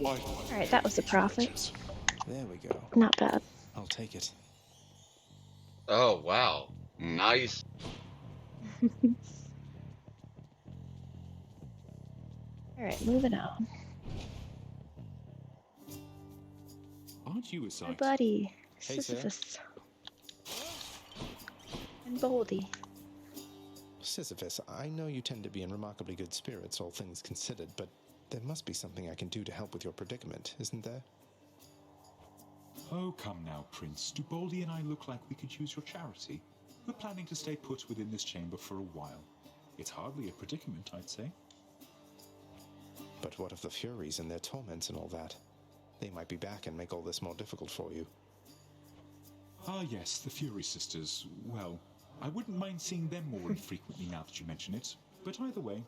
Alright, that was a profit. There we go. Not bad. I'll take it. Oh, wow. Nice. Alright, moving on. Aren't you a My sight? buddy, Hey, sir. Sisyphus. And Boldy. Sisyphus, I know you tend to be in remarkably good spirits, all things considered, but there must be something I can do to help with your predicament, isn't there? Oh, come now, Prince. Do Baldy and I look like we could use your charity? We're planning to stay put within this chamber for a while. It's hardly a predicament, I'd say. But what of the Furies and their torments and all that? They might be back and make all this more difficult for you. Ah, yes, the Fury Sisters. Well, I wouldn't mind seeing them more infrequently now that you mention it. But either way,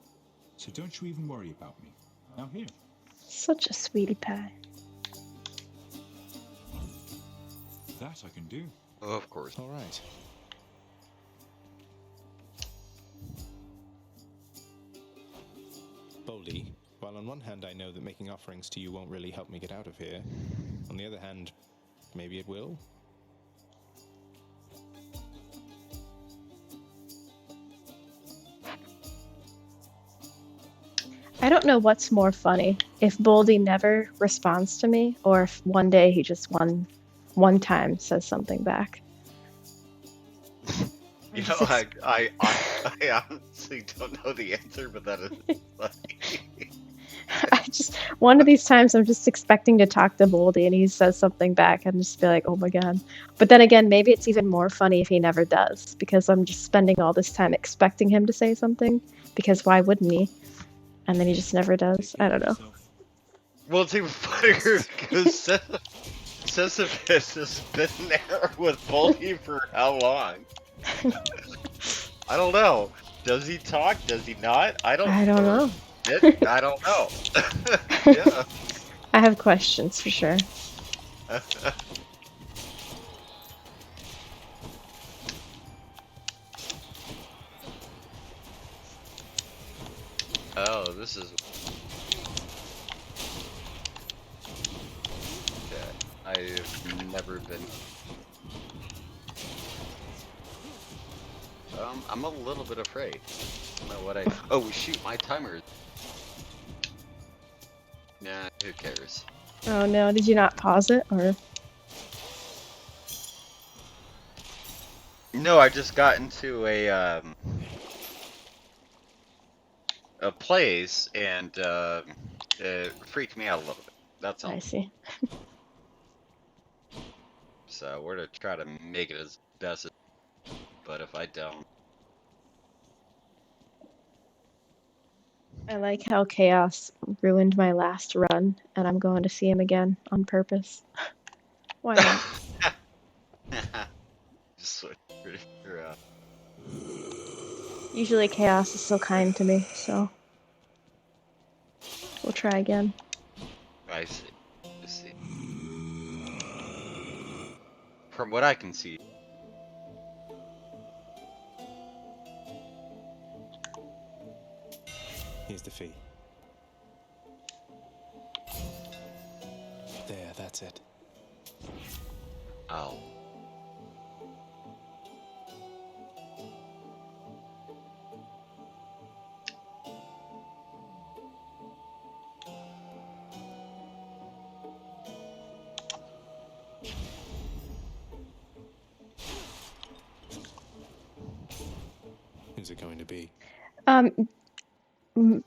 so don't you even worry about me. Now here. Such a sweetie pie. That I can do. Oh, of course. All right. Boldy, while on one hand I know that making offerings to you won't really help me get out of here, on the other hand, maybe it will? I don't know what's more funny, if Boldy never responds to me, or if one day he just one time says something back. You know, I honestly don't know the answer, but that is funny. One of these times I'm just expecting to talk to Boldy and he says something back and just be like, oh my god. But then again, maybe it's even more funny if he never does, because I'm just spending all this time expecting him to say something, because why wouldn't he? And then he just never does. I don't know. Well, it's even funnier because Sisyphus has been there with Boldy for how long? I don't know. Does he talk? Does he not? I don't know. I don't know. Yeah. I have questions for sure. Oh, this is... Okay, I've never been... I'm a little bit afraid. I don't know what I... Oh, shoot, my timer... Nah, who cares? Oh no, did you not pause it, or? No, I just got into a place and it freaked me out a little bit. That's all. I see. So we're gonna try to make it as best as, but if I don't, I like how Chaos ruined my last run, and I'm going to see him again on purpose. Why not? just switch around. Usually Chaos is so kind to me, so we'll try again. I see. I see. From what I can see, Here's the fee. There, that's it. ow. Who's it going to be?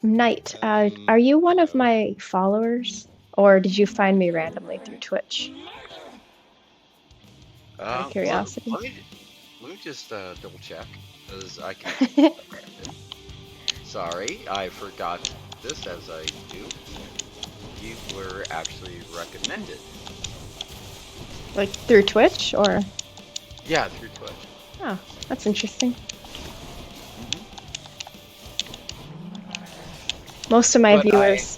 Knight, are you one of my followers, or did you find me randomly through Twitch? Out of curiosity. Let me just double check, because I can. Sorry, I forgot this as I do. You were actually recommended. Like through Twitch, or? Yeah, through Twitch. Oh, that's interesting. Most of my viewers.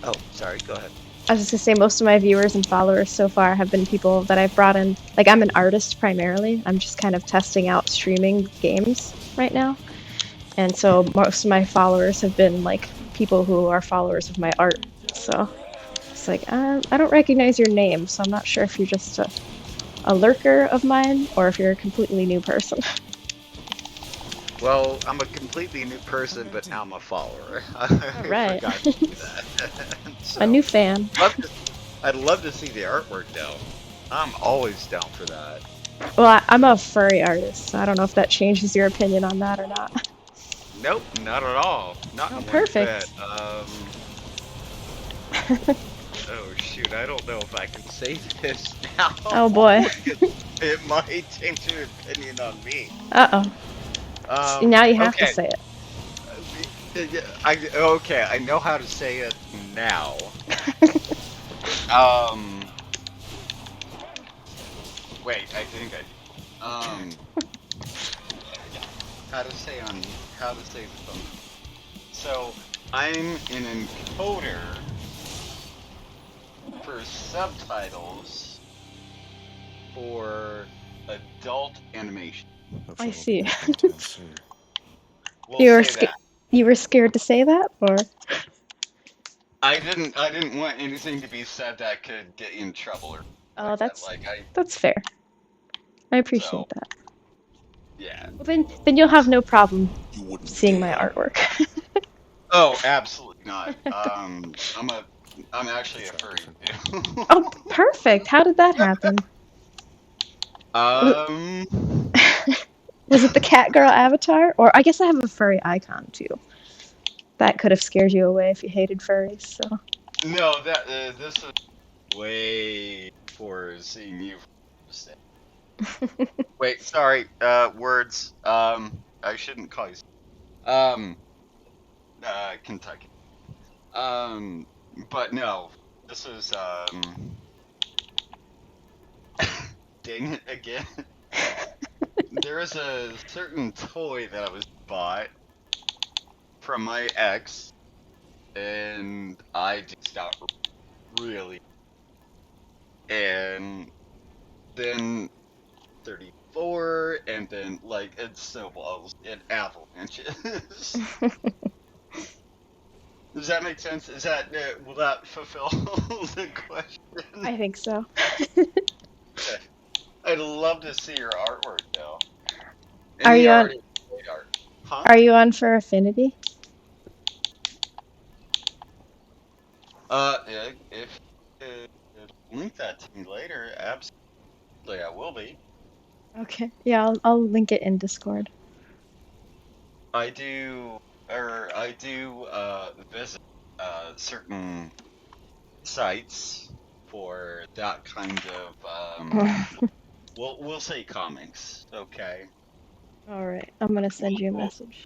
Oh, sorry, go ahead. I was just gonna say, most of my viewers and followers so far have been people that I've brought in. Like, I'm an artist primarily. I'm just kind of testing out streaming games right now. And so most of my followers have been like people who are followers of my art. So it's like, I don't recognize your name, so I'm not sure if you're just a lurker of mine or if you're a completely new person. Well, I'm a completely new person, but now I'm a follower. All right. I forgot to do that. So, A new fan. I'd love to see the artwork, though. I'm always down for that. Well, I'm a furry artist, so I don't know if that changes your opinion on that or not. Nope, not at all. Not Oh, one perfect. bit. Oh shoot, I don't know if I can say this now. Oh boy. It might change your opinion on me. Uh-oh. Now you have to Okay. say it. Okay, I know how to say it now. Wait, I think how to say something. So, I'm an encoder for subtitles for adult animation. I see. We'll You were say that. you were scared to say that, or? I didn't want anything to be said that could get you in trouble or Oh, that's like that's fair. I appreciate that. yeah. Well, then you'll have no problem seeing my artwork. Oh, absolutely not. I'm actually a furry too. Oh, perfect. How did that happen? Was it the cat girl avatar? Or I guess I have a furry icon too. That could have scared you away if you hated furries, so. No, that this is way for seeing you. Wait, sorry. Words. I shouldn't call you. Kentucky. But no, this is dang it again. There is a certain toy that I was bought from my ex, and I just stopped really. And then 34, and then like it snowballs in avalanches. Does that make sense? Is that will that fulfill the question? I think so. I'd love to see your artwork though. Are you on? Art. Huh? Are you on for Affinity? If link that to me later, absolutely I will be. Okay. Yeah, I'll link it in Discord. I do visit certain sites for that kind of we'll say comics, okay? All right. I'm gonna send you a Well, message.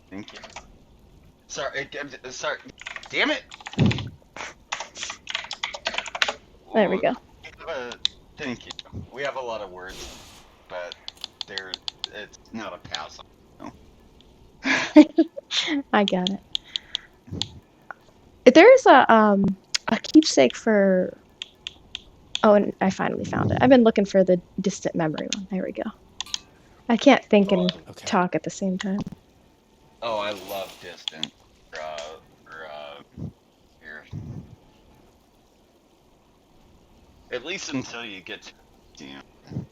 thank you. Sorry, sorry. Damn it. There we go. Thank you. We have a lot of words, but it's not a pass. No. I got it. There's a keepsake for. Oh, and I finally found it. I've been looking for the distant memory one. There we go. I can't think and talk at the same time. Oh, I love Distant. Here. At least until you get to,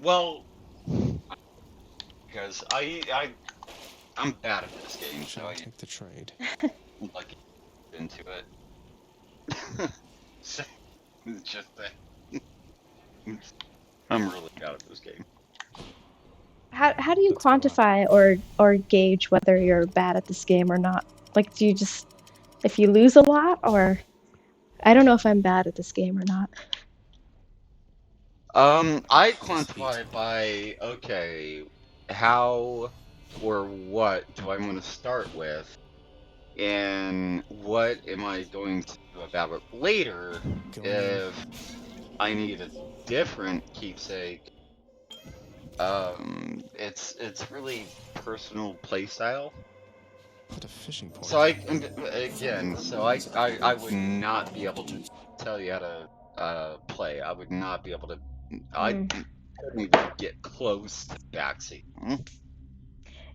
well, because I'm bad at this game, so I take the trade. like into it. So, it's just that I'm really bad at this game. How do you quantify or gauge whether you're bad at this game or not? Like, do you just if you lose a lot, or I don't know if I'm bad at this game or not. I quantify it by, okay, how or what do I want to start with, and what am I going to do about it later if I need a different keepsake. It's really personal playstyle. At a fishing point. So I would not be able to tell you how to play. I would not be able to. I couldn't even get close to backseat.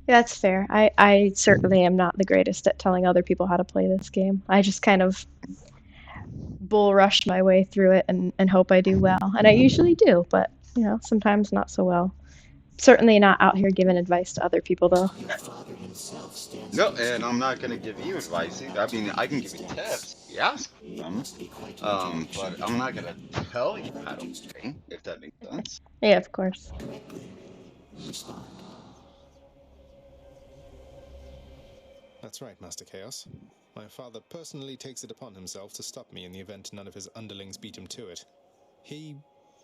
That's fair. I certainly am not the greatest at telling other people how to play this game. I just kind of bull rush my way through it and hope I do well. And I usually do, but you know, sometimes not so well. Certainly not out here giving advice to other people though. No, and I'm not gonna give you advice either. I mean, I can give you tips if you ask for them. But I'm not gonna tell you how to play, if that makes sense. Yeah, of course. That's right, Master Chaos. My father personally takes it upon himself to stop me in the event none of his underlings beat him to it. He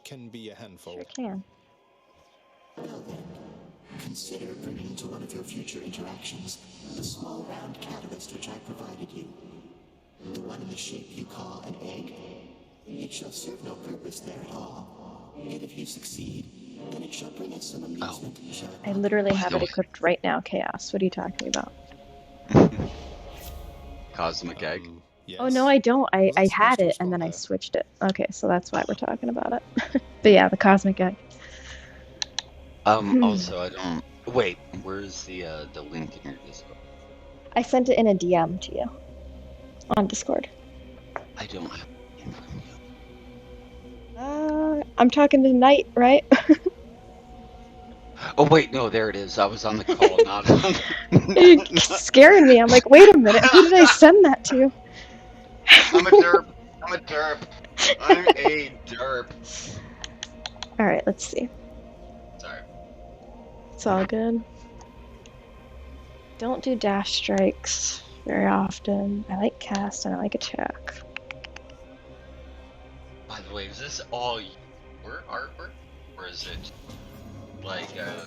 can be a handful. Sure can. Well then, consider bringing to one of your future interactions the small round catalyst which I provided you. The one in the shape you call an egg. It shall serve no purpose there at all. And if you succeed, then it shall bring us some amusement. I literally have it equipped right now, Chaos. What are you talking about? Cosmic egg. Yes. Oh no, I don't. I had it and then I switched it. Okay, so that's why we're talking about it. But yeah, the cosmic egg. Also, I don't. Wait, where's the link in your Discord? I sent it in a DM to you on Discord. I don't have it from you. I'm talking to Knight, right? Oh wait, no, there it is. I was on the call, not on. You're scaring me. I'm like, wait a minute. Who did I send that to? I'm a derp. I'm a derp. I'm a derp. All right, let's see. Sorry. It's all good. Don't do dash strikes very often. I like cast and I like attack. By the way, is this all your artwork, or is it like a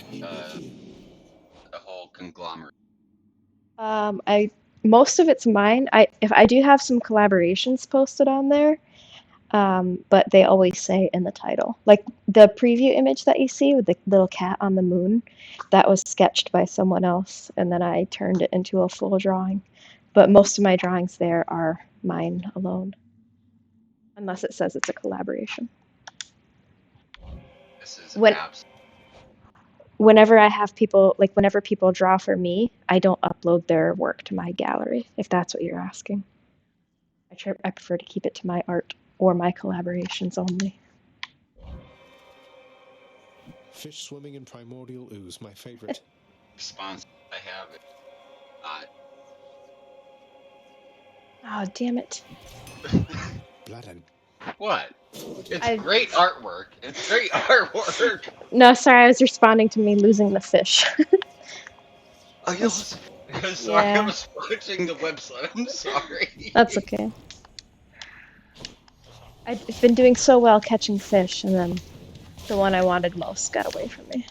whole conglomerate? Most of it's mine. If I do have some collaborations posted on there, but they always say in the title. Like the preview image that you see with the little cat on the moon, that was sketched by someone else, and then I turned it into a full drawing. But most of my drawings there are mine alone, unless it says it's a collaboration. This is Whenever I have people, like whenever people draw for me, I don't upload their work to my gallery, if that's what you're asking. I prefer to keep it to my art or my collaborations only. Fish swimming in primordial ooze, my favorite. Response, I have it. Oh, damn it. Blood and What? It's great artwork. It's great artwork. No, sorry, I was responding to me losing the fish. Oh, you lost. Sorry, I Yeah. was watching the website. I'm sorry. That's okay. I've been doing so well catching fish, and then the one I wanted most got away from me.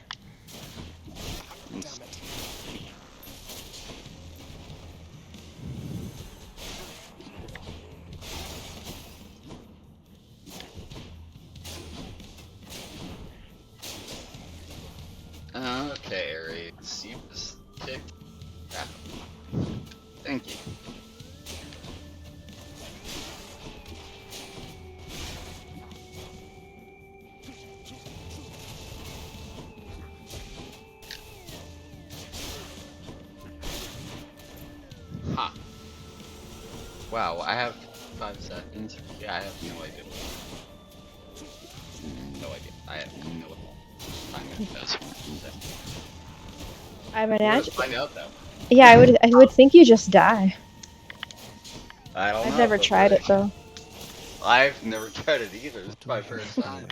Okay, Aries, you just kicked crap. Thank you. Huh. Wow, I have 5 seconds. Yeah, I have no idea. No idea. I have no time investment. I We'll imagine. just find out though. Yeah, I would think you just die. I don't know. I've never but tried it though. I've never tried it either. It's my first time.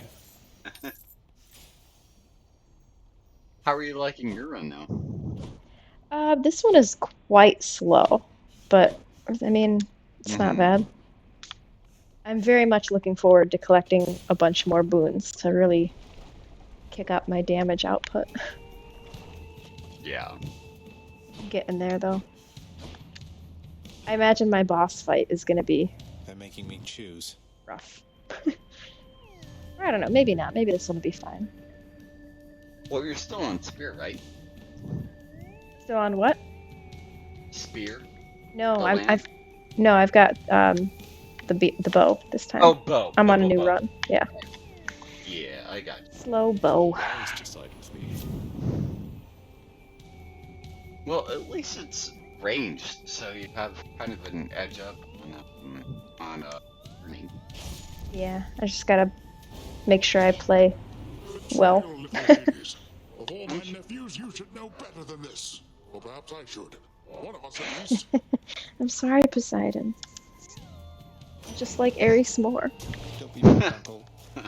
How are you liking your run now? This one is quite slow, but I mean, it's not bad. I'm very much looking forward to collecting a bunch more boons to really kick up my damage output. Yeah. Getting there though. I imagine my boss fight is gonna be They're making me choose. rough. Or I don't know, maybe not. Maybe this one will be fine. Well, you're still on spear, right? Still on what? Spear. No, The I've got the bow this time. Oh, bow. I'm on a new run. Yeah. Yeah, I got you. Slow bow. Well, at least it's ranged, so you have kind of an edge up on running. Yeah, I just gotta make sure I play well. Of all my nephews, you should know better than this. Or perhaps I should. One of us at least. I'm sorry, Poseidon. Just like Ares more. Don't be mad, Uncle. I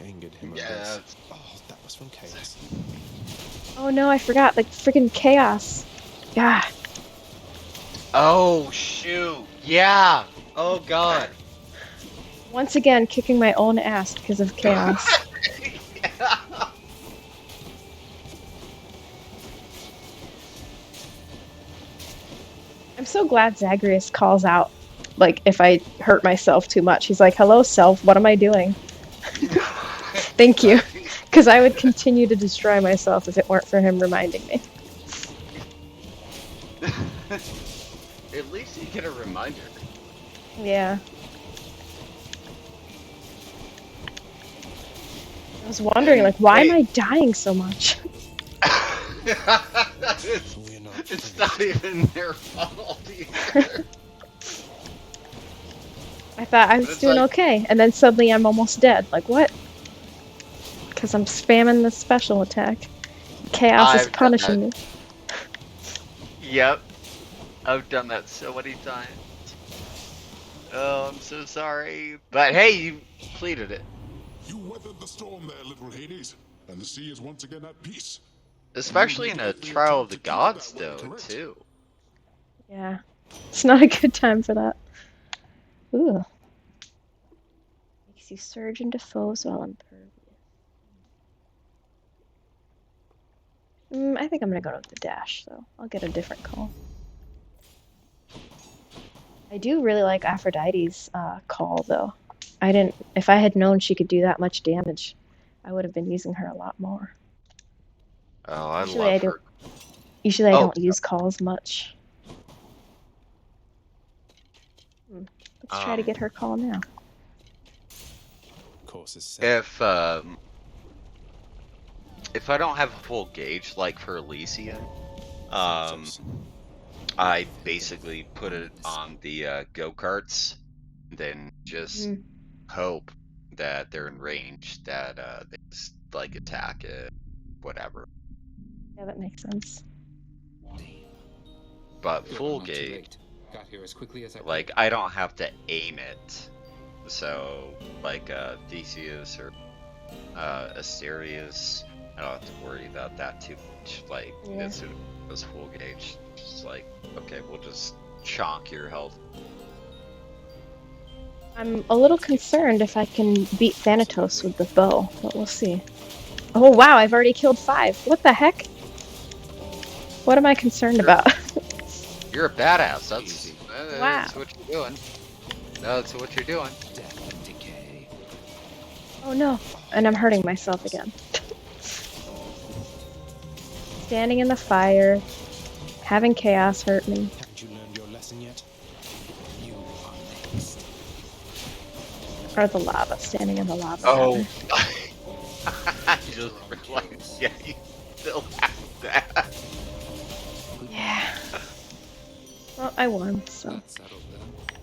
angered him. Yeah. Oh, that was from Chaos. Oh no, I forgot. Like freaking chaos. Yeah. Oh shoot! Yeah. Oh god. Once again, kicking my own ass because of chaos. I'm so glad Zagreus calls out, like, if I hurt myself too much. He's like, hello, self, what am I doing? Thank you. Because I would continue to destroy myself if it weren't for him reminding me. At least you get a reminder. Yeah. I was wondering, like, why am I dying so much? It's not even their fault either. I thought I was doing okay, and then suddenly I'm almost dead. Like, what? Because I'm spamming the special attack. Chaos is punishing me. Yep. I've done that so many times. Oh, I'm so sorry. But hey, you completed it. You weathered the storm there, little Hades, and the sea is once again at peace. Especially in a Trial of the Gods, though, too. Yeah. It's not a good time for that. Ooh. Makes you surge into foes while impervious. I think I'm gonna go with the dash, though. I'll get a different call. I do really like Aphrodite's call, though. If I had known she could do that much damage, I would have been using her a lot more. Oh, I love her. Usually I don't use calls much. Let's try to get her call now. If I don't have a full gauge, like for Elysium, I basically put it on the go-karts, then just hope that they're in range, that they just, like, attack it, whatever. Yeah, that makes sense. But full gauge, Got here as quickly as I could. Like, I don't have to aim it. So, like, Theseus or Asterius, I don't have to worry about that too much. Like, Yeah. as soon as it goes full gauge, just like, okay, we'll just chonk your health. I'm a little concerned if I can beat Thanatos with the bow, but we'll see. Oh wow, I've already killed 5. What the heck? What am I concerned about? You're a badass. That's Wow. what you're doing. That's what you're doing. Oh no, and I'm hurting myself again. Standing in the fire, having chaos hurt me. Haven't you learned your lesson yet? You are next. Or the lava, standing in the lava. Oh. rather. I just realized, yeah, you still have that. Yeah. Well, I won, so. That's settled then.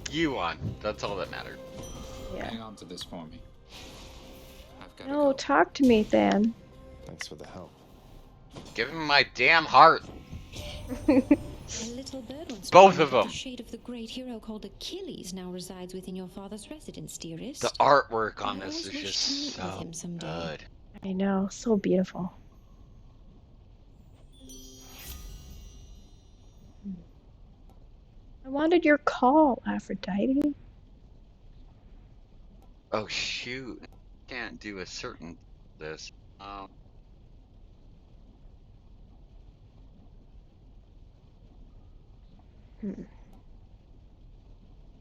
You won. That's all that mattered. Yeah. Hang on to this for me. I've got to No, go. talk to me, Than. Thanks for the help. Give him my damn heart. A little bird once Both told of me that them. the shade of the great hero called Achilles now resides within your father's residence, dearest. The artwork on I this always is wished to meet just with so him someday. good. I know, so beautiful. I wanted your call, Aphrodite. Oh shoot! Can't do a certain this. Hmm.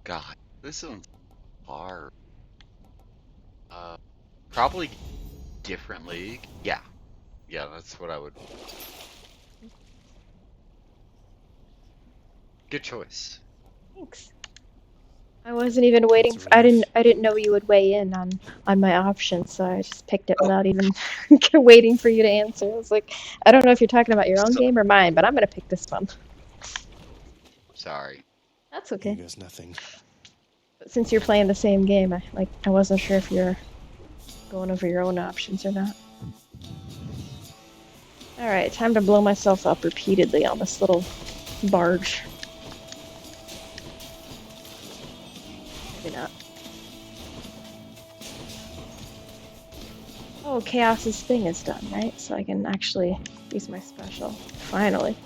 God, this one's hard. Probably different league. Yeah, that's what I would. Good choice. Thanks. I wasn't even waiting for, I didn't know you would weigh in on my options, so I just picked it without even waiting for you to answer. I was like, I don't know if you're talking about your own game or mine, but I'm gonna pick this one. Sorry. That's okay. There's nothing. But since you're playing the same game, I wasn't sure if you're going over your own options or not. Alright, time to blow myself up repeatedly on this little barge. Maybe not. Oh, Chaos's thing is done, right? So I can actually use my special. Finally.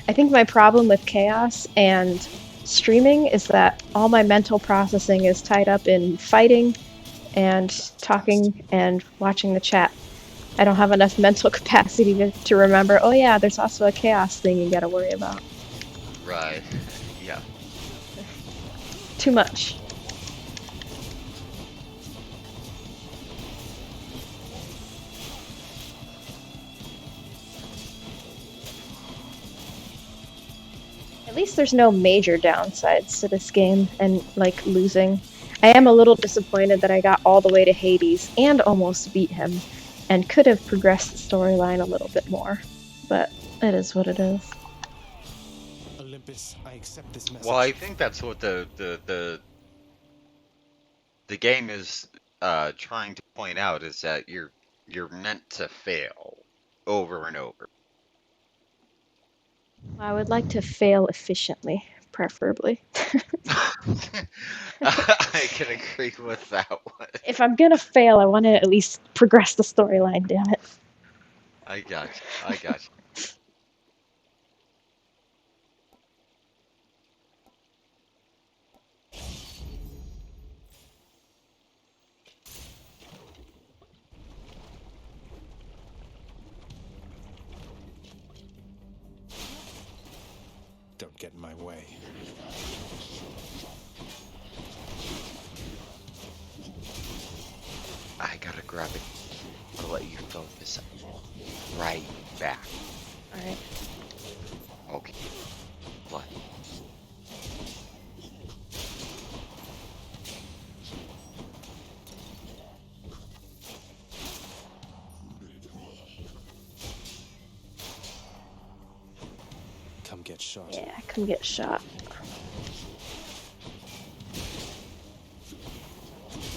I think my problem with Chaos and streaming is that all my mental processing is tied up in fighting and talking and watching the chat. I don't have enough mental capacity to remember, oh yeah, there's also a Chaos thing you gotta worry about. Right. Yeah. Too much. At least there's no major downsides to this game and like losing. I am a little disappointed that I got all the way to Hades and almost beat him and could have progressed the storyline a little bit more, but it is what it is. Olympus, I accept this message. Well, I think that's what the game is trying to point out, is that you're meant to fail over and over. I would like to fail efficiently, preferably. I can agree with that one. If I'm gonna fail, I want to at least progress the storyline, damn it. I got you. I got you. Don't get in my way. I gotta grab it. I'll let you focus right back. Alright. Okay. What? Come get shot. Yeah, come get shot.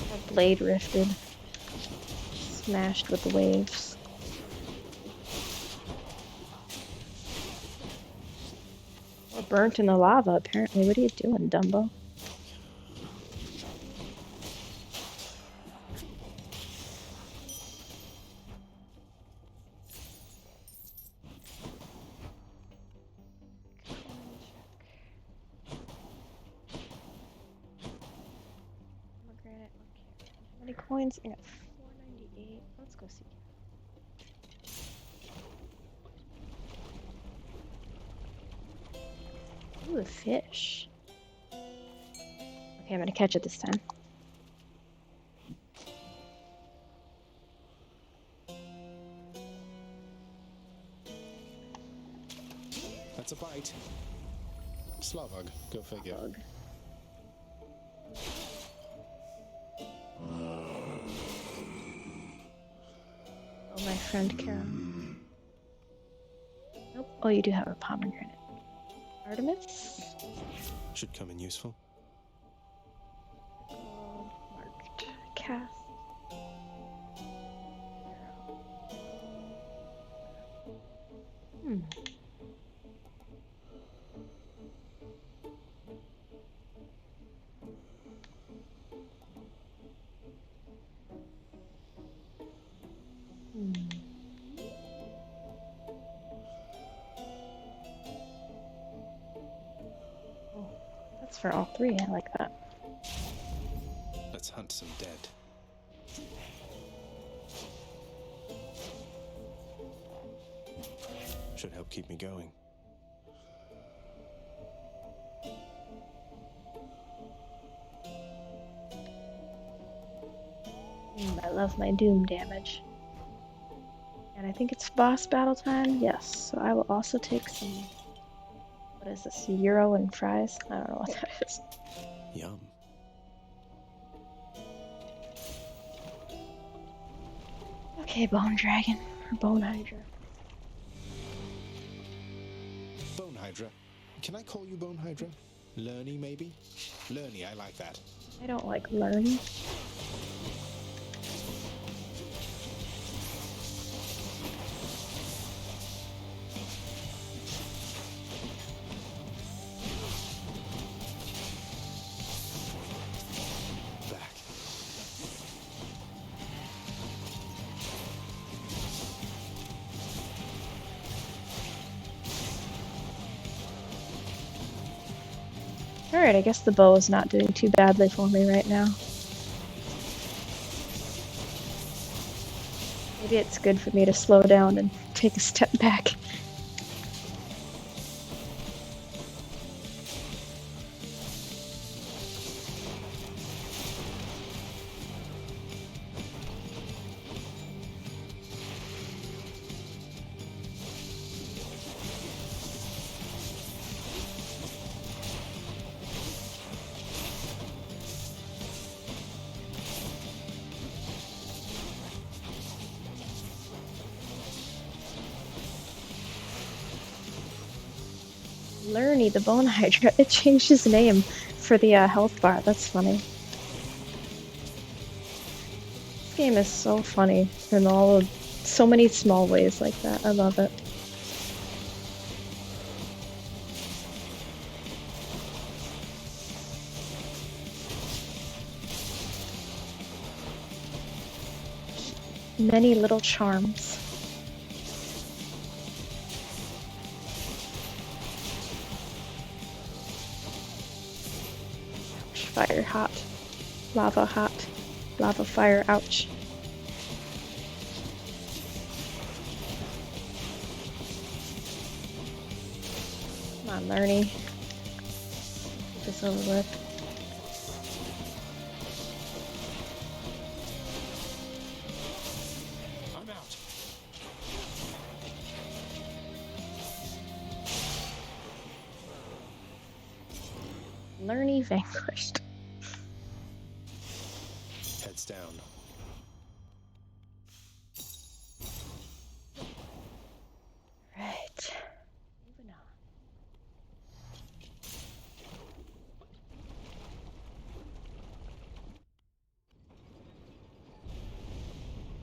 My blade rifted. Smashed with the waves. burnt in the lava, apparently. What are you doing, Dumbo? Pomegranate, okay. How many coins? I got 498. Let's go see. Ooh, a fish. Okay, I'm gonna catch it this time. That's a bite. Slavog, go figure. Slavog. Oh, my friend Karen. Nope. Oh, you do have a pomegranate. Artemis? Should come in useful. Gold marked. Cast. Hmm. Oh, that's for all three. I like that. Let's hunt some dead. Should help keep me going. I love my doom damage. And I think it's boss battle time. Yes. So I will also take some. What is this? Euro and fries? I don't know what that is. Yum. Okay, Bone Dragon. Or Bone Hydra. Bone Hydra. Can I call you Bone Hydra? Lerny, maybe? Lerny, I like that. I don't like learning. Alright, I guess the bow is not doing too badly for me right now. Maybe it's good for me to slow down and take a step back. Lerny, the Bone Hydra. It changed his name for the health bar. That's funny. This game is so funny in so many small ways like that. I love it. Many little charms. Fire hot, lava fire, ouch. Come on, Lerny. Get this over with. I'm out. Lerny vanquished. Heads down. Right. Moving on.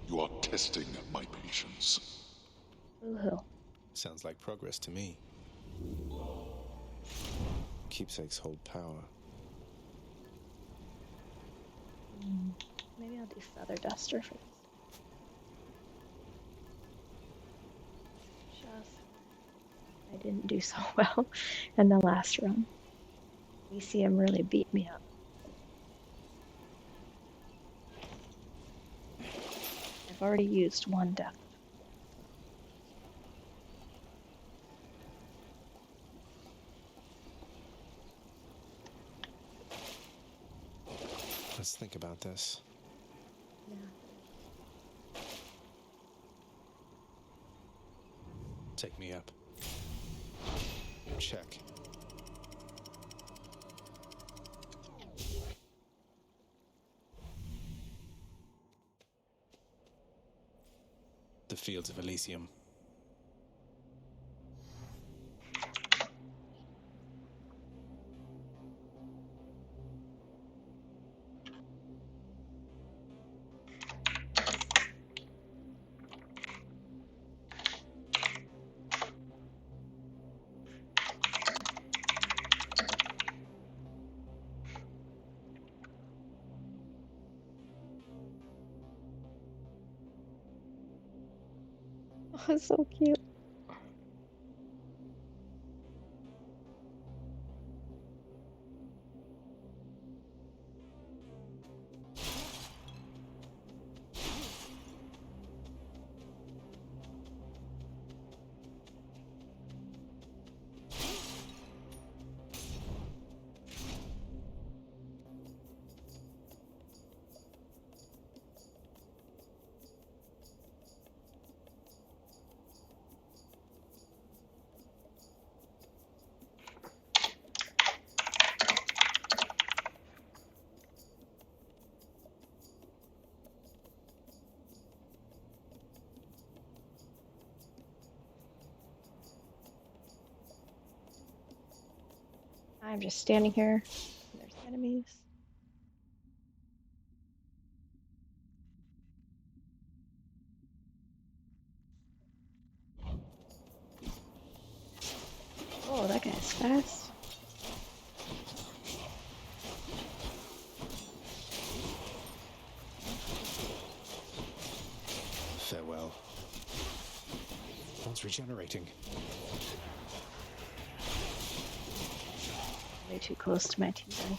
You are testing my patience. Woohoo. Sounds like progress to me. keepsakes hold power. Maybe I'll do Feather Duster for this. I didn't do so well in the last run. ECM really beat me up. I've already used one death. Let's think about this. Yeah. Take me up. Check. The fields of Elysium. Oh, so cute. I'm just standing here. There's enemies. Oh, that guy's fast. Farewell. One's regenerating. Way too close to my teammate.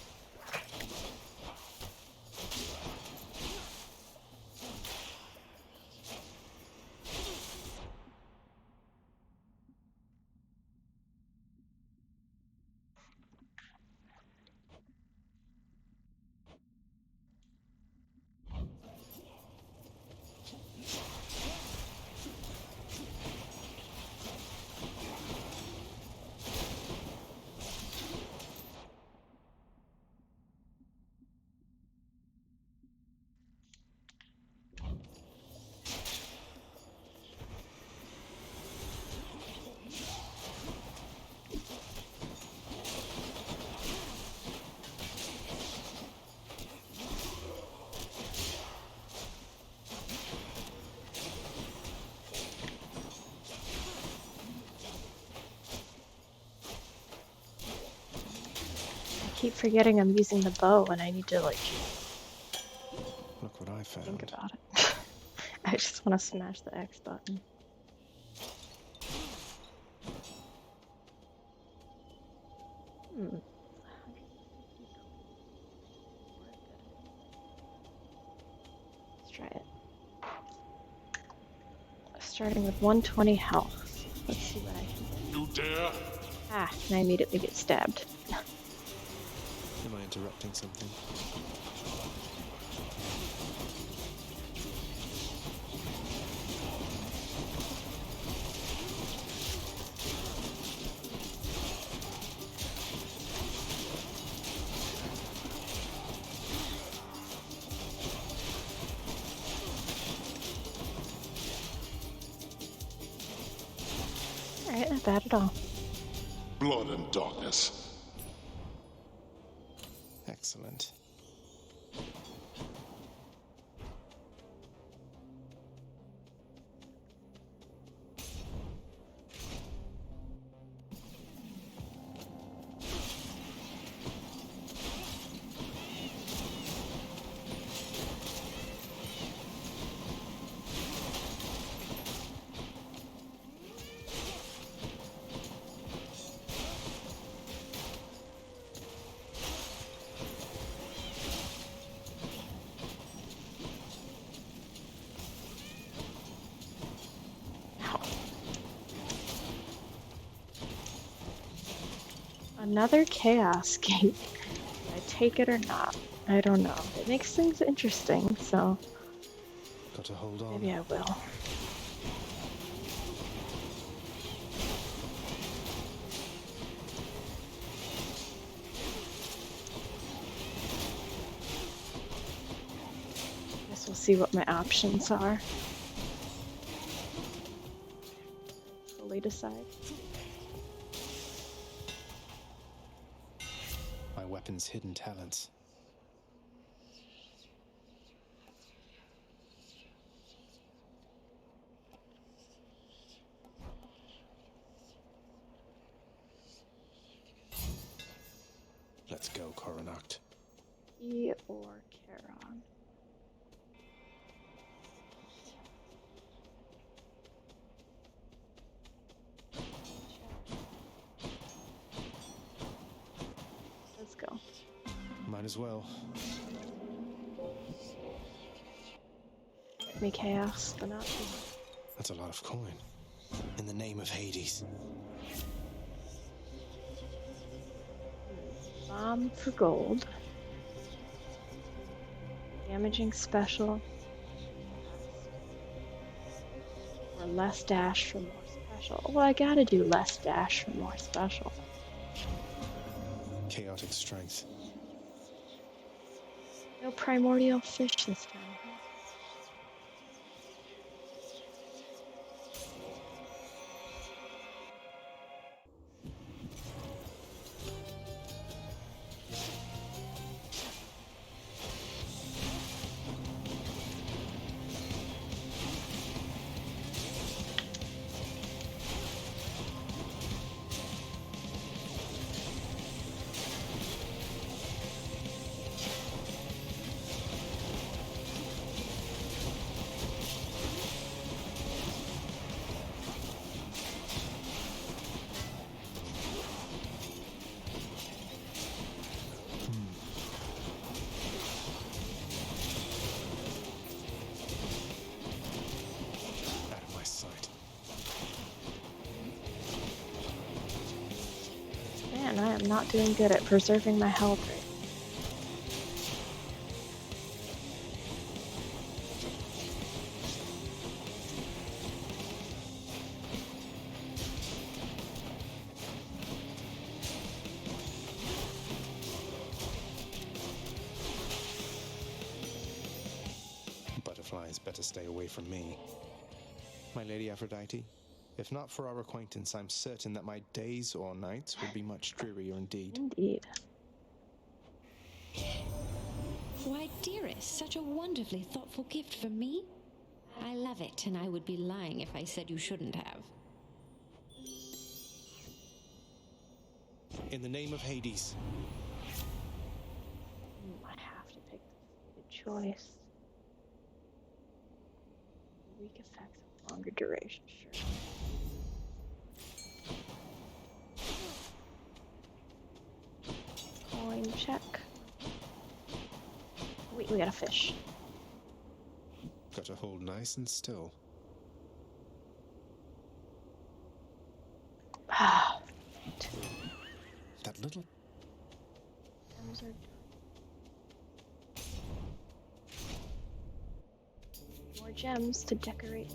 I keep forgetting I'm using the bow when I need to, like, Look what I found. think about it. I just want to smash the X button. Let's try it. Starting with 120 health. Let's see what I can do. You dare? Ah, and I immediately get stabbed. Am I interrupting something? Alright, not bad at all. Blood and darkness. Excellent. Another chaos gate. Do I take it or not? I don't know. It makes things interesting, so Got to hold on. maybe I will. Guess we'll see what my options are. Fully decide. My weapon's hidden talents. Let's go, Coronacht. E or Charon. Let's go. Might as well. Get me chaos, but not too much. That's a lot of coin. In the name of Hades. Bomb for gold. Damaging special. Or less dash for more special. Well, I gotta do less dash for more special. Chaotic strength. No primordial fish this time. Out of my sight. Man, I am not doing good at preserving my health right now. Butterflies better stay away from me. My Lady Aphrodite, if not for our acquaintance, I'm certain that my days or nights would be much drearier indeed. Indeed. Why, dearest, such a wonderfully thoughtful gift for me. I love it, and I would be lying if I said you shouldn't have. In the name of Hades. I have to pick the choice. Weak effects of longer duration, sure. Coin check. Wait, we got a fish. Got to hold nice and still. Ah, That little... gems are more gems to decorate.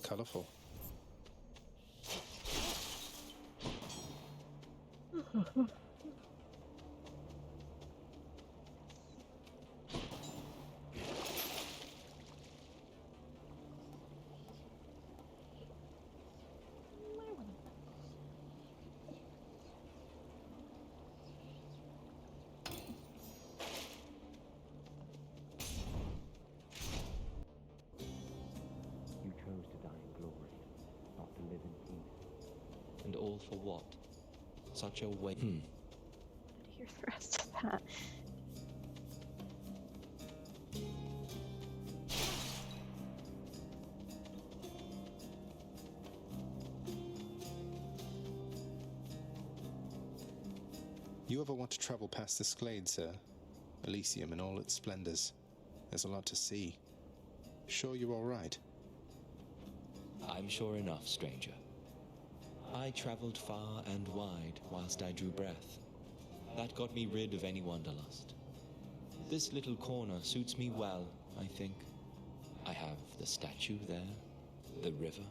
Colorful. all for what? Such a way. Here's the rest of that. You ever want to travel past this glade, sir? Elysium in all its splendors. There's a lot to see. Sure you're all right? I'm sure enough, stranger. I traveled far and wide whilst I drew breath. That got me rid of any wanderlust. This little corner suits me well, I think. I have the statue there, the river.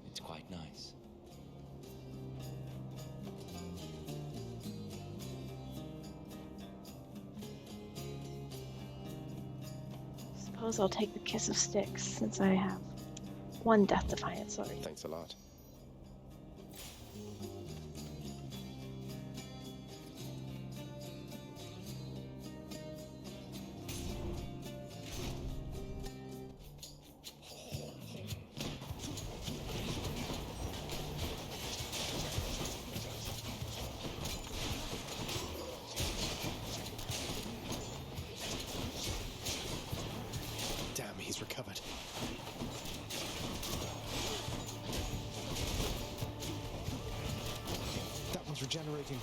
It's quite nice. Suppose I'll take the Kiss of Sticks, since I have one Death Defiant sword. Thanks a lot. Damn, he's recovered. That one's regenerating.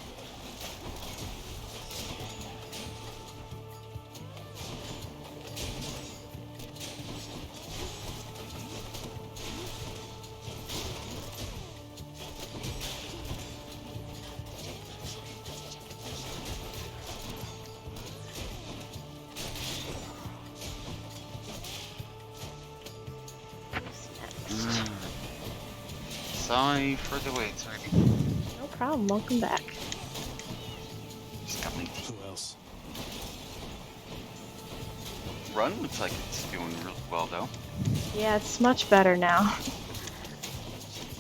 Sorry for the wait, sorry. No problem, welcome back. Just got my Who else? run. Looks like it's doing really well though. Yeah, it's much better now.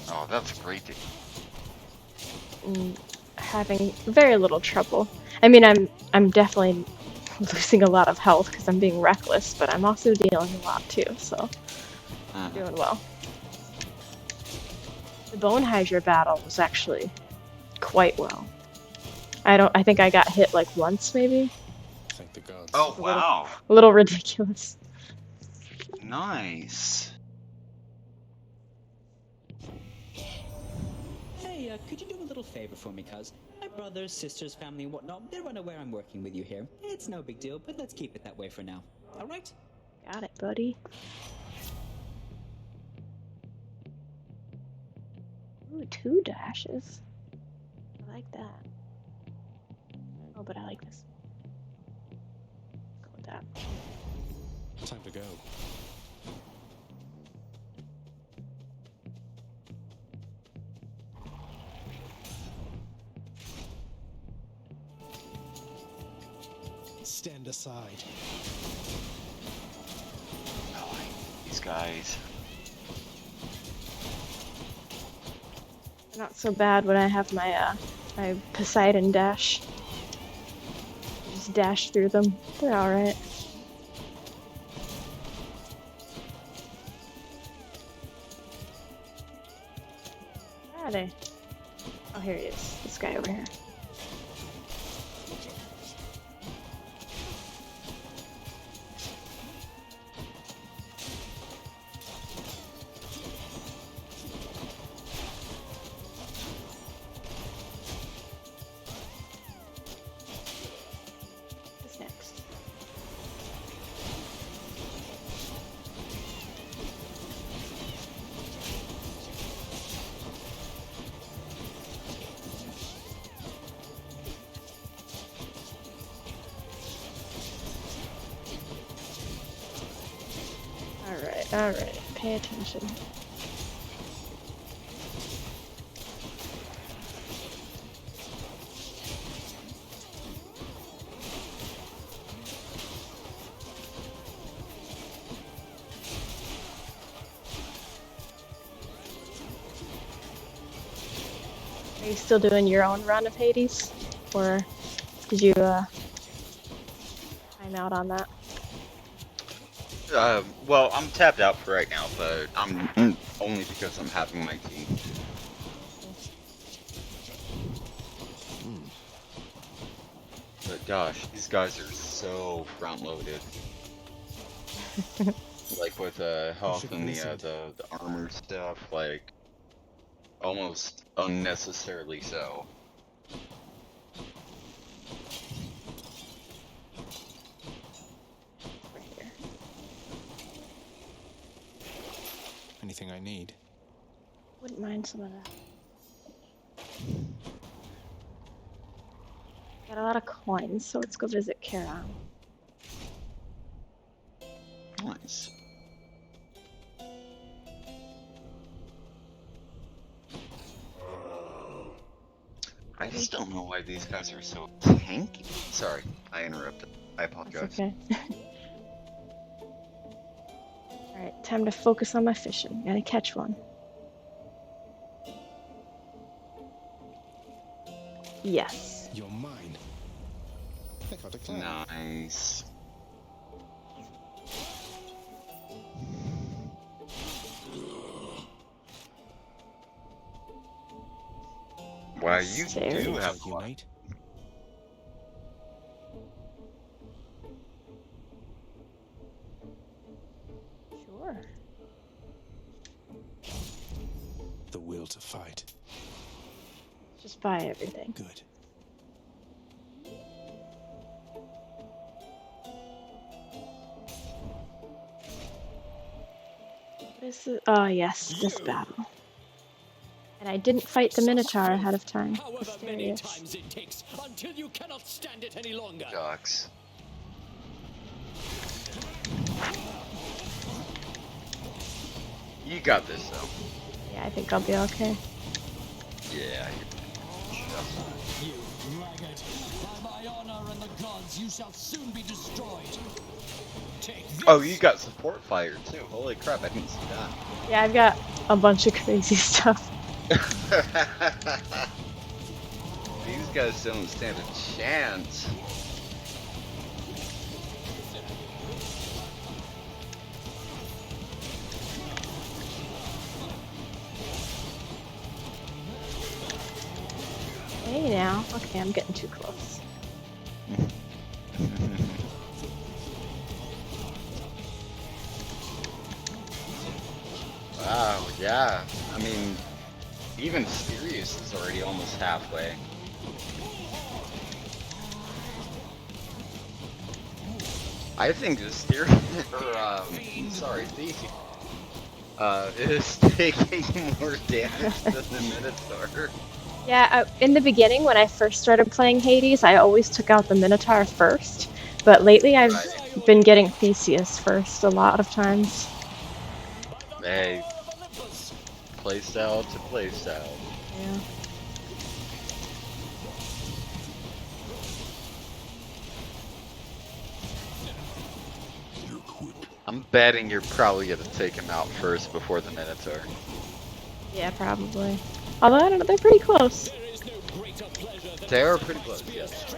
Oh, that's great to Having very little trouble. I mean, I'm definitely losing a lot of health because I'm being reckless, but I'm also dealing a lot too, so I'm doing well. The Bone Hydra battle was actually quite well. I think I got hit like once maybe. Thank the gods. Oh wow. A little ridiculous. Nice. Hey, could you do a little favor for me, cuz? My brothers, sisters, family, and whatnot, they're unaware I'm working with you here. It's no big deal, but let's keep it that way for now. Alright? Got it, buddy. Ooh, 2 dashes. I like that. Oh, but I like this. Go with that. Time to go. Stand aside. Oh, these guys. Not so bad when I have my my Poseidon dash. Just dash through them. They're alright. Where are they? Oh, here he is. This guy over here. What's next? Alright, pay attention. Are you still doing your own run of Hades? Or did you time out on that? Well, I'm tapped out for right now, but I'm only because I'm having my team. But gosh, these guys are so front-loaded. Like with health and the armor stuff, like almost unnecessarily so. Anything I need? Wouldn't mind some of that. Got a lot of coins, so let's go visit Kara. Nice. I just don't know why these guys are so tanky. Sorry, I interrupted. I apologize. That's okay. Alright, time to focus on my fishing. Gotta catch one. Yes. You're mine. I got a clan. Nice. Wow, you do have a lot. Sure. The will to fight. Just buy everything. Good. What is it? Oh, yes, this battle. And I didn't fight the Minotaur ahead of time. However many times it takes until you cannot stand it any longer. Ducks. You got this though. Yeah, I think I'll be okay. Yeah. You laggard. By my honor and the gods, you shall soon be destroyed. Take this. Oh, you got support fire too. Holy crap, I didn't see that. Yeah, I've got a bunch of crazy stuff. These guys don't stand a chance. Hey now. Okay, I'm getting too close. Wow, yeah. I mean, even Sirius is already almost halfway. I think this theory, sorry, is taking more damage than the Minotaur. Yeah, in the beginning, when I first started playing Hades, I always took out the Minotaur first. But lately, I've been getting Theseus first a lot of times. Hey, playstyle to playstyle. Yeah. I'm betting you're probably gonna take him out first before the Minotaur. Yeah, probably. Although, I don't know, they're pretty close. They are pretty close, yes.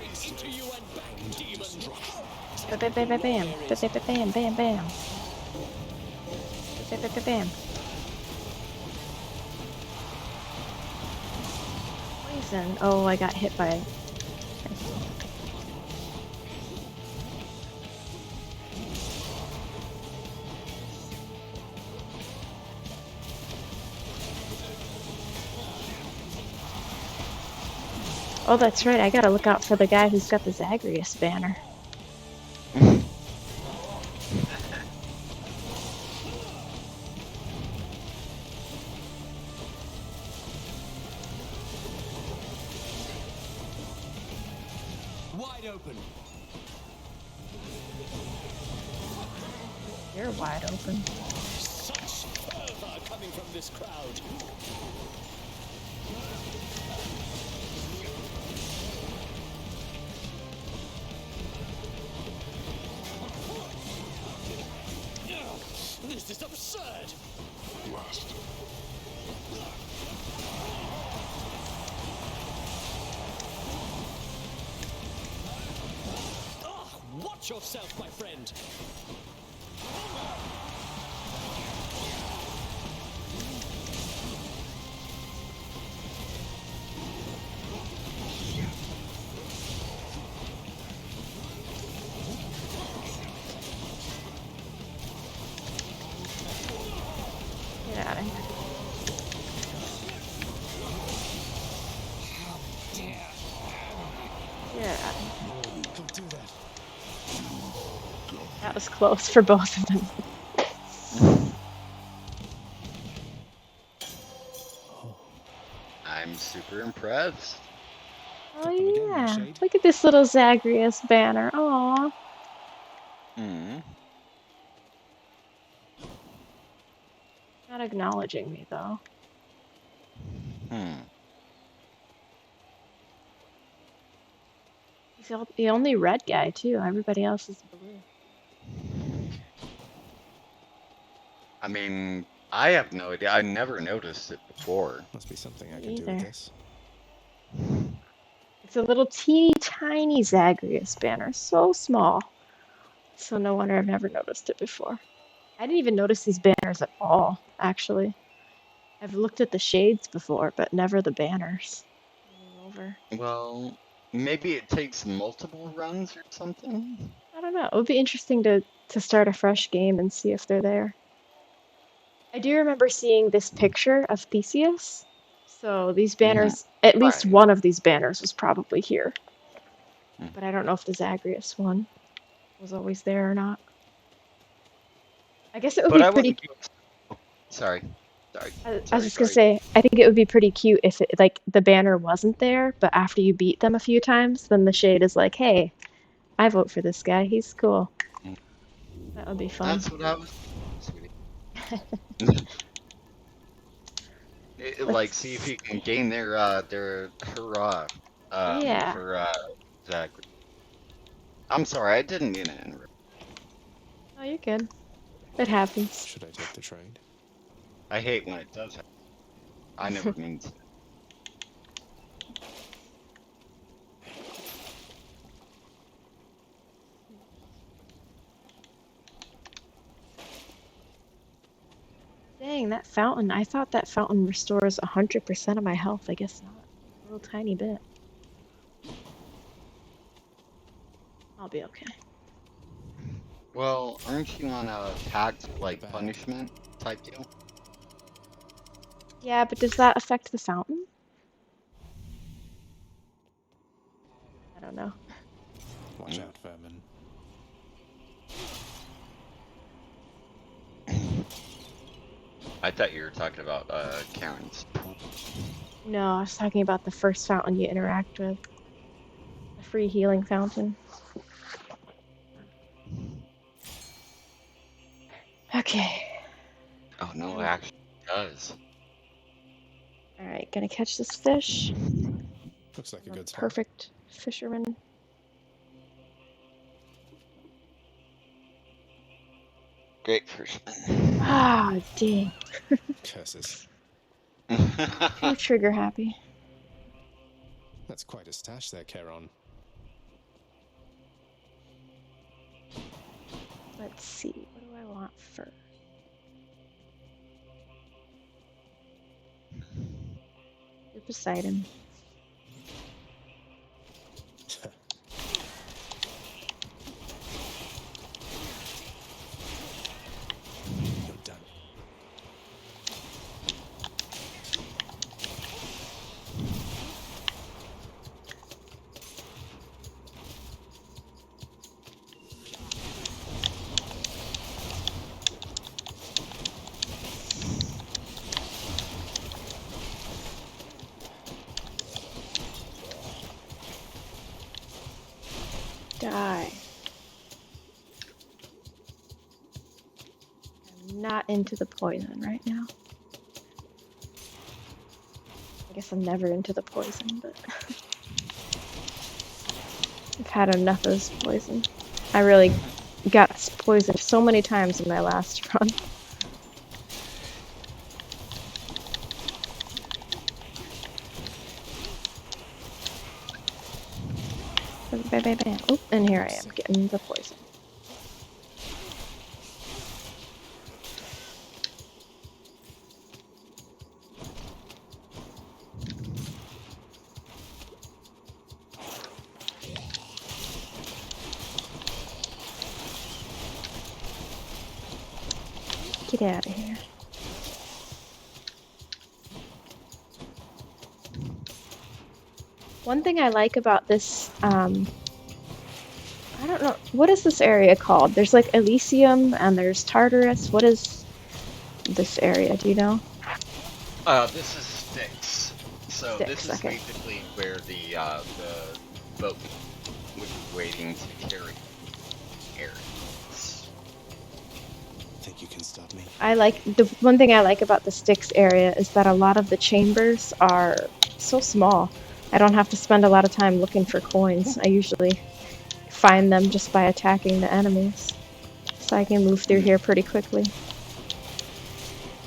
Bam, bam, bam, bam, bam, bam, bam, bam. Bam, bam, bam, bam. Poison. Oh, I got hit by it. Oh, that's right. I gotta look out for the guy who's got the Zagreus banner. Wide open. You're wide open. Such fervor coming from this crowd. This is absurd. Blast. Watch yourself, my friend. That was close for both of them. I'm super impressed. Oh yeah, look at this little Zagreus banner. Aw. Hmm. Not acknowledging me though. Hmm. He's the only red guy too. Everybody else is blue. I mean, I have no idea. I never noticed it before. Must be something I Me can do with either. this. It's a little teeny tiny Zagreus banner, so small. So no wonder I've never noticed it before. I didn't even notice these banners at all, actually. I've looked at the shades before, but never the banners. Over. Well, maybe it takes multiple runs or something? I don't know. It would be interesting to start a fresh game and see if they're there. I do remember seeing this picture of Theseus. So these banners, at least one of these banners was probably here. But I don't know if the Zagreus one was always there or not. I guess it would be pretty... Sorry. I was just gonna say, I think it would be pretty cute if it, like the banner wasn't there, but after you beat them a few times, then the shade is like, hey, I vote for this guy. He's cool. That would be fun. That's what I was... Like, see if you can gain their hurrah, Yeah. for, Zach. I'm sorry, I didn't mean to interrupt. Oh, you're good. It happens. Should I take the trade? I hate when it does happen. I never mean to. Dang, that fountain. I thought that fountain restores 100% of my health. I guess not. A little tiny bit. I'll be okay. Well, aren't you on a tax, like, punishment type deal? Yeah, but does that affect the fountain? I don't know. Watch out, vermin. I thought you were talking about, Karen's pool. No, I was talking about the first fountain you interact with. The free healing fountain. Okay. Oh, no, it actually does. Alright, gonna catch this fish. Looks like a good spot. Perfect fisherman. Great fisherman. Ah, dang. Curses. Too trigger happy. That's quite a stash there, Charon. Let's see, what do I want first? You're beside him. You're done. Die. I'm not into the poison right now. I guess I'm never into the poison, but I've had enough of this poison. I really got poisoned so many times in my last run. Bam, bam, bam. Oh, and here I am getting the poison. Get out of here. One thing I like about this, I don't know. What is this area called? There's like Elysium and there's Tartarus. What is this area? Do you know? This is Styx. So this Styx, is okay. basically where the boat would be waiting to carry air. Think you can stop me? I like the one thing I like about the Styx area is that a lot of the chambers are so small. I don't have to spend a lot of time looking for coins. I usually find them just by attacking the enemies. So I can move through here pretty quickly.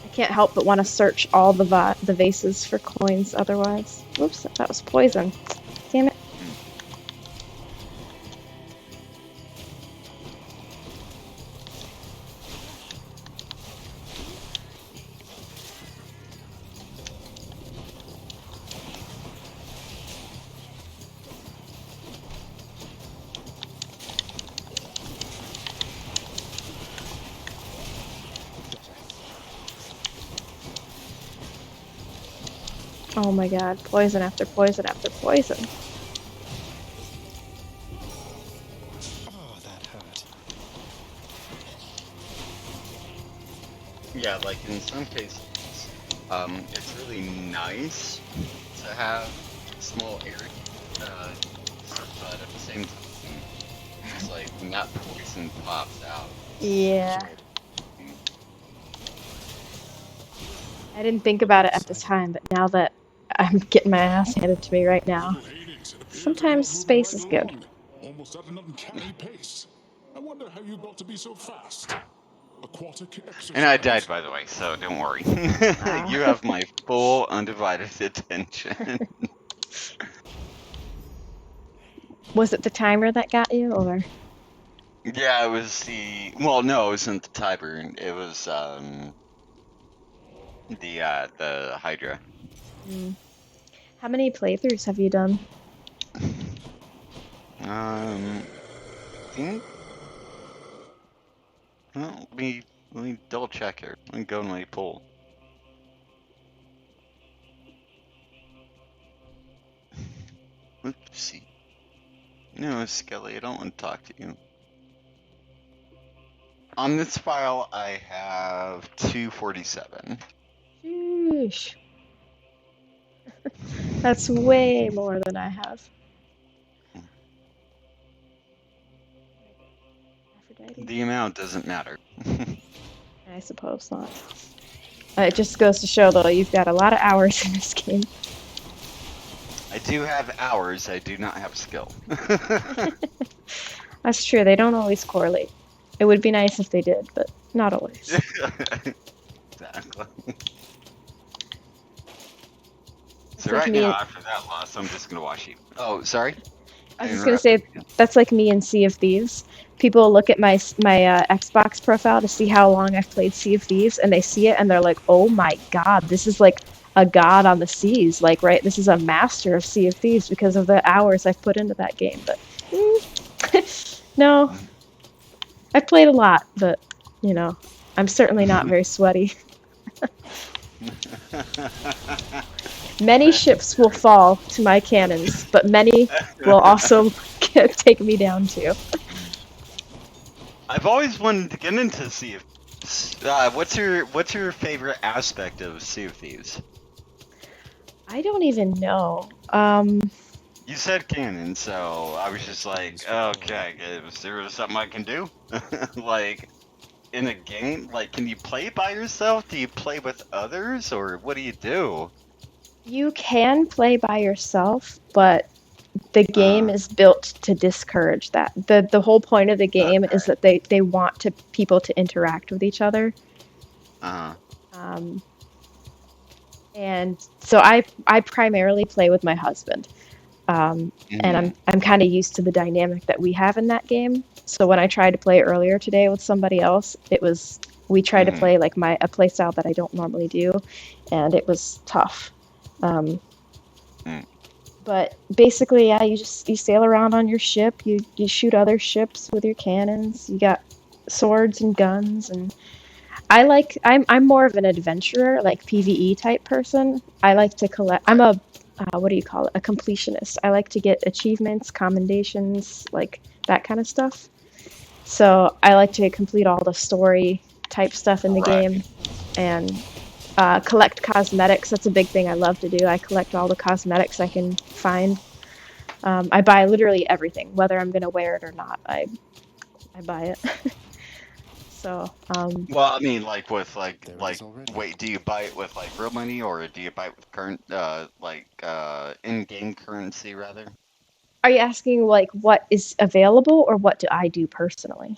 I can't help but want to search all the vases for coins otherwise. Whoops, that was poison. Damn it. Oh my god, poison after poison after poison. Oh, that hurt. Yeah, like in some cases, it's really nice to have small areas, but at the same time, it's like when that poison pops out. Yeah. I didn't think about it at the time, but now that I'm getting my ass handed to me right now, sometimes space is good. Almost at an uncanny pace. I wonder how you got to be so fast. Aquatic exercise. And I died, by the way, so don't worry. You have my full undivided attention. Was it the timer that got you, or? Yeah, it was the no, it wasn't the timer. It was the Hydra. How many playthroughs have you done? Think. Well, let me double check here. Let me go in my poll. Let's see. No, Skelly, I don't want to talk to you. On this file, I have 247. Sheesh. That's way more than I have. The amount doesn't matter. I suppose not. It just goes to show, though, you've got a lot of hours in this game. I do have hours, I do not have skill. That's true, they don't always correlate. It would be nice if they did, but not always. Exactly. It's So like right me now, and- after that loss, I'm just gonna watch you. Oh, sorry? I was just gonna say, that's like me in Sea of Thieves. People look at my Xbox profile to see how long I've played Sea of Thieves, and they see it and they're like, "Oh my god, this is like a god on the seas!" Like, right? This is a master of Sea of Thieves because of the hours I've put into that game. But no, I've played a lot, but you know, I'm certainly not very sweaty. Many ships will fall to my cannons, but many will also take me down too. I've always wanted to get into Sea of Thieves. What's your favorite aspect of Sea of Thieves? I don't even know. You said canon, so I was just like, okay, is there something I can do? Like, in a game? Like, can you play by yourself? Do you play with others? Or what do you do? You can play by yourself, but the game is built to discourage that. The whole point of the game is that they want people to interact with each other. And so I primarily play with my husband. And I'm kind of used to the dynamic that we have in that game. So when I tried to play earlier today with somebody else, we tried to play like a play style that I don't normally do, and it was tough. But basically, yeah, you sail around on your ship, you shoot other ships with your cannons, you got swords and guns, and I'm more of an adventurer, like PvE type person. I like to collect. I'm a what do you call it? A completionist. I like to get achievements, commendations, like that kind of stuff. So I like to complete all the story type stuff in the game and collect cosmetics. That's a big thing I love to do. I collect all the cosmetics I can find. I buy literally everything, whether I'm gonna wear it or not. I buy it. So Well, I mean, like with wait, do you buy it with like real money or do you buy it with current, in-game currency rather? are you asking like what is available or what do I do personally?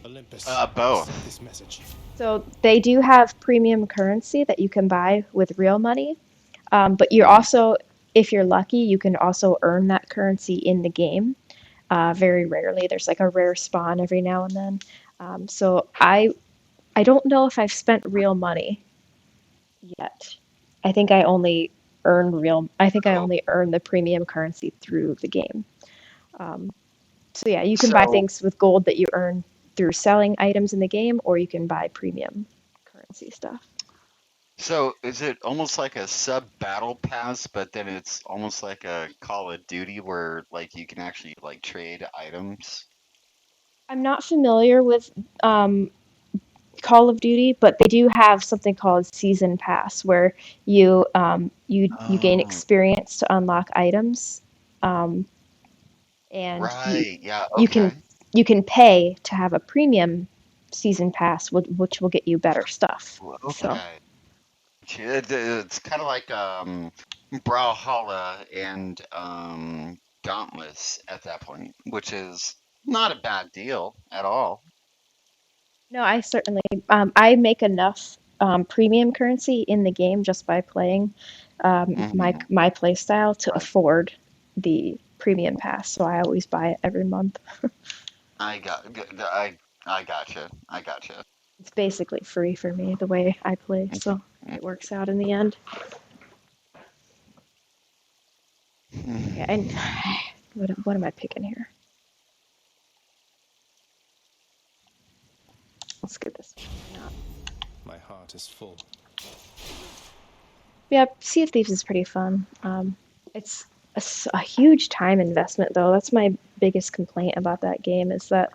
Both. This message. So they do have premium currency that you can buy with real money, but you're also, if you're lucky, you can also earn that currency in the game. Very rarely, there's like a rare spawn every now and then. So I don't know if I've spent real money yet. I think I only I only earn the premium currency through the game. So yeah, you can buy So, things with gold that you earn through selling items in the game, or you can buy premium currency stuff. so is it almost like a sub battle pass, but then it's almost like a Call of Duty where like you can actually like trade items? I'm not familiar with Call of Duty, but they do have something called Season Pass, where you gain Oh, experience to unlock items, um, and right. Yeah. you Okay. can you can pay to have a premium Season Pass, which will get you better stuff. So Okay. It's kind of like Brawlhalla and Dauntless at that point, which is not a bad deal at all. no, I certainly I make enough premium currency in the game just by playing my play style to afford the premium pass. So I always buy it every month. I got, I gotcha. I gotcha. It's basically free for me the way I play, so it works out in the end. Okay, and what am I picking here? Let's get this one. Why not? My heart is full. Yeah, Sea of Thieves is pretty fun. It's a huge time investment, though. That's my biggest complaint about that game is that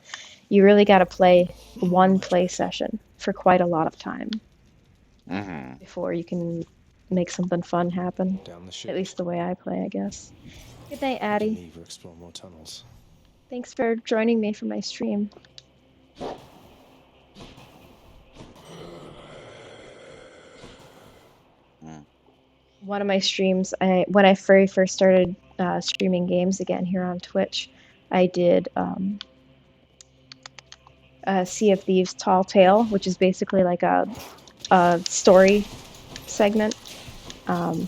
you really got to play one play session for quite a lot of time before you can make something fun happen. At least the way I play, I guess. Good night, Addie. Never explore more tunnels. Thanks for joining me for my stream. One of my streams, when I very first started streaming games again here on Twitch, I did Sea of Thieves Tall Tale, which is basically like a story segment. And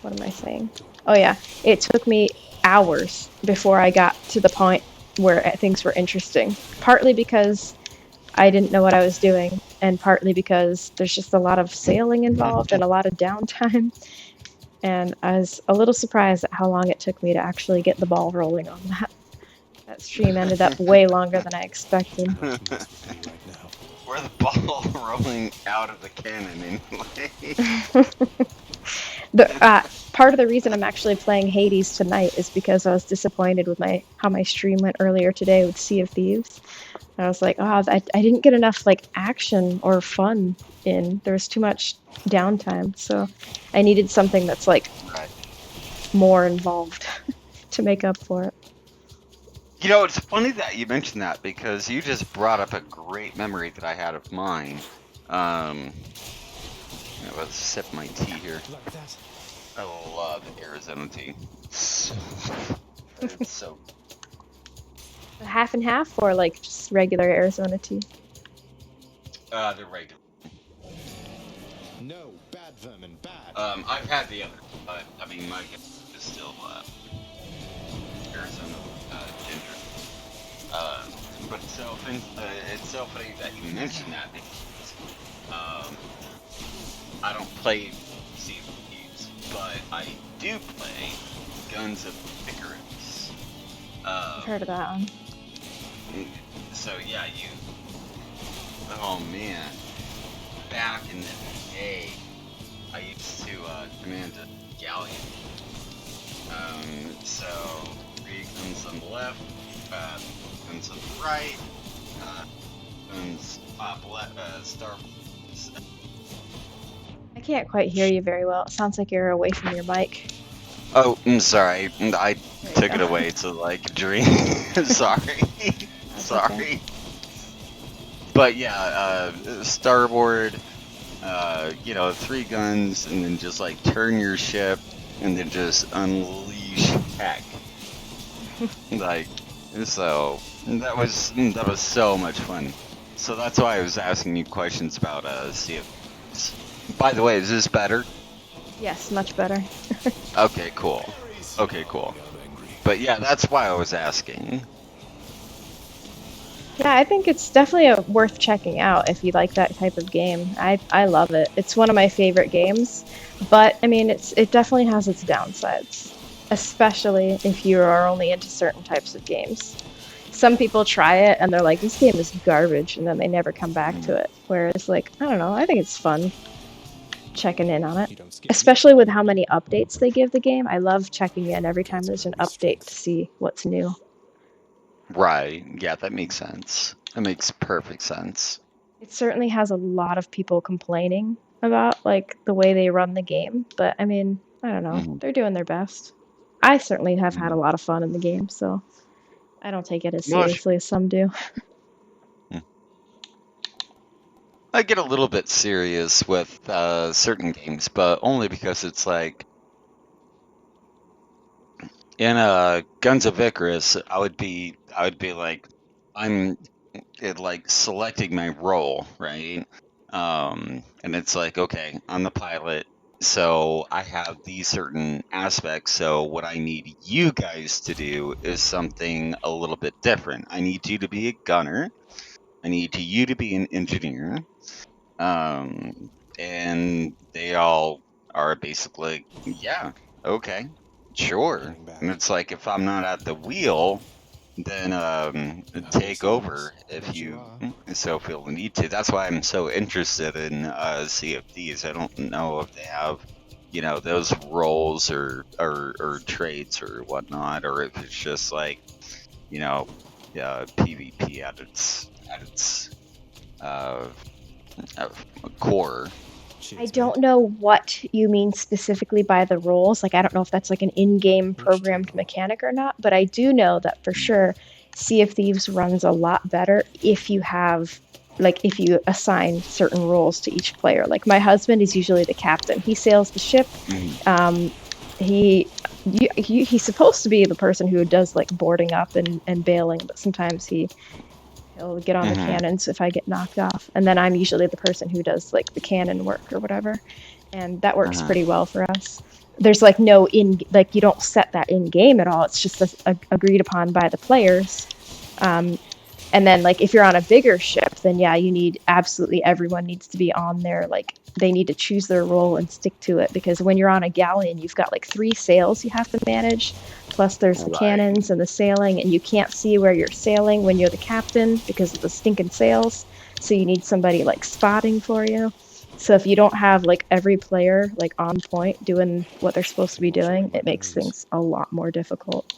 what am I saying? Oh yeah, it took me hours before I got to the point where things were interesting. Partly because I didn't know what I was doing, and partly because there's just a lot of sailing involved and a lot of downtime. And I was a little surprised at how long it took me to actually get the ball rolling on that. That stream ended up way longer than I expected. We're the ball rolling out of the cannon anyway. Part of the reason I'm actually playing Hades tonight is because I was disappointed with how my stream went earlier today with Sea of Thieves. I was like, oh, I didn't get enough like action or fun in. There was too much downtime, so I needed something that's like more involved to make up for it. You know, it's funny that you mentioned that because you just brought up a great memory that I had of mine. Let's sip my tea here. I love Arizona tea. It's so. Half and half, or like just regular Arizona tea? The regular. No, bad vermin, bad. I've had the other, but I mean, my guess is still Arizona ginger. But it's so funny that you mentioned that because I don't play Sea of Thieves, but I do play Guns of Icarus. I've heard of that one. So yeah, oh man, back in the day, I used to command a galleon, So 3 guns on the left, 3 guns on the right, guns star. I can't quite hear you very well. It sounds like you're away from your mic. Oh, I'm sorry. I took it go. away to like drink. Sorry. Sorry. Okay. But yeah, starboard, 3 guns, and then just like turn your ship, and then just unleash heck. Like, so that was so much fun. So that's why I was asking you questions about Sea of Thieves. By the way, is this better? Yes, much better. Okay, cool. Okay, cool. But yeah, that's why I was asking. Yeah, I think it's definitely worth checking out if you like that type of game. I love it. It's one of my favorite games, but I mean, it definitely has its downsides, especially if you are only into certain types of games. Some people try it and they're like, this game is garbage, and then they never come back to it. Whereas, like, I don't know, I think it's fun checking in on it, especially with how many updates they give the game. I love checking in every time there's an update to see what's new. Right. Yeah, that makes sense. That makes perfect sense. It certainly has a lot of people complaining about like the way they run the game, but I mean, I don't know. They're doing their best. I certainly have had a lot of fun in the game, so I don't take it as seriously as some do. I get a little bit serious with certain games, but only because it's like in Guns of Icarus, I would be like, I'm like selecting my role, right? And it's like, okay, I'm the pilot, so I have these certain aspects. So what I need you guys to do is something a little bit different. I need you to be a gunner. I need you to be an engineer. And they all are basically, yeah, okay, sure. And it's like, if I'm not at the wheel, then take over if you so feel the need to. That's why I'm so interested in Sea of Thieves. I don't know if they have, those roles or traits or whatnot, or if it's just like, PvP at its core. I don't know what you mean specifically by the roles. Like, I don't know if that's like an in-game programmed mechanic or not, but I do know that for sure Sea of Thieves runs a lot better if you have, like, if you assign certain roles to each player. Like, my husband is usually the captain. He sails the ship. He's supposed to be the person who does, like, boarding up and bailing, but sometimes he'll get on the cannons if I get knocked off. And then I'm usually the person who does like the cannon work or whatever. And that works pretty well for us. There's like no you don't set that in game at all. It's just agreed upon by the players. And then like if you're on a bigger ship, then yeah, absolutely everyone needs to be on there. Like they need to choose their role and stick to it, because when you're on a galleon, you've got like 3 sails you have to manage. Plus there's the cannons and the sailing, and you can't see where you're sailing when you're the captain because of the stinking sails. So you need somebody like spotting for you. So if you don't have like every player like on point doing what they're supposed to be doing, it makes things a lot more difficult.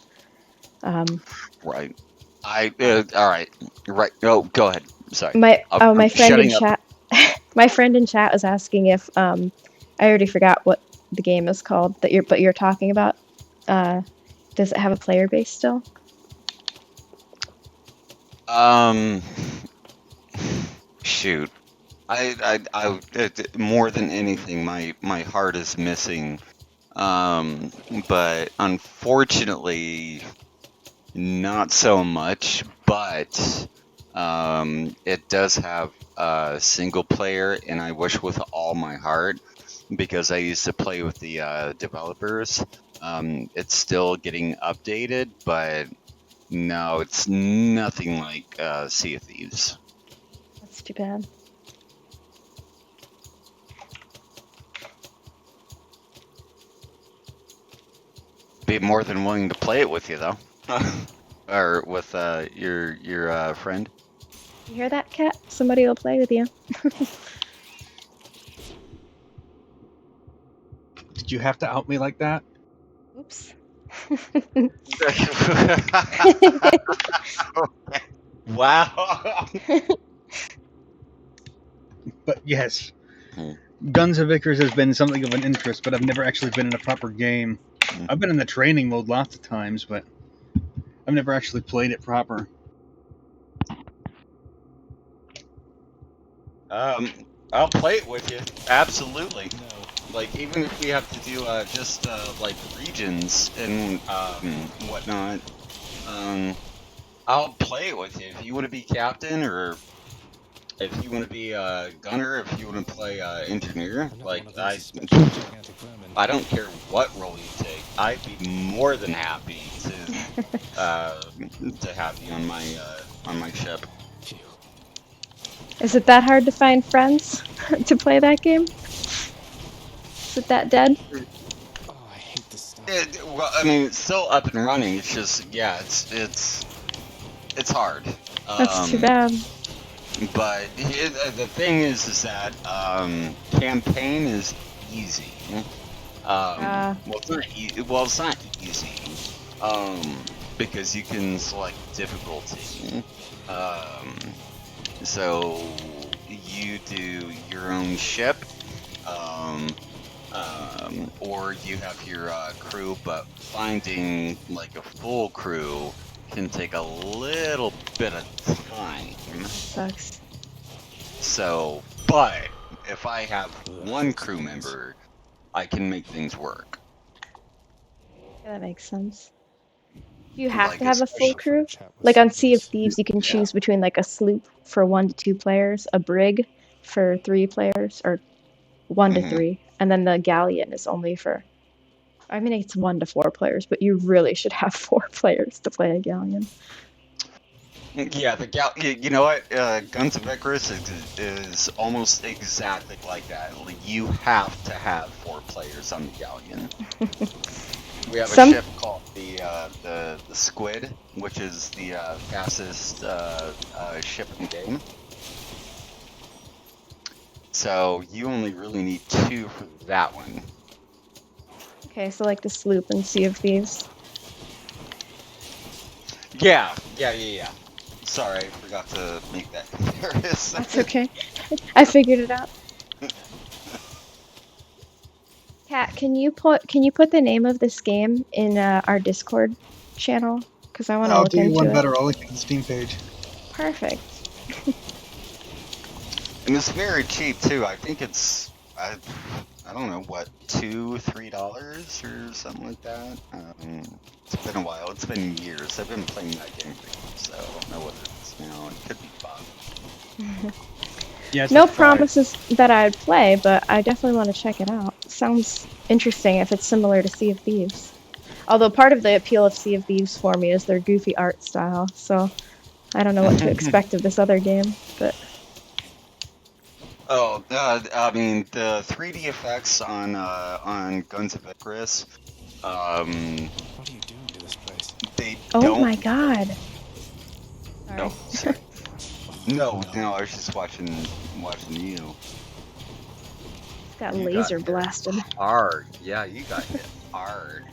Right. All right. Right. Oh, go ahead. Sorry. My friend in shutting up. chat my friend in chat was asking if I already forgot what the game is called that you're talking about. Does it have a player base still? Shoot. I more than anything, my heart is missing. But unfortunately, not so much. But it does have single player, and I wish with all my heart, because I used to play with the developers. It's still getting updated, but no, it's nothing like Sea of Thieves. That's too bad. Be more than willing to play it with you, though. Or with your friend. You hear that, Cat? Somebody will play with you. Did you have to out me like that? Oops. Wow. But yes, Guns of Icarus has been something of an interest, but I've never actually been in a proper game. I've been in the training mode lots of times, but I've never actually played it proper. I'll play it with you. Absolutely. Like, even if we have to do just like regions and whatnot, I'll play it with you. If you want to be captain, or if you want to be gunner, if you want to play engineer, like I don't care what role you take. I'd be more than happy to have you on my ship. Is it that hard to find friends to play that game? Is it that dead? Well, I mean, it's still up and running. It's just, yeah, it's hard. That's too bad. But the thing is that campaign is easy. Well, it's not easy. Because you can select difficulty. So you do your own ship. Or you have your crew, but finding like a full crew can take a little bit of time. Sucks. So, but if I have one crew member, I can make things work. Yeah, that makes sense. Do you have Like, to have a full crew? Like on Sea of Thieves, you can choose between like a sloop for 1 to 2 players, a brig for 3 players, or 1 to 3, and then the galleon is only for, I mean, it's 1 to 4 players, but you really should have 4 players to play a galleon. Yeah, you know what? Guns of Icarus is almost exactly like that. Like, you have to have 4 players on the galleon. We have a ship called the Squid, which is the fastest ship in the game. So you only really need 2 for that one. Okay, so like the sloop in Sea of Thieves. Yeah. Sorry, I forgot to make that comparison. That's okay. I figured it out. Kat, can you put the name of this game in our Discord channel? Because I want to I'll look do you into one it. better. I'll link it to the Steam page. Perfect. And it's very cheap too. I think it's I don't know what, $2-3 or something like that. It's been a while. It's been years. I've been playing that game for years, so I don't know what it is now. It could be fun. Yeah, No promises that I'd play, but I definitely want to check it out. Sounds interesting if it's similar to Sea of Thieves. Although part of the appeal of Sea of Thieves for me is their goofy art style, so I don't know what to expect of this other game, but... Oh, I mean, the 3D effects on Guns of Icarus, What are you doing to this place? they Oh don't... my god! Sorry. Oh, sorry. No, I was just watching you. Got laser blasted. Hard. Yeah, you got hit hard.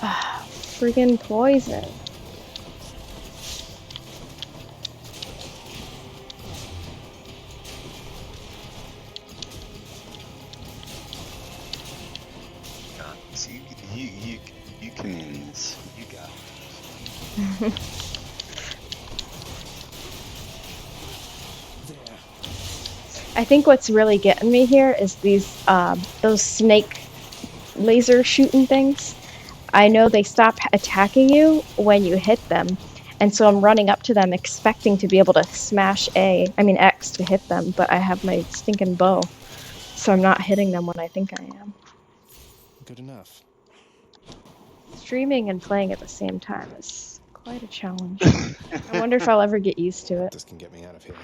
Ah, friggin' poison. You can win this. You got it. I think what's really getting me here is these those snake laser shooting things. I know they stop attacking you when you hit them, and so I'm running up to them expecting to be able to smash X to hit them, but I have my stinking bow, so I'm not hitting them when I think I am. Good enough. Streaming and playing at the same time is quite a challenge. I wonder if I'll ever get used to it. This can get me out of here.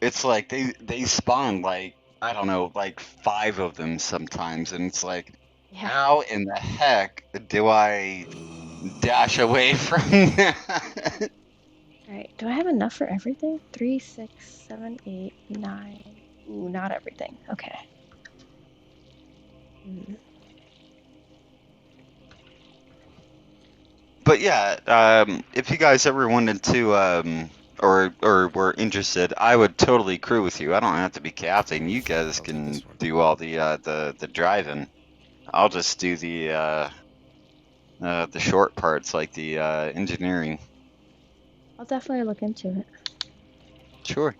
it's like they spawn like, I don't know, like 5 of them sometimes, and it's like, Yeah. how in the heck do I dash away from that? Alright, do I have enough for everything? 3, 6, 7, 8, 9. Ooh, not everything. Okay. But yeah, if you guys ever wanted to, or were interested, I would totally crew with you. I don't have to be captain. You guys can do all the driving. I'll just do the short parts, like the engineering. I'll definitely look into it. Sure.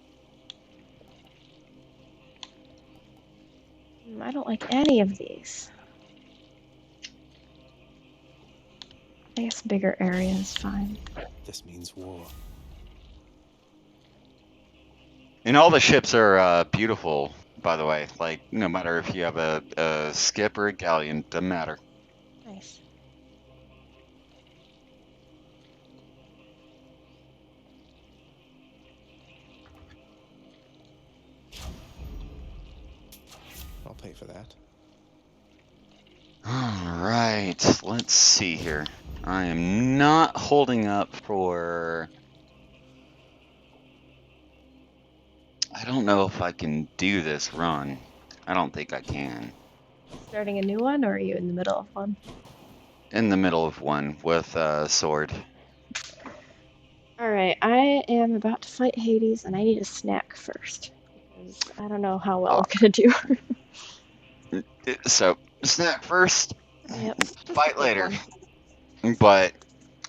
I don't like any of these. I guess bigger area is fine. This means war. And all the ships are beautiful, by the way. Like, no matter if you have a skip or a galleon, doesn't matter. Nice. I'll pay for that. Alright, let's see here. I am not holding up for... I don't know if I can do this run. I don't think I can. Starting a new one, or are you in the middle of one? In the middle of one with a sword. Alright, I am about to fight Hades, and I need a snack first. Because I don't know how well I'm gonna do. So, snack first, Yep. fight later. But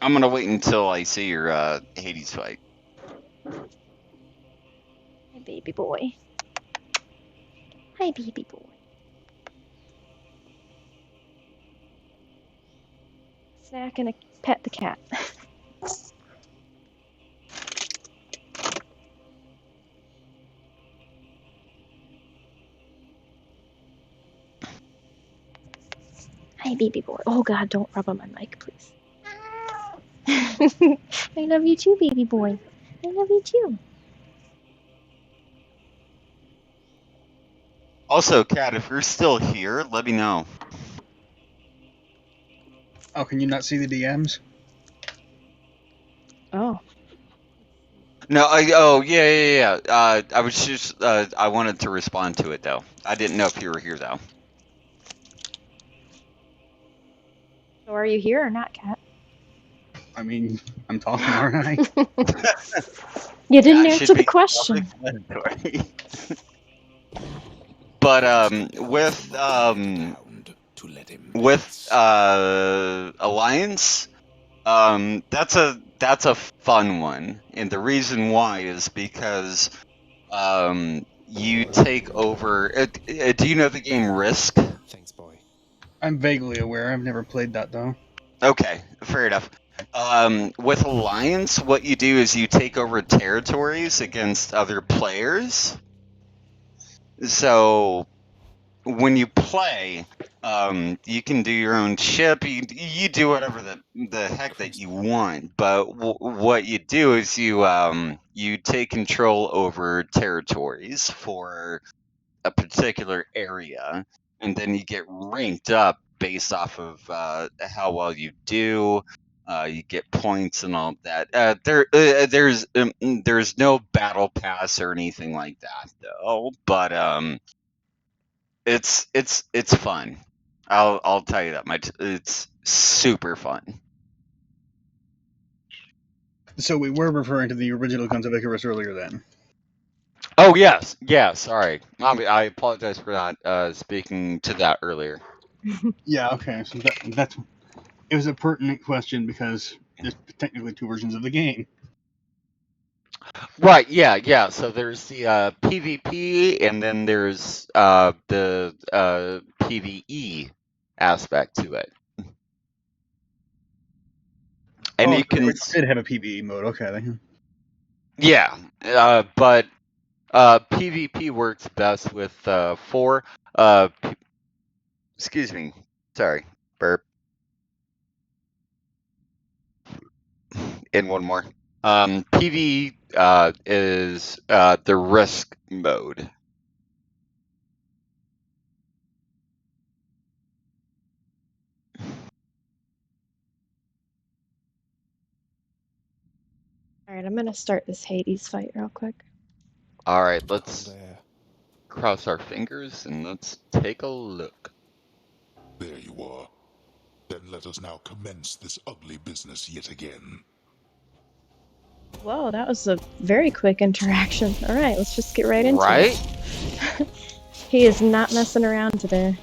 I'm gonna wait until I see your Hades fight. Hi, baby boy. Hi, baby boy. Snack and a pet the cat. Hi, baby boy. Oh god, don't rub on my mic, please. I love you too, baby boy. I love you too. Also, Kat, if you're still here, let me know. Oh, can you not see the DMs? Oh. No, yeah. I was just, I wanted to respond to it, though. I didn't know if you were here, though. So are you here or not, Cat? I mean, I'm talking, aren't I? You didn't That should answer the be question. self-explanatory. But with Alliance, that's a fun one, and the reason why is because you take over. Do you know the game Risk? Thanks, boy. I'm vaguely aware. I've never played that though. Okay, fair enough. With Alliance, what you do is you take over territories against other players. So when you play, you can do your own ship. You do whatever the heck that you want. But what you do is you take control over territories for a particular area, and then you get ranked up based off of how well you do. You get points and all that. There's no battle pass or anything like that though. But it's fun. I'll tell you that much. It's super fun. So we were referring to the original Guns of Icarus earlier then. Oh yes, sorry. I apologize for not speaking to that earlier. Yeah, okay. So that's it was a pertinent question because there's technically 2 versions of the game. Right, yeah. So there's the PvP, and then there's the PvE aspect to it. And Oh, you so the can, original did have a PvE mode. Okay. Then. yeah, but PvP works best with 4. Excuse me, sorry, burp. And one more. PV is the risk mode. Alright, I'm gonna start this Hades fight real quick. All right, let's cross our fingers and let's take a look. There you are. Then let us now commence this ugly business yet again. Whoa, that was a very quick interaction. Alright, let's just get right into Right? it. He is not messing around today.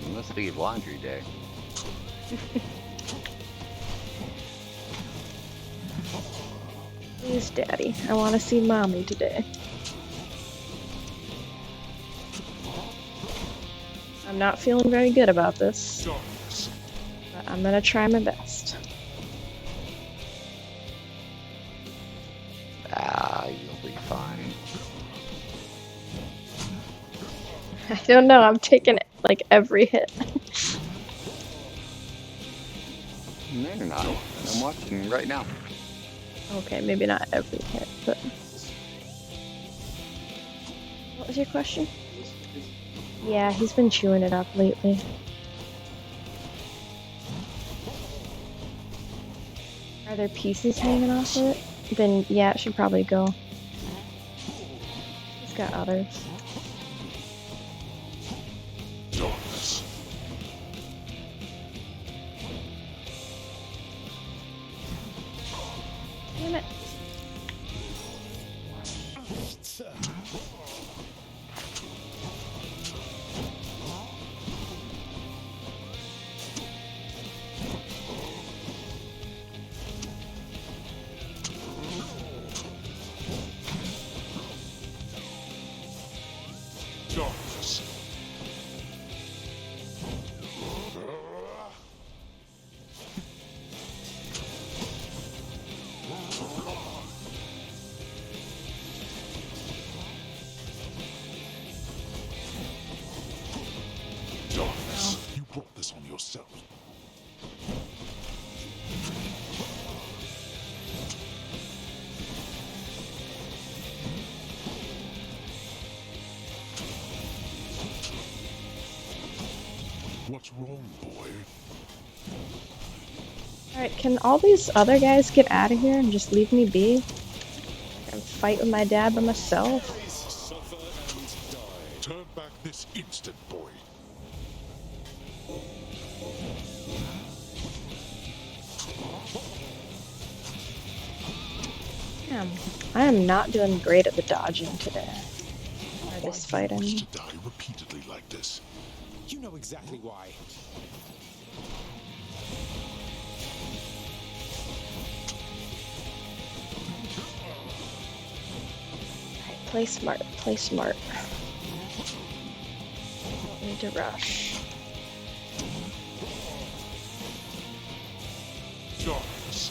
It must be laundry day. Please, Daddy, I want to see Mommy today. I'm not feeling very good about this, but I'm gonna try my best. You'll be fine. I don't know, I'm taking like every hit. No, you're not. I'm watching right now. Okay, maybe not every hit, but... What was your question? Yeah, he's been chewing it up lately. Are there pieces hanging off of it? Then yeah, it should probably go. He's got others. Damn it. Darkness. Darkness. You brought this on yourself. What's wrong, boy? Alright, can all these other guys get out of here and just leave me be? And fight with my dad by myself? Turn back this instant, boy. Damn, I am not doing great at the dodging today. Or this fight, I Wish mean. to die repeatedly like this. You know exactly why. Alright, play smart, play smart. Don't need to rush. Darkness.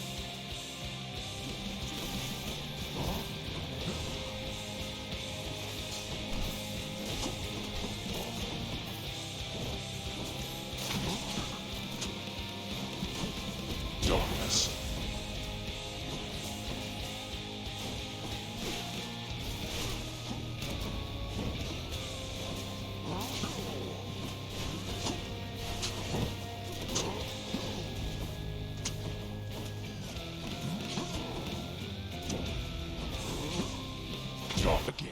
Darkness. Dark again.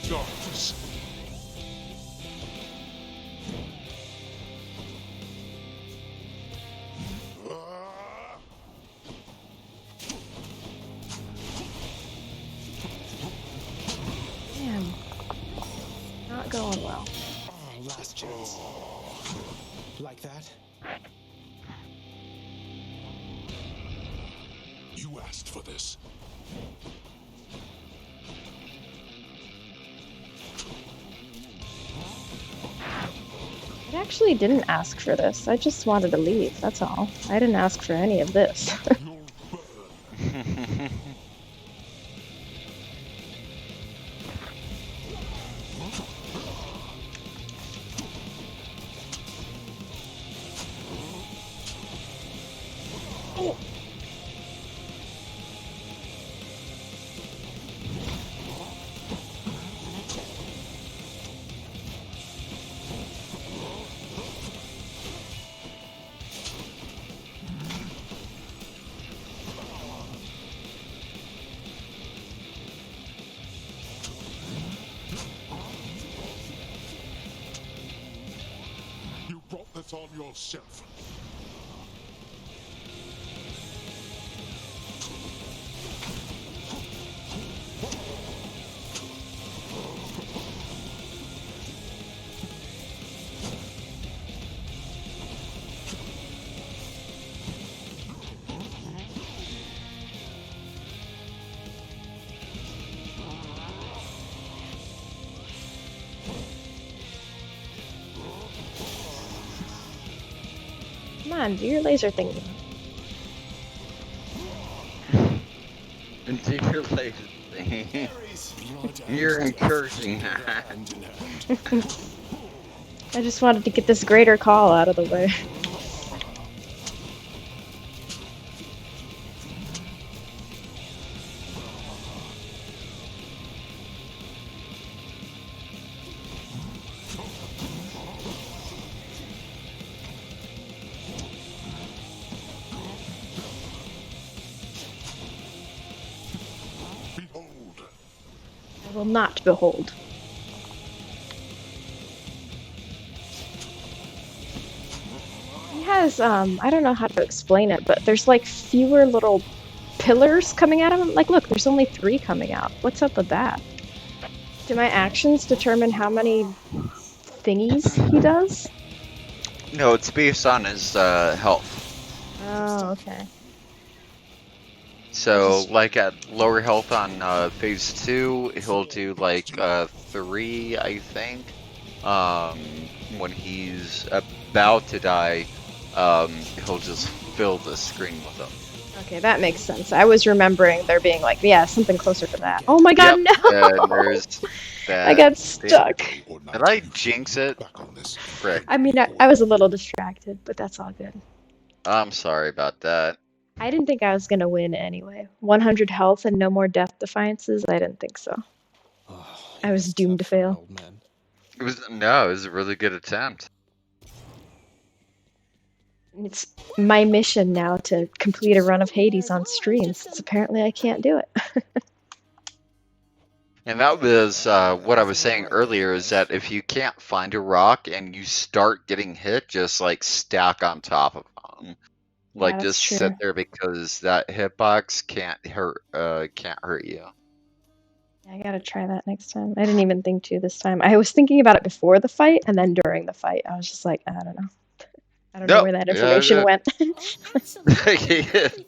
Darkness. Damn. Not going well. Oh, last chance. Like that? You asked for this. actually didn't ask for this. I just wanted to leave, that's all. I didn't ask for any of this. You brought this on yourself. Come on, do your laser thingy. Into your laser thing. You're encouraging that. I just wanted to get this greater call out of the way. I will not behold. He has, I don't know how to explain it, but there's like fewer little pillars coming out of him. Like, look, there's only 3 coming out. What's up with that? Do my actions determine how many thingies he does? No, it's based on his health. Oh, okay. So, like at lower health on phase 2, he'll do like 3, I think. When he's about to die, he'll just fill the screen with them. Okay, that makes sense. I was remembering there being like, yeah, something closer to that. Oh my god, no! And there's that. I got stuck. Did I jinx it? Frick. I mean, I was a little distracted, but that's all good. I'm sorry about that. I didn't think I was gonna win anyway. 100 health and no more death defiances? I didn't think so. I was doomed to fail. It was a really good attempt. It's my mission now to complete a run of Hades on stream, since apparently I can't do it. And that was what I was saying earlier, is that if you can't find a rock and you start getting hit, just like stack on top of them. Like, Yeah, just that's sit true. there, because that hitbox can't hurt you. I gotta try that next time. I didn't even think to this time. I was thinking about it before the fight, and then during the fight, I was just like, I don't know. I don't know where that information went.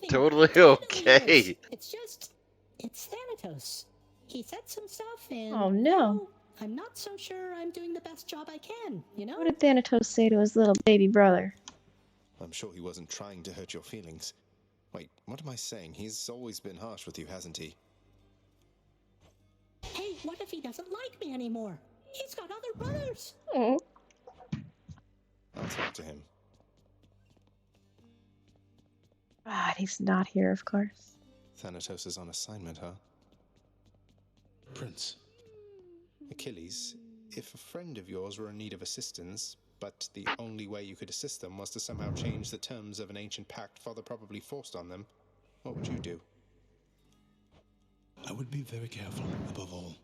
Totally okay. It's Thanatos. He said some stuff, and Oh no. I'm not so sure I'm doing the best job I can, you know? What did Thanatos say to his little baby brother? I'm sure he wasn't trying to hurt your feelings. Wait, what am I saying? He's always been harsh with you, hasn't he? Hey, what if he doesn't like me anymore? He's got other brothers. Oh. I'll talk to him. Ah, he's not here, of course. Thanatos is on assignment, huh? Prince. Achilles, if a friend of yours were in need of assistance, but the only way you could assist them was to somehow change the terms of an ancient pact Father probably forced on them, what would you do? I would be very careful, above all.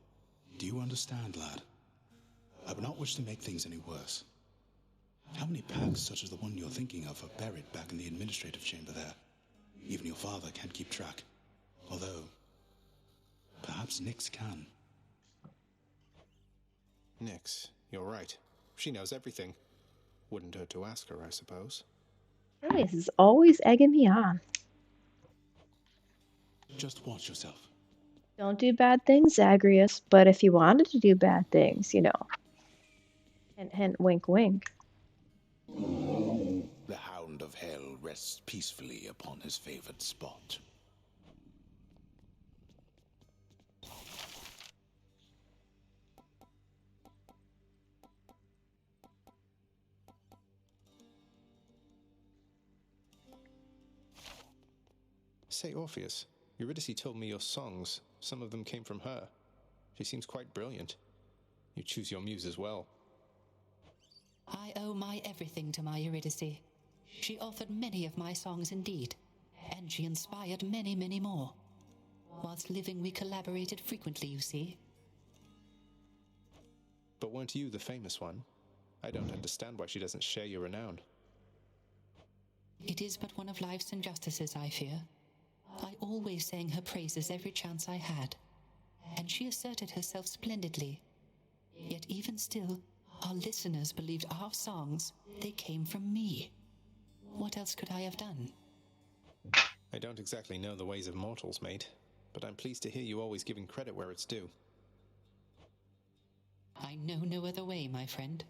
Do you understand, lad? I would not wish to make things any worse. How many pacts such as the one you're thinking of are buried back in the administrative chamber there? Even your father can't keep track. Although, perhaps Nyx can. Nyx, you're right. She knows everything. Wouldn't hurt to ask her, I suppose. This is always egging me on. Just watch yourself. Don't do bad things, Zagreus, but if you wanted to do bad things, you know. Hint, hint, wink, wink. of hell rests peacefully upon his favored spot. Say, Orpheus, Eurydice told me your songs, some of them came from her. She seems quite brilliant. You choose your muses well. I owe my everything to my Eurydice. She authored many of my songs indeed, and she inspired many, many more. Whilst living, we collaborated frequently, you see. But weren't you the famous one? I don't understand why she doesn't share your renown. It is but one of life's injustices, I fear. I always sang her praises every chance I had, and she asserted herself splendidly. Yet even still, our listeners believed our songs, they came from me. What else could I have done? I don't exactly know the ways of mortals, mate, but I'm pleased to hear you always giving credit where it's due. I know no other way, my friend.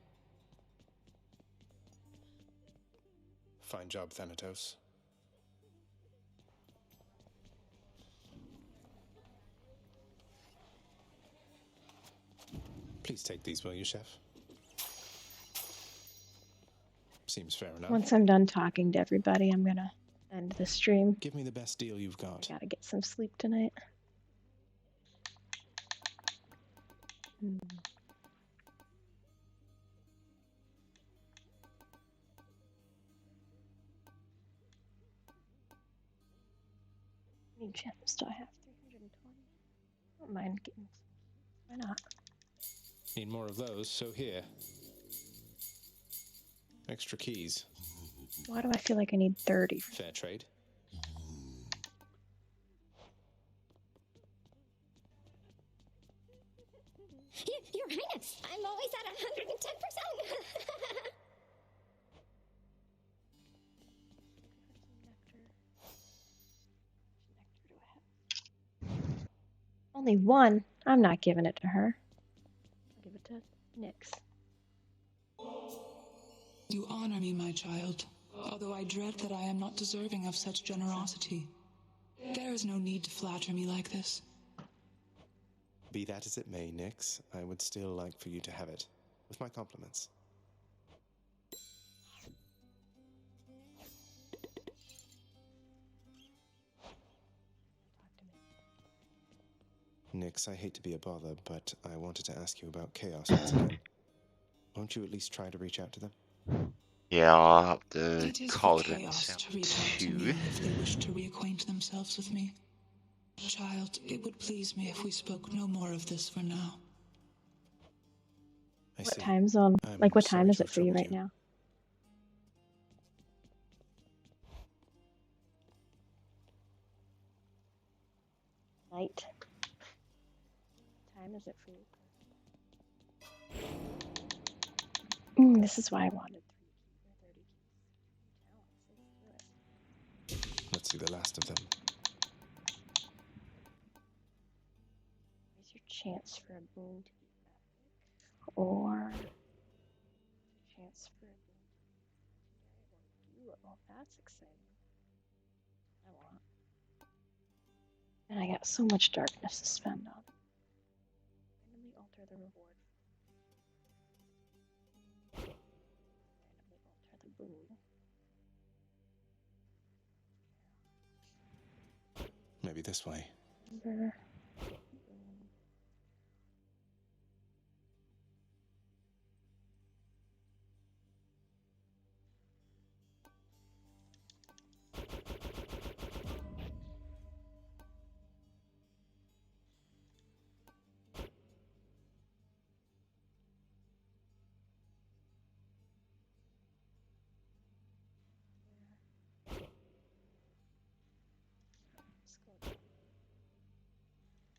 Fine job, Thanatos. Please take these, will you, Chef? Seems fair enough. Once I'm done talking to everybody, I'm gonna end the stream. Give me the best deal you've got. I gotta get some sleep tonight. How many gems do I have? 320. I don't mind getting. Why not? Need more of those, so here. Extra keys. Why do I feel like I need 30? Fair trade. Your Highness, I'm always at 110%. Only one? I'm not giving it to her. I'll give it to Nyx. You honor me, my child, although I dread that I am not deserving of such generosity. There is no need to flatter me like this. Be that as it may, Nyx, I would still like for you to have it. With my compliments. Nyx, I hate to be a bother, but I wanted to ask you about Chaos once again. Won't you at least try to reach out to them? Yeah, I'll have to It is call for it Chaos to in reach out to me if they wish to reacquaint themselves with me. Child, it would please me if we spoke no more of this for now. What time zone? Like, what time is to it for you right now? Night. What time is it for you? This is why I wanted 3 keys or 30 keys. Let's see the last of them. Where's your chance for a boon to be epic? Or chance for a boon to be duo? That's exciting. I want. And I got so much darkness to spend on. Randomly alter the reward. Randomly alter the boon. Maybe this way. Remember.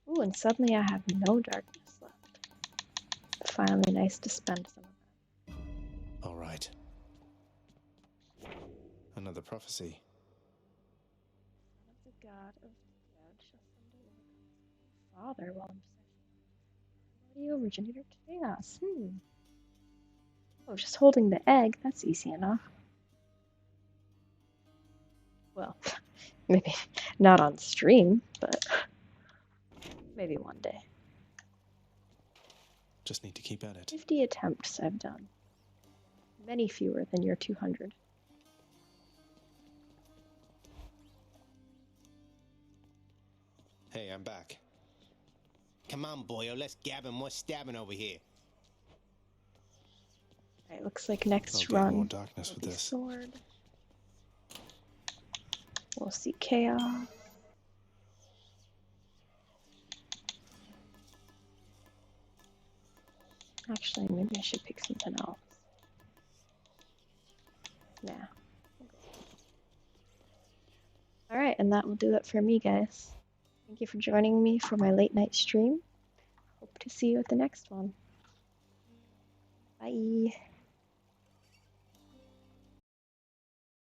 Ooh, and suddenly I have no darkness left. Finally nice to spend some of that. All right. Another prophecy. Son of the god of the dead shall someday overcome his father while in possession. The originator of chaos. Oh, just holding the egg, that's easy enough. Well, maybe not on stream, but maybe one day. Just need to keep at it. 50 attempts I've done. Many fewer than your 200. Hey, I'm back. Come on, boyo, let's gab and more stabbing over here. Alright, looks like next I'll get run more darkness will with be this. sword. We'll see chaos. Actually, maybe I should pick something else. Nah. Alright, and that will do it for me, guys. Thank you for joining me for my late night stream. Hope to see you at the next one. Bye.